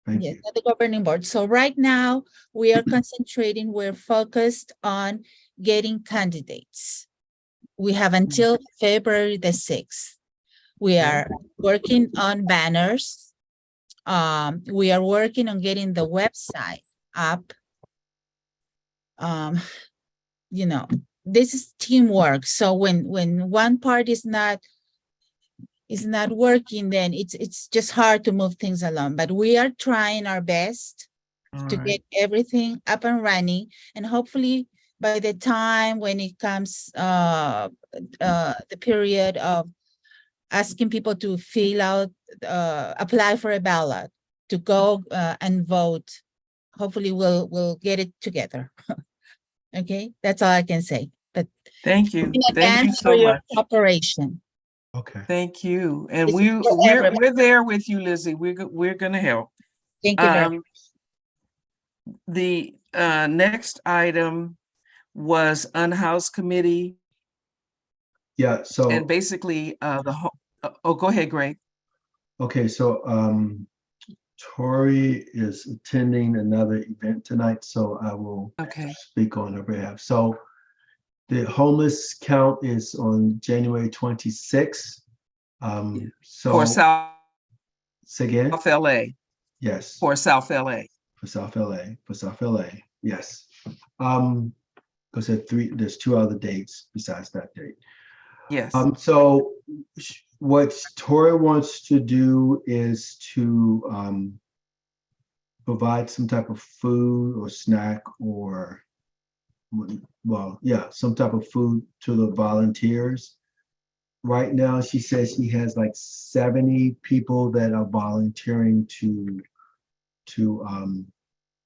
Thank yes, you. at the governing board. So right now, we are concentrating, we're focused on getting candidates. We have until February the 6th. We are working on banners. We are working on getting the website up. You know, this is teamwork. So when one part is not working, then it's just hard to move things along. But we are trying our best to get everything up and running, and hopefully by the time when it comes the period of asking people to fill out, apply for a ballot to go and vote, hopefully we'll get it together. Okay, that's all I can say. But Thank you. in Thank you advance for so your much. cooperation. Okay. Thank you. And This is for everybody. we're there with you, Lizzie. We're gonna help. Thank you very much. The next item was unhoused committee, Yeah, so, and basically oh, go ahead, Greg. okay, so Tori is attending another event tonight, so I will Okay. speak on her behalf. So the homeless count is on January 26th. So For South say again? LA, Yes, for South LA. for South LA, yes. Because there's two other dates besides that date. Yes. So what Tori wants to do is to provide some type of food or snack or, well, yeah, some type of food to the volunteers. Right now, she says she has like 70 people that are volunteering to Do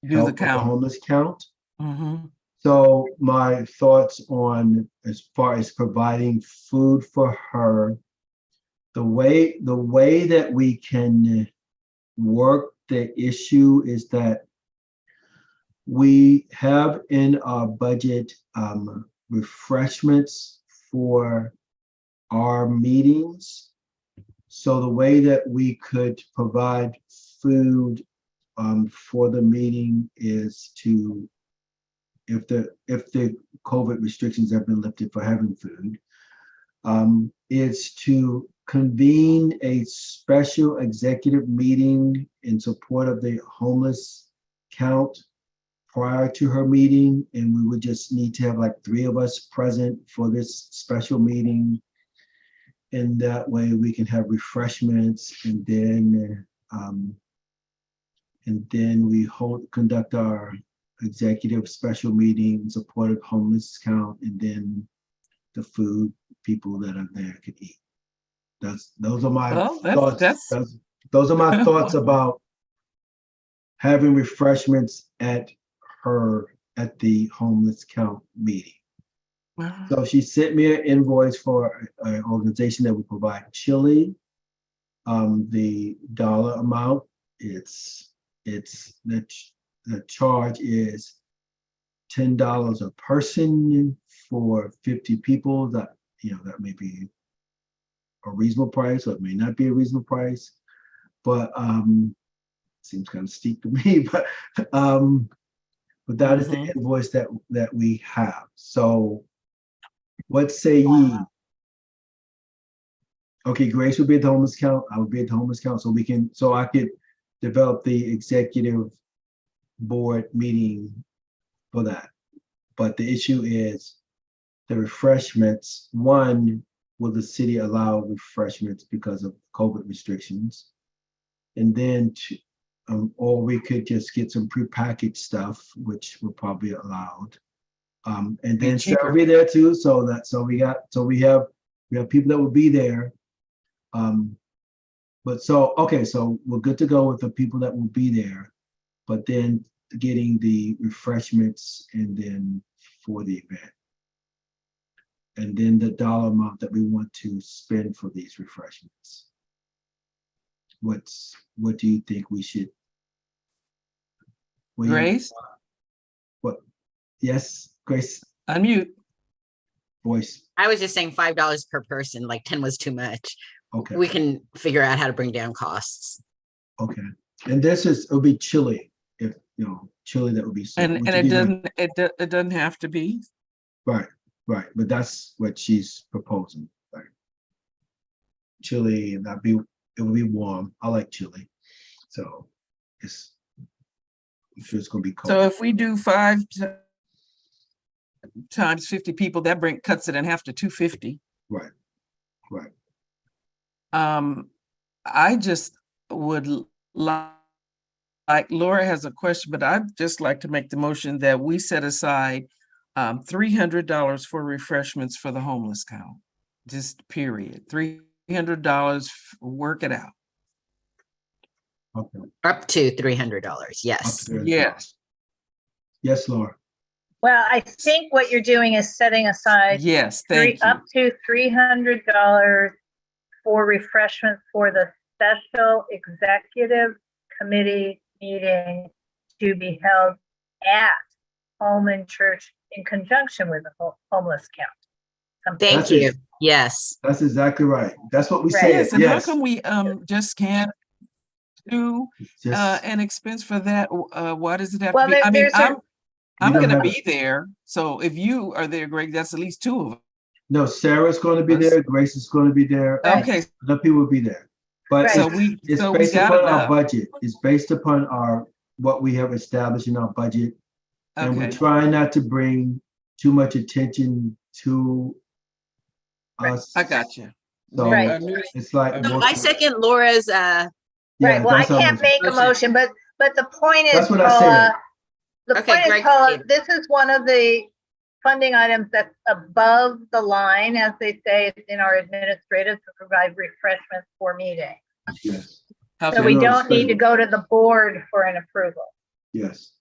the help with the count. homeless count. Mhm. So my thoughts on as far as providing food for her, the way that we can work the issue is that we have in our budget refreshments for our meetings. So the way that we could provide food for the meeting is to, if the COVID restrictions have been lifted for having food, is to convene a special executive meeting in support of the homeless count prior to her meeting, and we would just need to have like 3 of us present for this special meeting. And that way we can have refreshments, and then we conduct our executive special meeting in support of homeless count, and then the food people that are there could eat. Those are my Well, thoughts. Those are my thoughts about having refreshments at the homeless count meeting. So she sent me an invoice for an organization that would provide chili. The dollar amount, the charge is $10 a person for 50 people, that, that may be a reasonable price, or it may not be a reasonable price. But seems kind of steep to me, but that is the invoice that we have. So what say ye? Okay, Grace will be at the homeless count. I will be at the homeless count, so I could develop the executive board meeting for that. But the issue is the refreshments. One, will the city allow refreshments because of COVID restrictions? And then, or we could just get some prepackaged stuff, which we're probably allowed. And then Sarah will be there too. So we have people that will be there. But so we're good to go with the people that will be there, but then getting the refreshments and then for the event. And then the dollar amount that we want to spend for these refreshments. What do you think we should? Grace? What? Yes, Grace. Unmute. Voice. I was just saying $5 per person, like 10 was too much. Okay. We can figure out how to bring down costs. Okay. And it'll be chili, if chili that would be sold. And it doesn't have to be. Right. But that's what she's proposing. Right. Chili, and it will be warm. I like chili. So I'm sure it's gonna be cold. So if we do 5 times 50 people, that cuts it in half to 250. Right. I just would like Laura has a question, but I'd just like to make the motion that we set aside $300 for refreshments for the homeless count. Just period. $300, work it out. Okay. Up to $300, yes. Yes. Yes, Laura. Well, I think what you're doing is setting aside Yes, thank you. up to $300 for refreshments for the special executive committee meeting to be held at Holman Church in conjunction with the homeless count. Thank you. Yes. That's exactly right. That's what we Right. said. Yes, and Yes. how come we just can't do an expense for that? Why does it have Well, to be? I mean, I'm don't gonna have- be there. So if you are there, Greg, that's at least 2 of us. No, Sarah's going to be there. Grace is going to be there. Right. Okay, Other people will be there. But Right. so we it's so we based got upon our enough. budget. It's based upon what we have established in our budget. And we're Okay, trying not to bring too much attention to us. I got you. So Right. it's like. So I second Laura's, Yeah, Right, well, I that's our can't make a motion. motion, but the point is, That's what I said. Paula, the Okay, point is, Greg, Paula, did. this is one of the funding items that's above the line, as they say in our administrative, to provide refreshments for meetings. Yes, So Okay, we no, don't need to spend- go to the board for an approval. yes.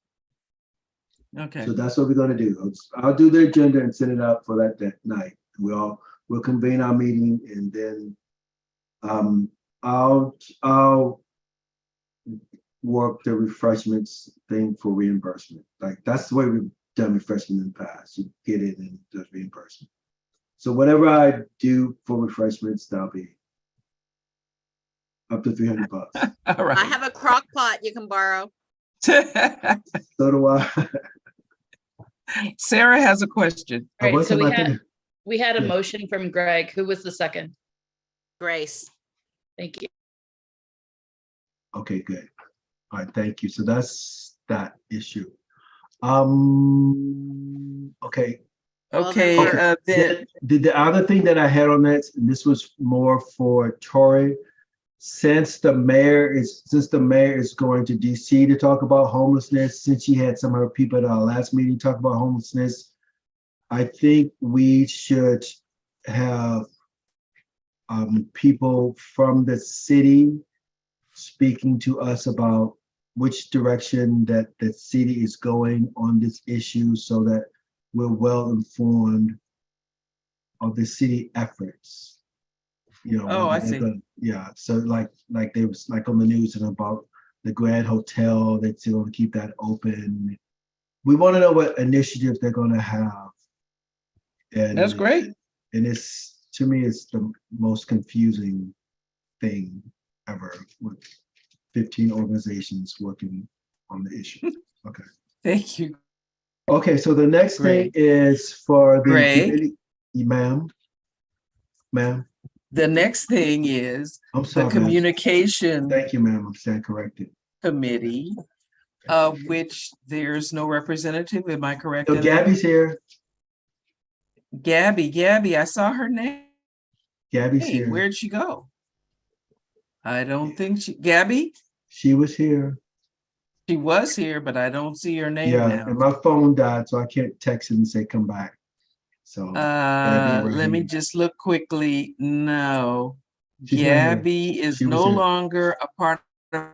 okay. So that's what we're gonna do. I'll do the agenda and send it out for that night. We'll convene our meeting, and then I'll work the refreshments thing for reimbursement. Like, that's the way we've done refreshment in the past. You get it and there's reimbursement. So whatever I do for refreshments, that'll be up to $300. All I right. have a crock pot you can borrow. So do I. Sarah has a question. I Right, was so about to- we had a Yeah. motion from Greg. Who was the second? Grace. Thank you. Okay, good. All right, thank you. So that's that issue. Okay. Okay, Okay. then, The other thing that I had on that, and this was more for Tori, since the mayor is going to DC to talk about homelessness, since she had some of her people at our last meeting talk about homelessness, I think we should have people from the city speaking to us about which direction that the city is going on this issue, so that we're well informed of the city efforts. Oh, I whether they're see. yeah, so like there was like on the news and about the Grand Hotel, that's going to keep that open. We want to know what initiatives they're going to have And That's great. And it's, to me, it's the most confusing thing ever with 15 organizations working on the issue. Okay. Thank you. Okay, so the next thing Great. is for the Greg? committee, ma'am. The next thing is I'm the sorry, ma'am. communication Thank you, ma'am. I'm staying corrected. committee, which there's no representative. Am I correct? So in that? Gabby's here. Gabby, I saw her name. Gabby's Hey, here. where'd she go? I don't think Gabby, She was here. she was here, but I don't see her name Yeah, now. and my phone died, so I can't text and say come back. So Gabby Let me Rahim. just look quickly. No, She's not here. Gabby is She was no here. longer a part of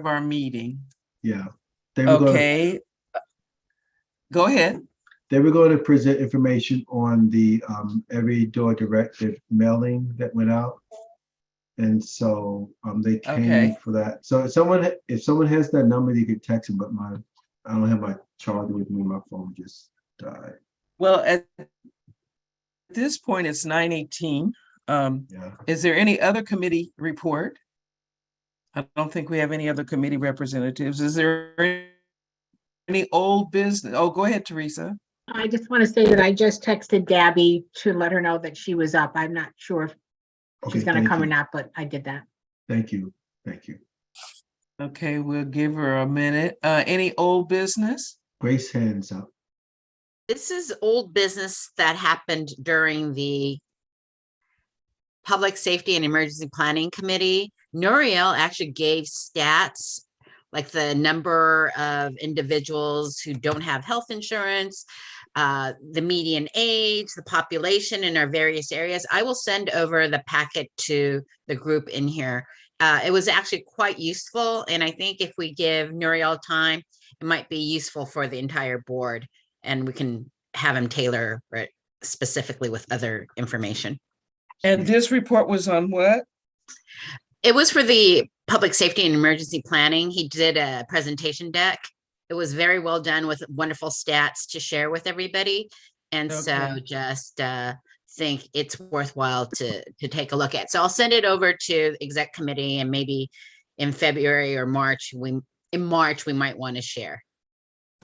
our meeting. Yeah. They were going to, Okay. Go ahead. they were going to present information on the every door directive mailing that went out. And so they came Okay. for that. So if someone has that number, you could text them, but I don't have my charger with me. My phone just died. Well, at this point, it's 9:18. Yeah. Is there any other committee report? I don't think we have any other committee representatives. Is there any old business? Oh, go ahead, Teresa. I just want to say that I just texted Gabby to let her know that she was up. I'm not sure if Okay, she's gonna thank come or you. not, but I did that. Thank you. Thank you. Okay, we'll give her a minute. Any old business? Grace, hands up. This is old business that happened during the Public Safety and Emergency Planning Committee. Noriel actually gave stats, like the number of individuals who don't have health insurance, the median age, the population in our various areas. I will send over the packet to the group in here. It was actually quite useful, and I think if we give Noriel time, it might be useful for the entire board, and we can have him tailor it specifically with other information. And this report was on what? It was for the Public Safety and Emergency Planning. He did a presentation deck. It was very well done with wonderful stats to share with everybody. And so Okay. just think it's worthwhile to take a look at. So I'll send it over to the exec committee, and maybe in February or March, we might want to share.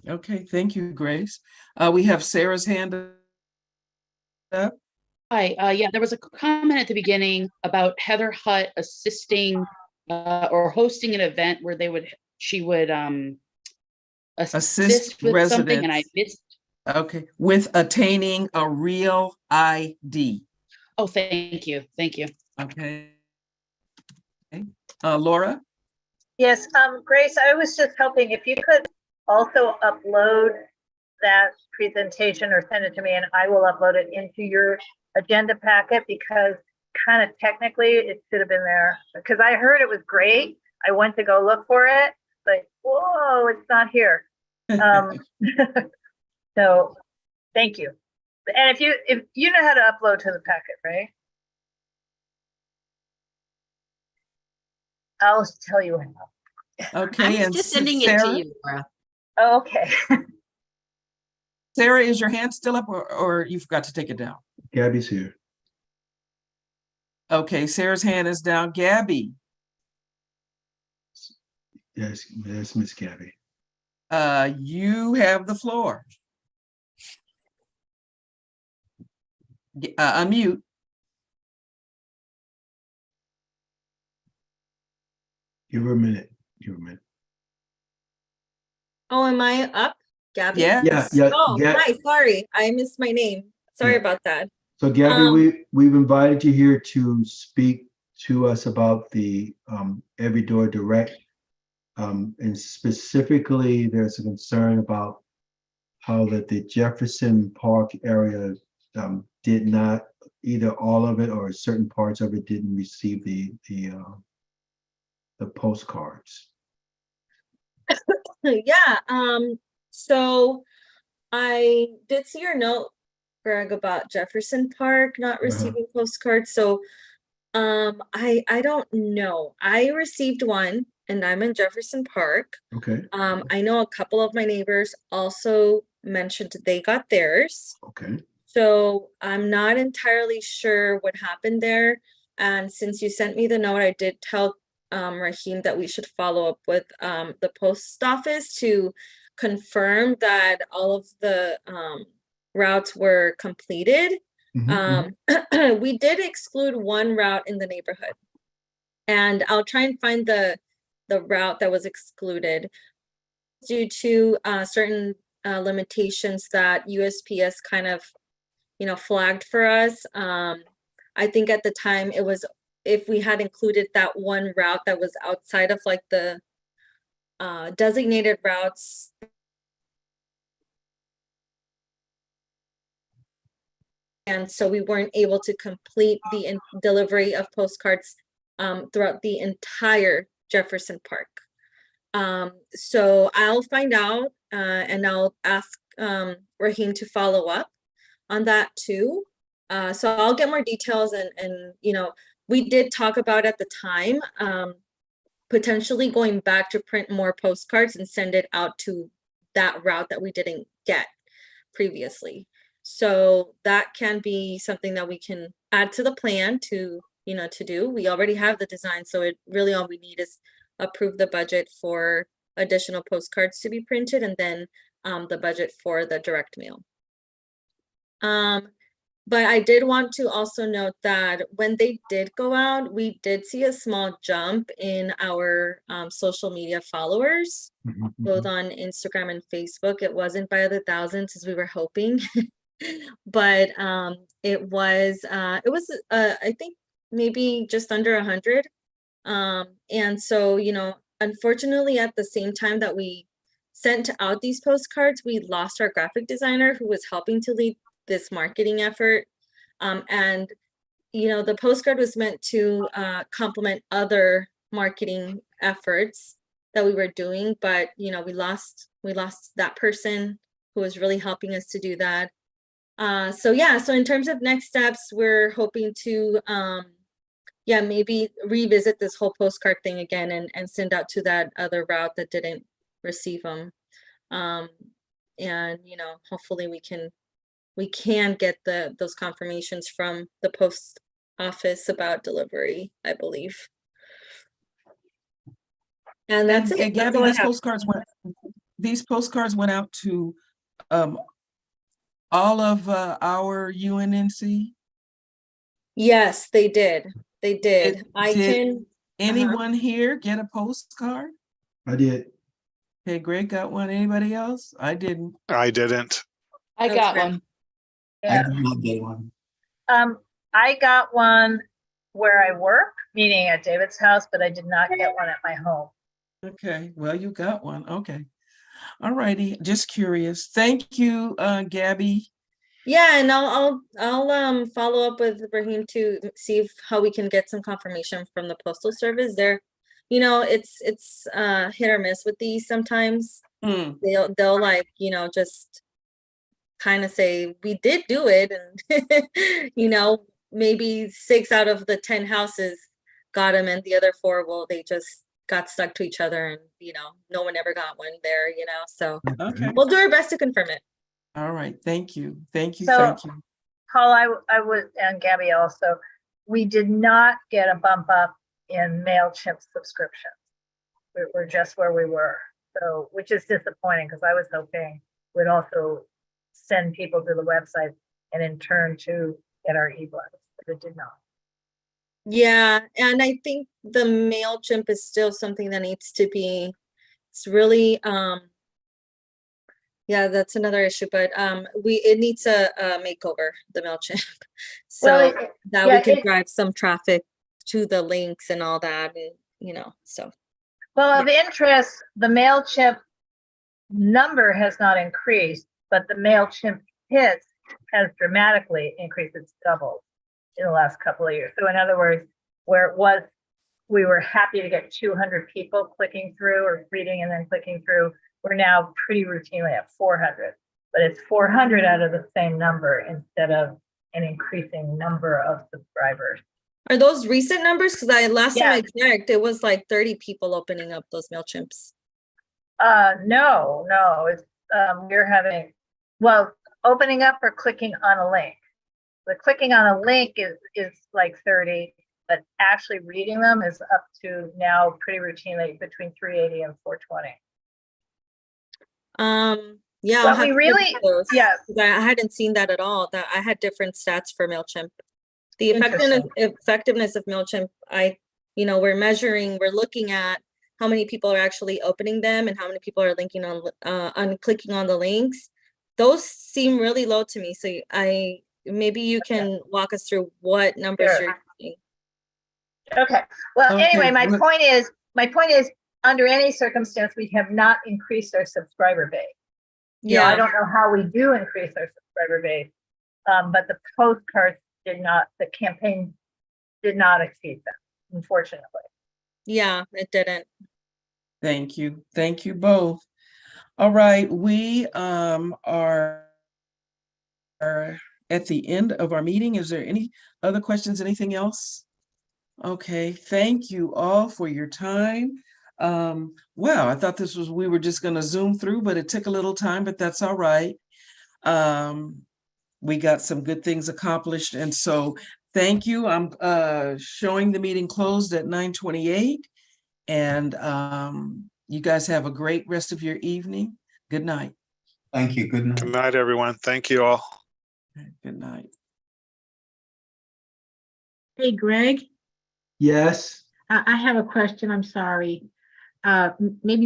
Okay, thank you, Grace. We have Sarah's hand up. Hi, yeah, there was a comment at the beginning about Heather Hutt assisting or hosting an event where she would assist with something, and I missed. Okay, with attaining a real ID. Oh, thank you. Okay. Laura? Yes, Grace, I was just hoping if you could also upload that presentation or send it to me, and I will upload it into your agenda packet, because kind of technically it should have been there, because I heard it was great. I went to go look for it, but whoa, it's not here. So thank you. And if you know how to upload to the packet, right? I'll tell you how. Okay, I'm and just sending it Sarah? to you, Laura. Oh, okay. Sarah, is your hand still up, or you forgot to take it down? Gabby's here. Okay, Sarah's hand is down. Gabby, Yes, Miss Gabby. you have the floor. Unmute. Give her a minute. Oh, am I up? Gabby? Yes. Yeah. Oh, Gab- hi, sorry. I missed my name. Sorry Yeah. about that. So Gabby, we've invited you here to speak to us about the Every Door Direct. And specifically, there's a concern about how that the Jefferson Park area did not, either all of it or certain parts of it didn't receive the postcards. Yeah, so I did see your note, Greg, about Jefferson Park not receiving postcards. So I don't know. I received one, and I'm in Jefferson Park. Okay. I know a couple of my neighbors also mentioned they got theirs. Okay. So I'm not entirely sure what happened there. And since you sent me the note, I did tell Raheem that we should follow up with the post office to confirm that all of the routes were completed. We did exclude one route in the neighborhood, and I'll try and find the route that was excluded due to certain limitations that USPS kind of, you know, flagged for us. I think at the time it was, if we had included that one route that was outside of like the designated routes, and so we weren't able to complete the delivery of postcards throughout the entire Jefferson Park. So I'll find out and I'll ask Raheem to follow up on that too. So I'll get more details, and you know, we did talk about at the time potentially going back to print more postcards and send it out to that route that we didn't get previously. So that can be something that we can add to the plan to, you know, to do. We already have the design, so it really all we need is approve the budget for additional postcards to be printed, and then the budget for the direct mail. But I did want to also note that when they did go out, we did see a small jump in our social media followers, both on Instagram and Facebook. It wasn't by the thousands as we were hoping, but it was I think maybe just under 100. And so, you know, unfortunately, at the same time that we sent out these postcards, we lost our graphic designer who was helping to lead this marketing effort. And, you know, the postcard was meant to complement other marketing efforts that we were doing, but, you know, we lost that person who was really helping us to do that. So yeah, so in terms of next steps, we're hoping to, yeah, maybe revisit this whole postcard thing again and send out to that other route that didn't receive them. And, you know, hopefully we can get those confirmations from the post office about delivery, I believe. And that's it. And That's Gabby, all I have. these postcards went out to all of our UNNC. Yes, they did. They did. Did anyone here get a postcard? I did. Hey, Greg got one. Anybody else? I didn't. I didn't. I That's got great. one. I did not get one. I got one where I work, meaning at David's house, but I did not get one at my home. Okay, well, you got one. Okay. All righty. Just curious. Thank you, Gabby. Yeah, and I'll follow up with Raheem to see how we can get some confirmation from the postal service. They're, you know, it's hit or miss with these sometimes. They'll like, you know, just kind of say we did do it, and you know, maybe 6 out of the 10 houses got them, and the other 4, well, they just got stuck to each other, and you know, no one ever got one there, you know. So Okay. we'll do our best to confirm it. All right. Thank you. Thank you. So- Thank you. Paul, I would, and Gabby also, we did not get a bump up in MailChimp subscriptions. We're just where we were. So, which is disappointing because I was hoping we'd also send people to the website and in turn to get our ebooks, but it did not. Yeah, and I think the MailChimp is still something that needs to be, it's really, yeah, that's another issue, but it needs a makeover, the MailChimp. So Well, that yeah, we can it- drive some traffic to the links and all that, and you know, so. Well, of interest, the MailChimp number has not increased, but the MailChimp hits has dramatically increased. It's doubled in the last couple of years. So in other words, where it was, we were happy to get 200 people clicking through or reading and then clicking through. We're now pretty routinely at 400, but it's 400 out of the same number instead of an increasing number of subscribers. Are those recent numbers? Because last time Yeah. I checked, it was like 30 people opening up those MailChimps. No, it's we're having, well, opening up or clicking on a link. The clicking on a link is like 30, but actually reading them is up to now pretty routinely between 380 and 420. Yeah, I'll But have we to look really, at those. yeah, I hadn't seen that at all, that I had different stats for MailChimp. The Interesting. effectiveness of MailChimp, we're looking at how many people are actually opening them and how many people are linking on clicking on the links. Those seem really low to me. So maybe you can walk us through what numbers Sure. you're using. okay. Well, Okay, anyway, my good. point is, under any circumstance, we have not increased our subscriber base. You know, I don't know how we do increase our subscriber base, but the postcards the campaign did not exceed them, unfortunately. Yeah, it didn't. Thank you. Thank you both. All right, we are at the end of our meeting. Is there any other questions, anything else? Okay, thank you all for your time. Wow, I thought we were just gonna zoom through, but it took a little time, but that's all right. We got some good things accomplished, and so thank you. I'm showing the meeting closed at 9:28, and you guys have a great rest of your evening. Good night. Thank you. Good night. Good night, everyone. Thank you all. Good night. Hey, Greg, Yes. I have a question. I'm sorry. Maybe